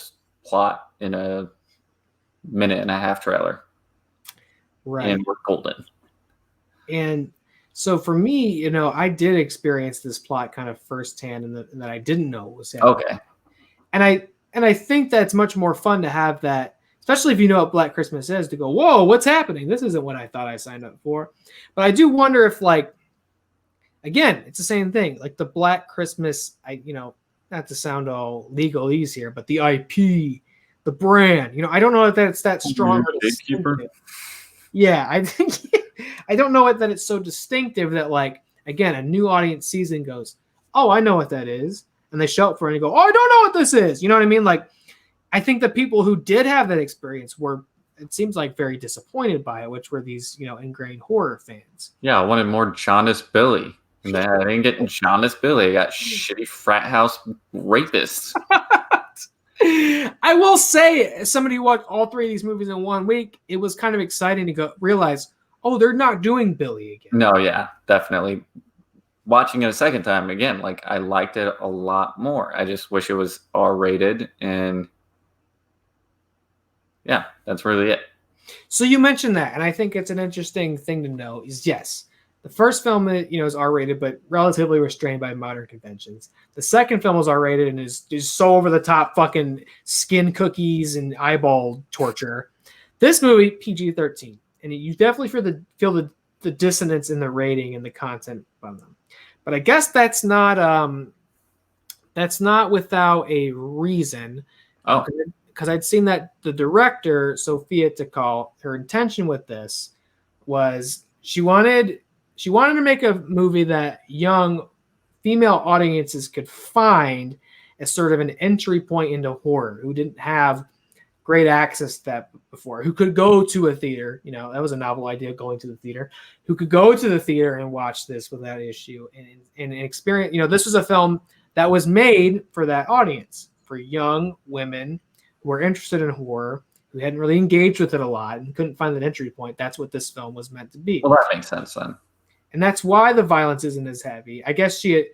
plot in a 1.5-minute trailer. Right. And we're golden. And so for me, I did experience this plot kind of firsthand and that I didn't know was happening. Okay. And I think that's much more fun to have that, especially if you know what Black Christmas is, to go, whoa, what's happening? This isn't what I thought I signed up for. But I do wonder if again, it's the same thing. Like the Black Christmas, not to sound all legalese here, but the IP, the brand, I don't know if that's that strong. Yeah, I think I don't know that it's so distinctive that again, a new audience sees and goes, oh, I know what that is. And they show up for it and go, oh, I don't know what this is. You know what I mean? I think the people who did have that experience were, it seems like, very disappointed by it, which were these, ingrained horror fans. Yeah, I wanted more Jaundice Billy. And I didn't get Jaundice Billy. I got shitty frat house rapists. I will say, as somebody who watched all 3 of these movies in 1 week, it was kind of exciting to realize, oh, they're not doing Billy again. No, yeah, definitely. Watching it a second time, again, I liked it a lot more. I just wish it was R-rated, and yeah, that's really it. So you mentioned that, and I think it's an interesting thing to know is, yes, the first film, is R-rated, but relatively restrained by modern conventions. The second film was R-rated and is so over the top, fucking skin cookies and eyeball torture. This movie, PG-13, and you definitely feel the dissonance in the rating and the content from them. But I guess that's not without a reason. Oh, because I'd seen that the director, Sophia Takal, her intention with this was she wanted to make a movie that young female audiences could find as sort of an entry point into horror, who didn't have great access to that before, who could go to a theater, that was a novel idea, going to the theater, who could go to the theater and watch this without issue and experience, this was a film that was made for that audience, for young women who are interested in horror, who hadn't really engaged with it a lot and couldn't find an entry point. That's what this film was meant to be. Well, that makes sense then. And that's why the violence isn't as heavy. I guess she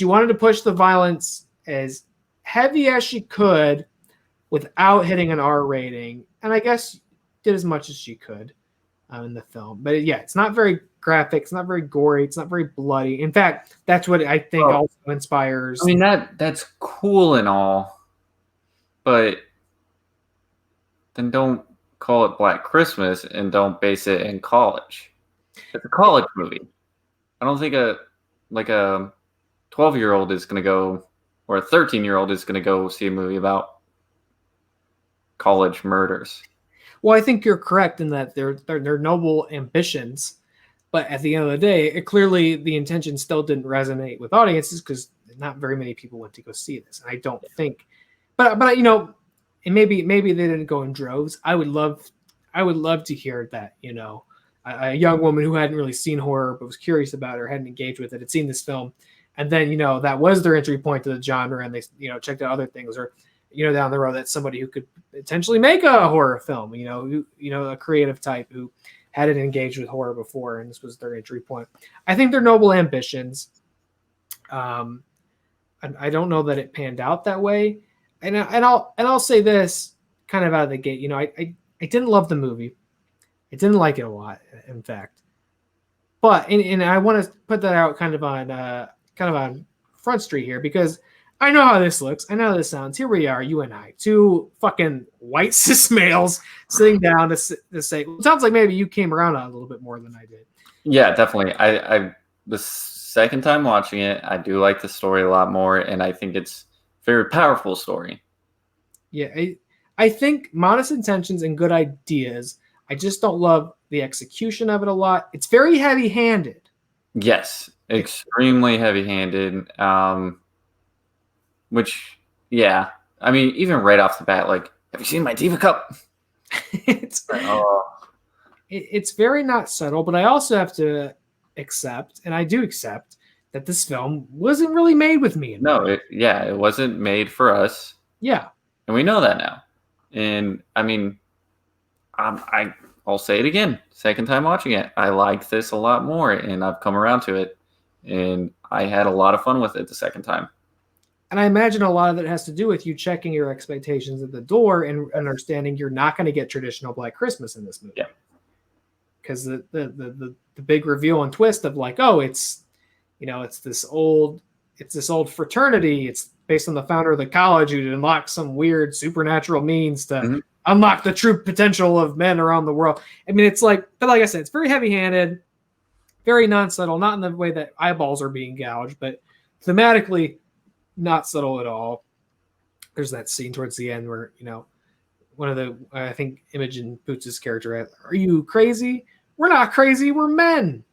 wanted to push the violence as heavy as she could without hitting an R rating, and I guess did as much as she could in the film. But yeah, it's not very graphic, it's not very gory, it's not very bloody. In fact, that's what I think also inspires. I mean, that's cool and all, but then don't call it Black Christmas and don't base it in college. It's a college movie. I don't think a 12-year-old is going to go, or a 13-year-old is going to go see a movie about college murders. Well, I think you're correct in that they're noble ambitions, but at the end of the day, clearly the intention still didn't resonate with audiences because not very many people went to go see this. And I don't think, but and maybe they didn't go in droves. I would love to hear that, a young woman who hadn't really seen horror but was curious about it or hadn't engaged with it, had seen this film, and then that was their entry point to the genre, and they checked out other things, or down the road that's somebody who could potentially make a horror film, a creative type who hadn't engaged with horror before, and this was their entry point. I think they're noble ambitions. I don't know that it panned out that way, and I'll say this kind of out of the gate. I didn't love the movie. I didn't like it a lot, in fact. But and I want to put that out kind of on Front Street here, because I know how this looks. I know how this sounds. Here we are, you and I, two fucking white cis males sitting down to say. It sounds like maybe you came around on it a little bit more than I did. Yeah, definitely. I the second time watching it, I do like the story a lot more, and I think it's a very powerful story. Yeah, I think modest intentions and good ideas. I just don't love the execution of it a lot. It's very heavy-handed. Yes, extremely heavy-handed. Which, yeah, I mean, even right off the bat, like, have you seen my Diva Cup? It's very not subtle, but I also have to accept, and I do accept, that this film wasn't really made with me. No, it wasn't made for us. Yeah. And we know that now. And, I mean, I'll say it again, second time watching it. I like this a lot more, and I've come around to it, and I had a lot of fun with it the second time. And I imagine a lot of it has to do with you checking your expectations at the door and understanding you're not going to get traditional Black Christmas in this movie. Yeah. Because the big reveal and twist of like, oh, it's this old fraternity. It's based on the founder of the college who unlocked some weird supernatural means to unlock the true potential of men around the world. I mean, it's like, but like I said, it's very heavy-handed, very non-subtle, not in the way that eyeballs are being gouged, but thematically not subtle at all. There's that scene towards the end where, one of the, I think Imogen Boots' character, are you crazy? We're not crazy, we're men.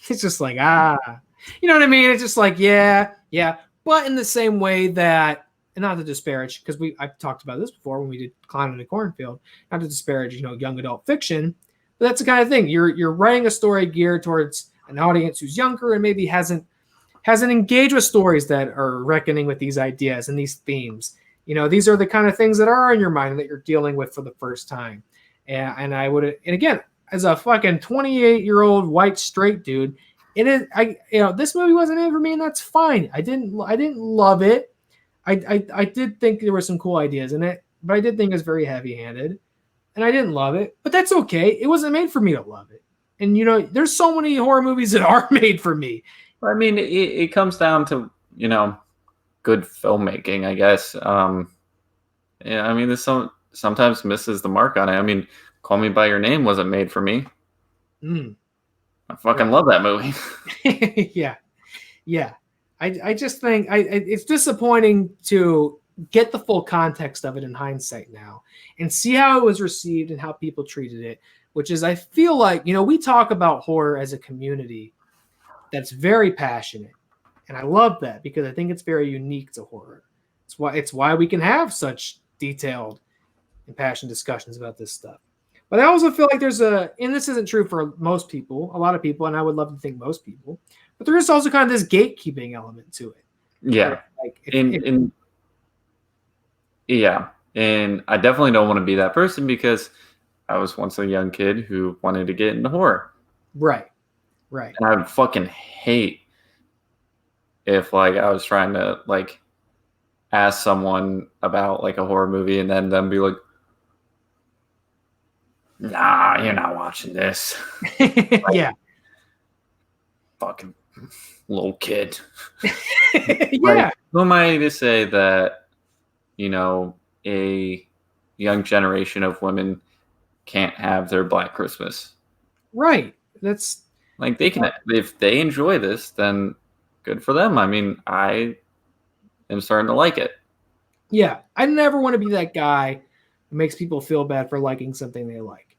It's just like, you know what I mean? It's just like, yeah. But in the same way that, and not to disparage, because I've talked about this before when we did Clown in a Cornfield, not to disparage, young adult fiction, but that's the kind of thing. You're writing a story geared towards an audience who's younger and maybe hasn't engaged with stories that are reckoning with these ideas and these themes. These are the kind of things that are on your mind that you're dealing with for the first time. And again, as a fucking 28-year-old white straight dude, this movie wasn't in for me, and that's fine. I didn't love it. I did think there were some cool ideas in it, but I did think it was very heavy-handed, and I didn't love it. But that's okay. It wasn't made for me to love it. And there's so many horror movies that are made for me. I mean, it comes down to good filmmaking, I guess. Yeah, I mean, this sometimes misses the mark on it. I mean, Call Me by Your Name wasn't made for me. I fucking love that movie. Yeah. I just think it's disappointing to get the full context of it in hindsight now and see how it was received and how people treated it, which is, I feel like, we talk about horror as a community that's very passionate. And I love that because I think it's very unique to horror. It's why we can have such detailed and passionate discussions about this stuff. But I also feel like and this isn't true for most people, a lot of people, and I would love to think most people, but there is also kind of this gatekeeping element to it. Yeah. Like And I definitely don't want to be that person because I was once a young kid who wanted to get into horror. Right. Right. And I would fucking hate if like I was trying to like ask someone about like a horror movie and then them be like, nah, you're not watching this. Like, yeah. Fucking little kid. yeah. Like, who am I to say that, you know, a young generation of women can't have their Black Christmas? Right. That's like they can, if they enjoy this, then good for them. I mean, I am starting to like it. Yeah. I never want to be that guy who makes people feel bad for liking something they like.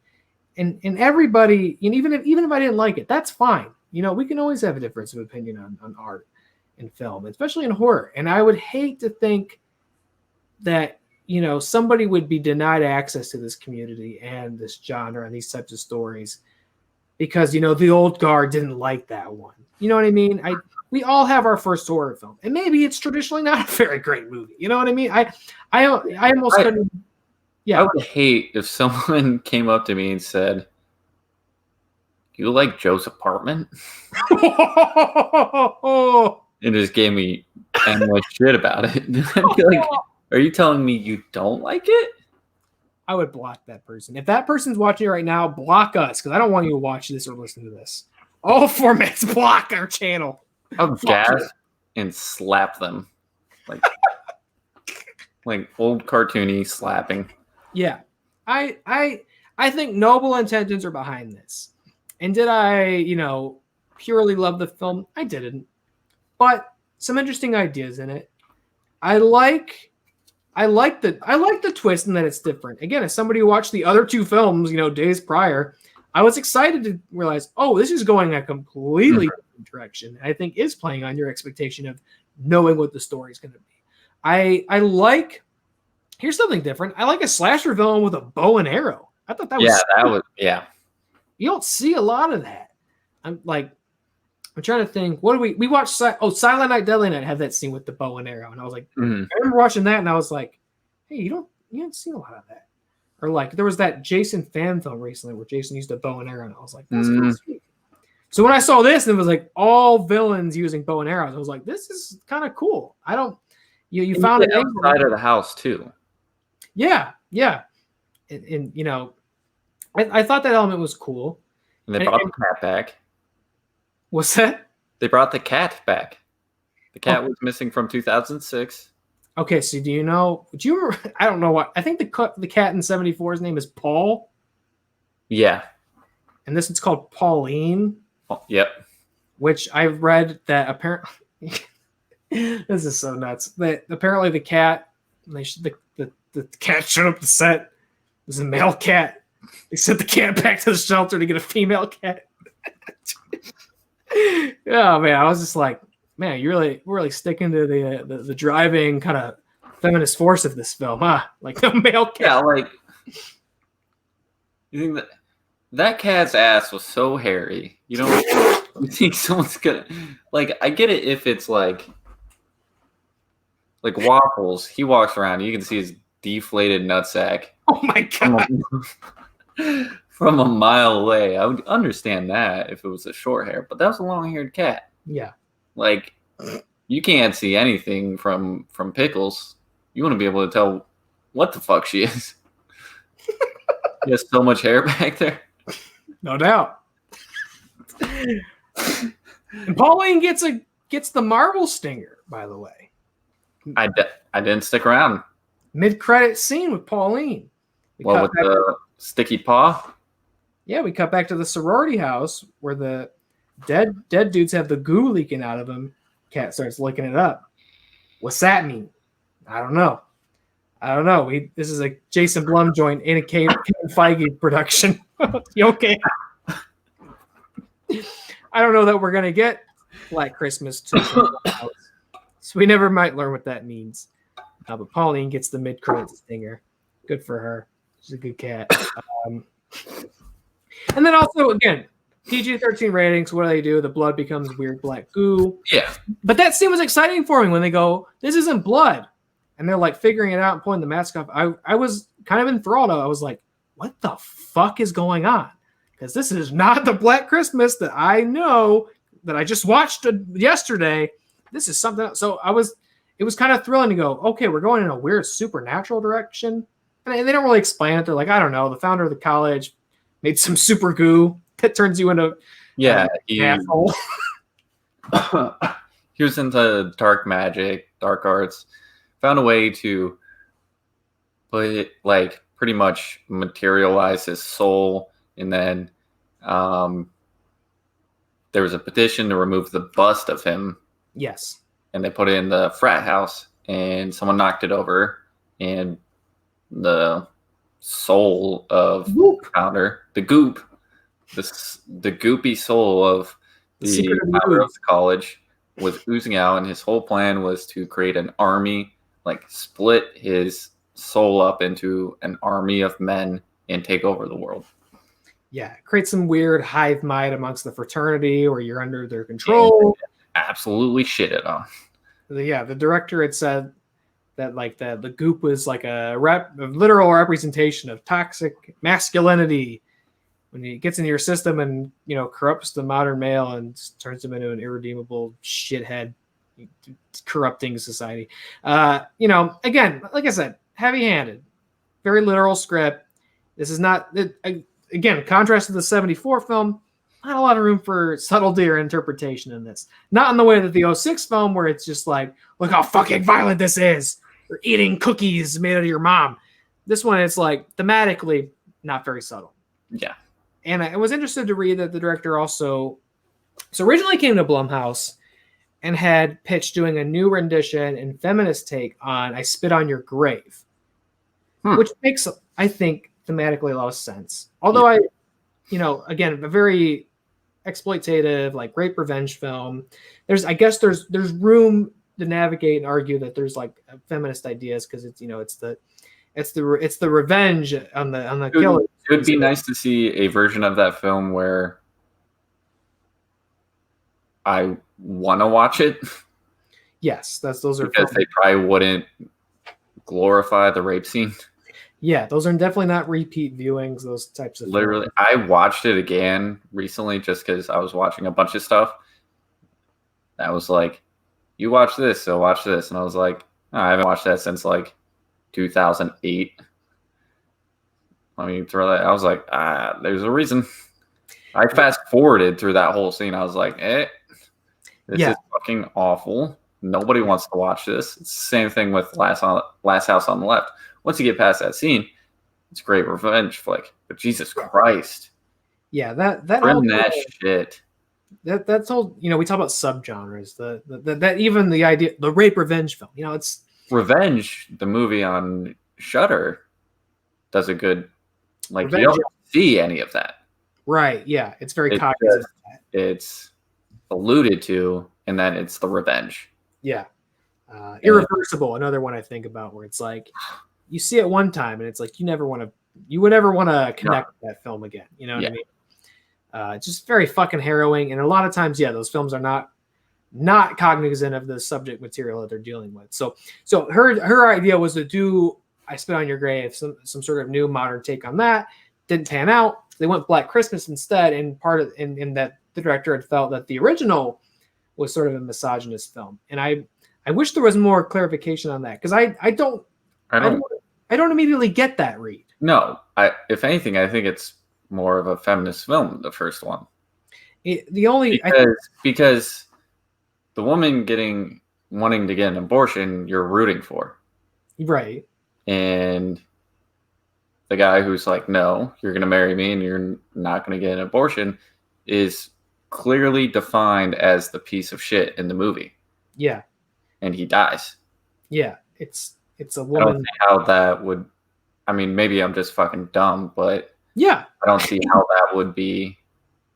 And everybody, and even if I didn't like it, that's fine. You know, we can always have a difference of opinion on art and film, especially in horror. And I would hate to think that, you know, somebody would be denied access to this community and this genre and these types of stories because, you know, the old guard didn't like that one. You know what I mean? We all have our first horror film, and maybe it's traditionally not a very great movie. You know what I mean? I almost couldn't. Yeah. I would hate if someone came up to me and said, "You like Joe's Apartment?" and just gave me endless shit about it. I'd be like, are you telling me you don't like it? I would block that person. If that person's watching right now, block us, because I don't want you to watch this or listen to this. All formats block our channel. I would gas and slap them. Like old cartoony slapping. Yeah. I think noble intentions are behind this. And did I, you know, purely love the film? I didn't. But some interesting ideas in it. I like the twist in that it's different. Again, as somebody who watched the other two films, you know, days prior, I was excited to realize, oh, this is going a completely different direction. I think is playing on your expectation of knowing what the story is going to be. I like. Here's something different. I like a slasher villain with a bow and arrow. I thought that was You don't see a lot of that. I'm trying to think. What do we watched? Silent Night, Deadly Night had that scene with the bow and arrow, and I was like, I remember watching that, and I was like, hey, you don't see a lot of that. Or like there was that Jason fan film recently where Jason used a bow and arrow, and I was like, that's kind of sweet. So when I saw this, and it was like all villains using bow and arrows, I was like, this is kind of cool. I don't. You found it outside of the house too. Yeah, and you know, I thought that element was cool. And they brought the cat back. What's that? They brought the cat back. The cat was missing from 2006. Okay, so do you know? Do you remember? I don't know what. I think the cat in 74's name is Paul. Yeah. And this one's called Pauline. Oh, yep. Which I've read that apparently. This is so nuts. That apparently the cat, the cat showed up to set. It was a male cat. They sent the cat back to the shelter to get a female cat. Oh man, I was just like, man, we're really sticking to the driving kind of feminist force of this film, huh? Like the male cat. Yeah, like you think that cat's ass was so hairy. You think someone's gonna like? I get it if it's like Waffles. He walks around, you can see his deflated nutsack. Oh my god. From a mile away. I would understand that if it was a short hair, but that was a long-haired cat. Yeah. Like, you can't see anything from Pickles. You want to be able to tell what the fuck she is. She has so much hair back there. No doubt. And Pauline gets the marble stinger, by the way. I didn't stick around. Mid-credit scene with Pauline. Well, with the sticky paw? Yeah, we cut back to the sorority house where the dead dudes have the goo leaking out of them. Cat starts licking it up. What's that mean? I don't know. This is a Jason Blum joint in a Kevin Feige production. You okay? I don't know that we're gonna get Black Christmas too. So we never might learn what that means. But Pauline gets the mid-credit stinger. Good for her. She's a good cat. And then also, again, PG-13 ratings. What do? The blood becomes weird black goo. Yeah. But that scene was exciting for me when they go, this isn't blood. and they're like figuring it out and pulling the mask off. I was kind of enthralled. I was like, what the fuck is going on? Because this is not the Black Christmas that I know that I just watched yesterday. This is something else. So it was kind of thrilling to go, okay, we're going in a weird supernatural direction. And they don't really explain it. They're like, I don't know, the founder of the college made some super goo that turns you into an asshole. He was into dark magic, dark arts, found a way to like pretty much materialize his soul, and then there was a petition to remove the bust of him. Yes. And they put it in the frat house, and someone knocked it over, and the soul of the founder, the goop, the goopy soul of the founder of the college was oozing out, and his whole plan was to create an army, like split his soul up into an army of men and take over the world. Yeah, create some weird hive mind amongst the fraternity, or you're under their control. Absolutely shit it on. Yeah, the director had said that like the goop was like a literal representation of toxic masculinity when it gets into your system and corrupts the modern male and turns him into an irredeemable shithead, corrupting society. Again, like I said, heavy-handed, very literal script. This is not again, contrast to the 74 film. Not a lot of room for subtlety or interpretation in this. Not in the way that the 06 film, where it's just like, look how fucking violent this is. You're eating cookies made out of your mom. This one, it's like thematically not very subtle. Yeah. And I was interested to read that the director also, originally came to Blumhouse and had pitched doing a new rendition and feminist take on I Spit on Your Grave, which makes, I think, thematically a lot of sense. Although again, a very exploitative, like rape revenge film. There's room to navigate and argue that there's like feminist ideas because it's it's the revenge on the killer. It would be nice to see a version of that film where I want to watch it. Yes, those are because they probably wouldn't glorify the rape scene. Yeah, those are definitely not repeat viewings. Those types of literally, I watched it again recently just because I was watching a bunch of stuff. I was like, "You watch this, so watch this," and I was like, oh, "I haven't watched that since like 2008." Let me throw that. I was like, there's a reason. I fast forwarded through that whole scene. I was like, this is fucking awful. Nobody wants to watch this. It's the same thing with Last House on the Left. Once you get past that scene, it's a great revenge flick. But Jesus Christ. Yeah, that whole shit. That's whole, we talk about subgenres. That even the idea, the rape revenge film, it's Revenge, the movie on Shudder, does a good, like, you don't see any of that. Right, yeah. It's very cognizant of that. It's alluded to, and then it's the revenge. Yeah. Irreversible, another one I think about where it's like, you see it one time and it's like, you would never want to connect with that film again. You know what I mean? It's just very fucking harrowing. And a lot of times, those films are not cognizant of the subject material that they're dealing with. So her idea was to do I Spit on Your Grave, some sort of new modern take on that. Didn't pan out. They went Black Christmas instead, and part of in that the director had felt that the original was sort of a misogynist film. And I wish there was more clarification on that, because I don't immediately get that read. No, if anything, I think it's more of a feminist film, the first one. Because the woman wanting to get an abortion, you're rooting for. Right. And the guy who's like, no, you're going to marry me and you're not going to get an abortion, is clearly defined as the piece of shit in the movie. Yeah. And he dies. Yeah. It's a woman. I don't see how that would, maybe I'm just fucking dumb, but yeah, I don't see how that would be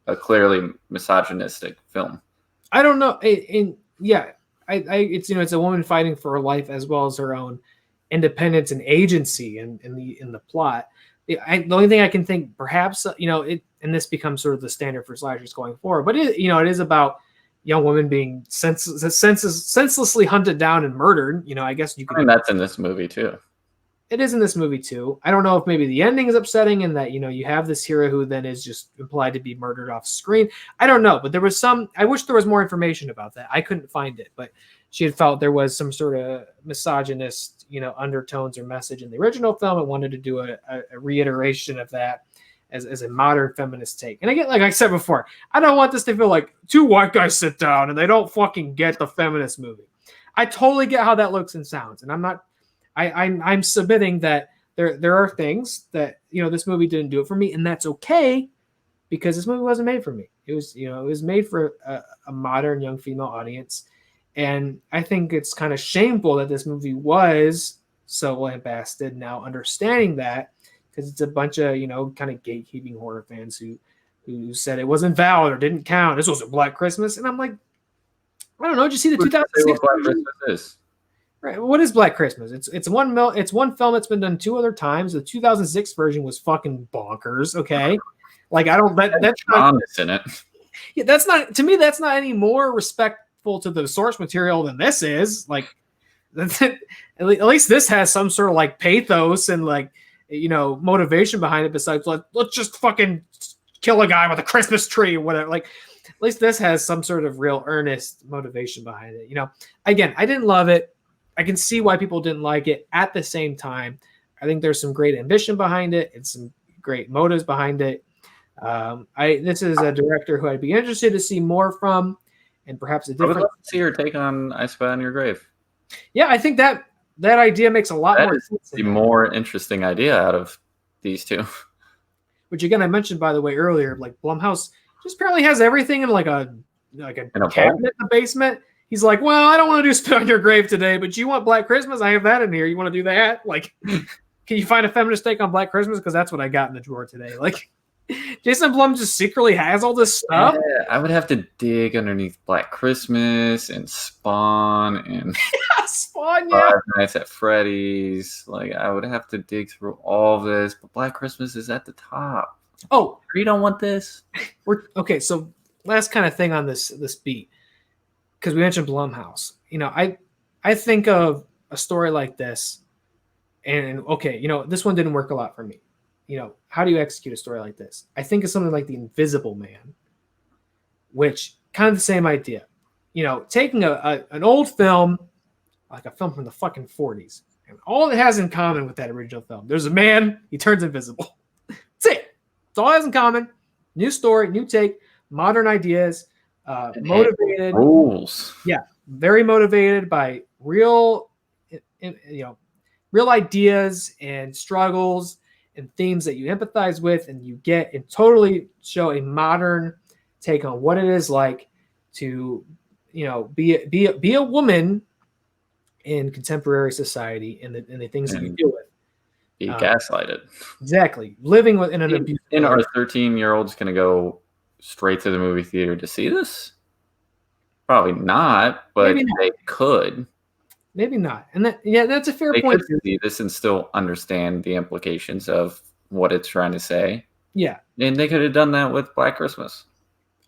a clearly misogynistic film. I don't know. It's a woman fighting for her life as well as her own independence and agency in the plot. The only thing I can think, perhaps, and this becomes sort of the standard for slashers going forward, but it is about young woman being senselessly hunted down and murdered. I guess you could. I mean, that's in this movie too. It is in this movie too. I don't know if maybe the ending is upsetting and that, you have this hero who then is just implied to be murdered off screen. I don't know, but I wish there was more information about that. I couldn't find it, but she had felt there was some sort of misogynist, undertones or message in the original film and wanted to do a reiteration of that as a modern feminist take. And again, like I said before, I don't want this to feel like two white guys sit down and they don't fucking get the feminist movie. I totally get how that looks and sounds, and I'm submitting that there are things that this movie didn't do it for me, and that's okay because this movie wasn't made for me. It was made for a modern young female audience, and I think it's kind of shameful that this movie was so lambasted. Now understanding that, because it's a bunch of kind of gatekeeping horror fans who said it wasn't valid or didn't count. This was a Black Christmas, and I'm like, I don't know. Did you see the 2006 Black Christmas is? Right. What is Black Christmas? It's one film that's been done 2 other times. The 2006 version was fucking bonkers. Okay, like that's not in it. Yeah, that's not, to me. That's not any more respectful to the source material than this is. Like, that's it. At least this has some sort of like pathos and like motivation behind it. Besides, let's just fucking kill a guy with a Christmas tree or whatever. Like, at least this has some sort of real earnest motivation behind it. Again, I didn't love it. I can see why people didn't like it. At the same time, I think there's some great ambition behind it and some great motives behind it. This is a director who I'd be interested to see more from, and perhaps a different. I would love to see your take on "I Spit on Your Grave." Yeah, I think that idea makes a lot more sense. The more interesting idea out of these two. Which again, I mentioned by the way earlier, like Blumhouse just apparently has everything in like a cabinet in the basement. He's like, well, I don't want to do Spit on Your Grave today, but you want Black Christmas? I have that in here. You want to do that? Like, can you find a feminist take on Black Christmas? Because that's what I got in the drawer today. Like, Jason Blum just secretly has all this stuff. Yeah, I would have to dig underneath Black Christmas and Spawn and Spawn, yeah. Five Nights at Freddy's. Like, I would have to dig through all of this, but Black Christmas is at the top. Oh, you don't want this? Okay, so last kind of thing on this beat. Because we mentioned Blumhouse, I think of a story like this, and okay, this one didn't work a lot for me. How do you execute a story like this? I think of something like The Invisible Man, which kind of the same idea. Taking an old film, like a film from the fucking 40s, and all it has in common with that original film, there's a man, he turns invisible. That's it. It's all it has in common. New story, new take, modern ideas. Motivated rules. Yeah, very motivated by real ideas and struggles and themes that you empathize with and you get, and totally show a modern take on what it is like to be a woman in contemporary society and the things that you deal with. Be gaslighted. Exactly. Living within an abuse. And our 13-year-old's going to go straight to the movie theater to see this? Probably not, but they could. Maybe not. And that's a fair point. They could see this and still understand the implications of what it's trying to say. Yeah. And they could have done that with Black Christmas.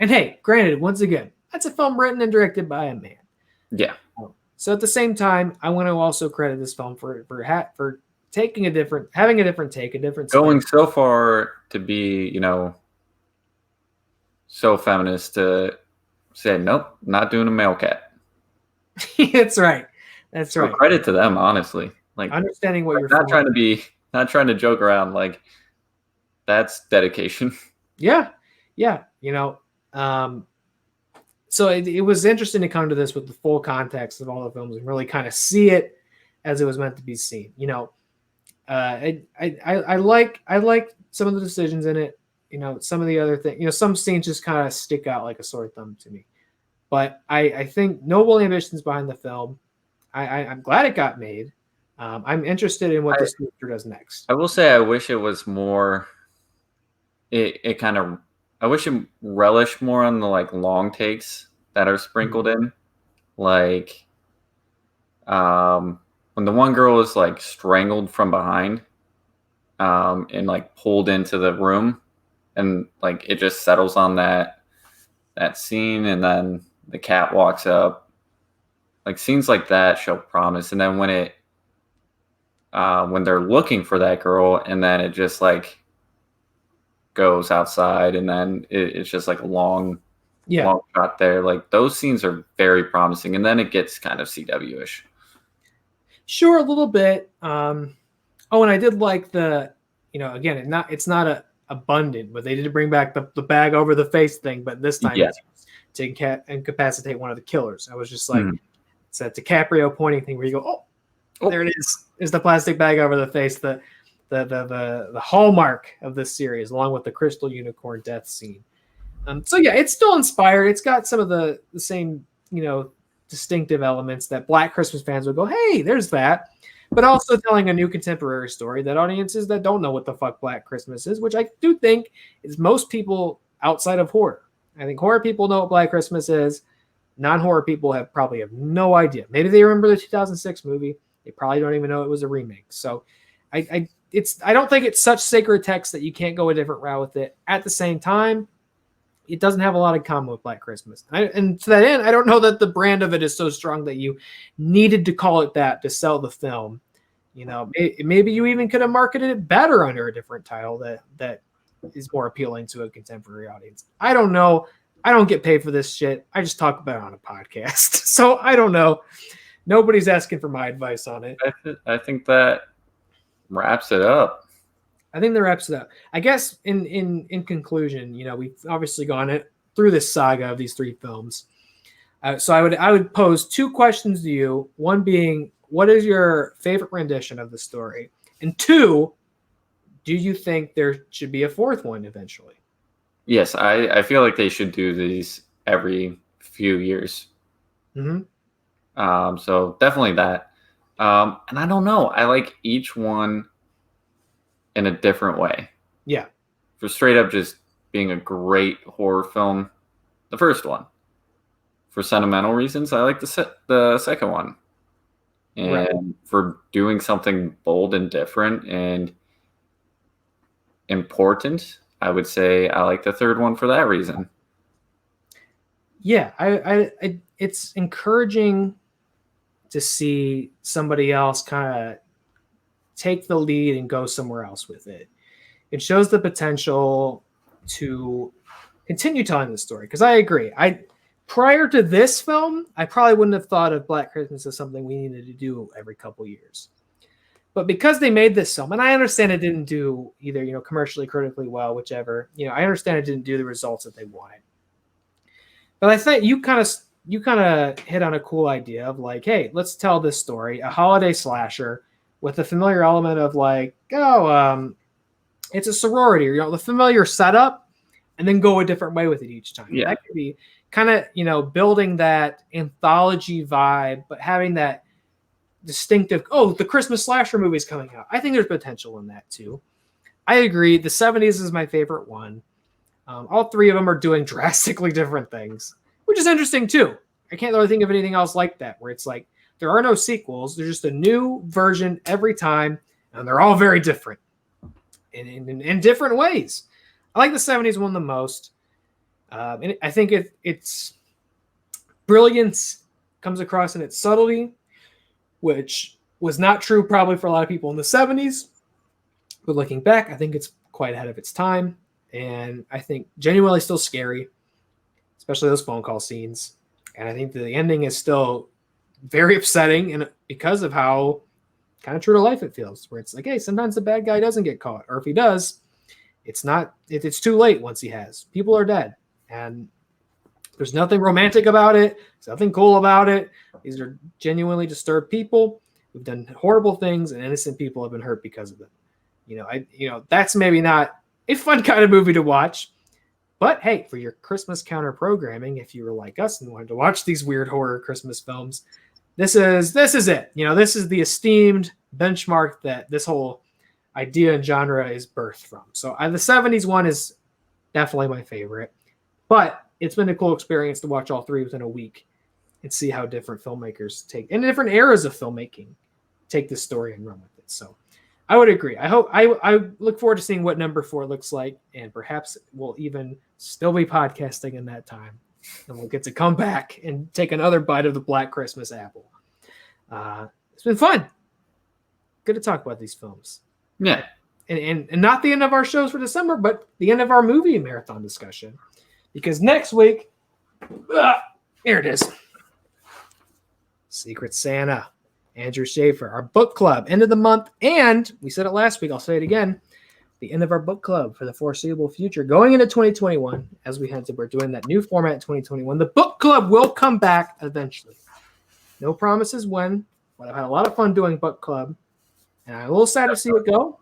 And hey, granted, once again, that's a film written and directed by a man. Yeah. So at the same time, I want to also credit this film for having a different take, a different going so far to be, so feminist to say, nope, not doing a male cat. That's right. That's right. Credit to them, honestly. Like, understanding what you're not trying to joke around. Like, that's dedication. Yeah. So it was interesting to come to this with the full context of all the films and really kind of see it as it was meant to be seen. I like some of the decisions in it. Some of the other things, some scenes just kind of stick out like a sore thumb to me. But I think noble ambitions behind the film. I'm glad it got made. I'm interested in what this director does next. I will say I wish it was more. I wish it relished more on the like long takes that are sprinkled in, like when the one girl is like strangled from behind, and like pulled into the room. And like it just settles on that scene, and then the cat walks up. Like scenes like that show promise. And then when they're looking for that girl, and then it just like goes outside, and then it's just like a long shot there. Like those scenes are very promising, and then it gets kind of CW-ish. Sure, a little bit. And I did like again, it's not abundant, but they did bring back the bag over the face thing, but this time it's to incapacitate one of the killers. I was just like, it's that DiCaprio pointing thing where you go, oh, there it is. Is the plastic bag over the face, the hallmark of this series, along with the crystal unicorn death scene. So yeah, it's still inspired. It's got some of the same, distinctive elements that Black Christmas fans would go, hey, there's that. But also telling a new contemporary story that audiences that don't know what the fuck Black Christmas is, which I do think is most people outside of horror. I think horror people know what Black Christmas is. Non-horror people probably have no idea. Maybe they remember the 2006 movie. They probably don't even know it was a remake. So I don't think it's such sacred text that you can't go a different route with it. At the same time, it doesn't have a lot in common with Black Christmas. And to that end, I don't know that the brand of it is so strong that you needed to call it that to sell the film. Maybe you even could have marketed it better under a different title that is more appealing to a contemporary audience. I don't know. I don't get paid for this shit. I just talk about it on a podcast. So I don't know. Nobody's asking for my advice on it. I think that wraps it up. I think that wraps it up. I guess in conclusion, we've obviously gone through this saga of these 3 films. So I would pose 2 questions to you. One being, what is your favorite rendition of the story? And 2, do you think there should be a 4th one eventually? Yes, I feel like they should do these every few years. Mm-hmm. So definitely that. And I don't know. I like each one in a different way. Yeah. For straight up just being a great horror film, the first one. For sentimental reasons, I like the second one. And for doing something bold and different and important, I would say I like the third one for that reason. Yeah, I it's encouraging to see somebody else kind of take the lead and go somewhere else with it. It shows the potential to continue telling the story. Because I agree. Prior to this film, I probably wouldn't have thought of Black Christmas as something we needed to do every couple years. But because they made this film, and I understand it didn't do either, commercially, critically well, whichever. I understand it didn't do the results that they wanted. But I thought you kind of hit on a cool idea of like, hey, let's tell this story, a holiday slasher with a familiar element of like, it's a sorority, or the familiar setup, and then go a different way with it each time. Yeah. That could be kind of, building that anthology vibe, but having that distinctive, the Christmas slasher movie's coming out. I think there's potential in that too. I agree. The 70s is my favorite one. All 3 of them are doing drastically different things, which is interesting too. I can't really think of anything else like that, where it's like there are no sequels. There's just a new version every time, and they're all very different in different ways. I like the 70s one the most. And I think its brilliance comes across in its subtlety, which was not true probably for a lot of people in the 70s. But looking back, I think it's quite ahead of its time. And I think genuinely still scary, especially those phone call scenes. And I think the ending is still very upsetting, and because of how kind of true to life it feels, where it's like, hey, sometimes the bad guy doesn't get caught. Or if he does, it's too late once he has. People are dead. And there's nothing romantic about it. There's nothing cool about it. These are genuinely disturbed people who've done horrible things, and innocent people have been hurt because of them. That's maybe not a fun kind of movie to watch. But hey, for your Christmas counter programming, if you were like us and wanted to watch these weird horror Christmas films, this is it. This is the esteemed benchmark that this whole idea and genre is birthed from. So the 70s one is definitely my favorite. But it's been a cool experience to watch all 3 within a week and see how different filmmakers in different eras of filmmaking take this story and run with it. So I would agree. I look forward to seeing what number 4 looks like, and perhaps we'll even still be podcasting in that time. and we'll get to come back and take another bite of the Black Christmas apple. It's been fun. Good to talk about these films. Yeah. And not the end of our shows for December, but the end of our movie marathon discussion. Because next week, here it is. Secret Santa, Andrew Schaefer, our book club, end of the month. And we said it last week, I'll say it again, the end of our book club for the foreseeable future. Going into 2021, as we had to, we're doing that new format in 2021. The book club will come back eventually. No promises when, but I've had a lot of fun doing book club. And I'm a little sad to see it go.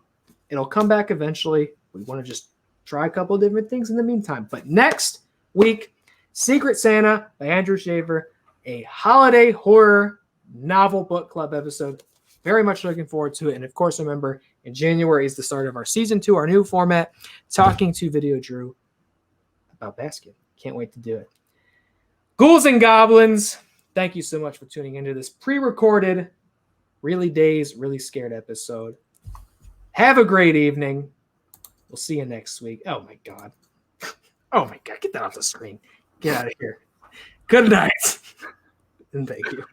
It'll come back eventually. We want to just try a couple of different things in the meantime. But next week, Secret Santa by Andrew Shaver, a holiday horror novel book club episode. Very much looking forward to it. And of course, remember, in January is the start of our season 2, our new format, Talking to Video Drew about Basket. Can't wait to do it. Ghouls and Goblins, thank you so much for tuning into this pre-recorded Reelydays, Reely Scared episode. Have a great evening. We'll see you next week. Oh, my God. Oh, my God. Get that off the screen. Get out of here. Good night. And thank you.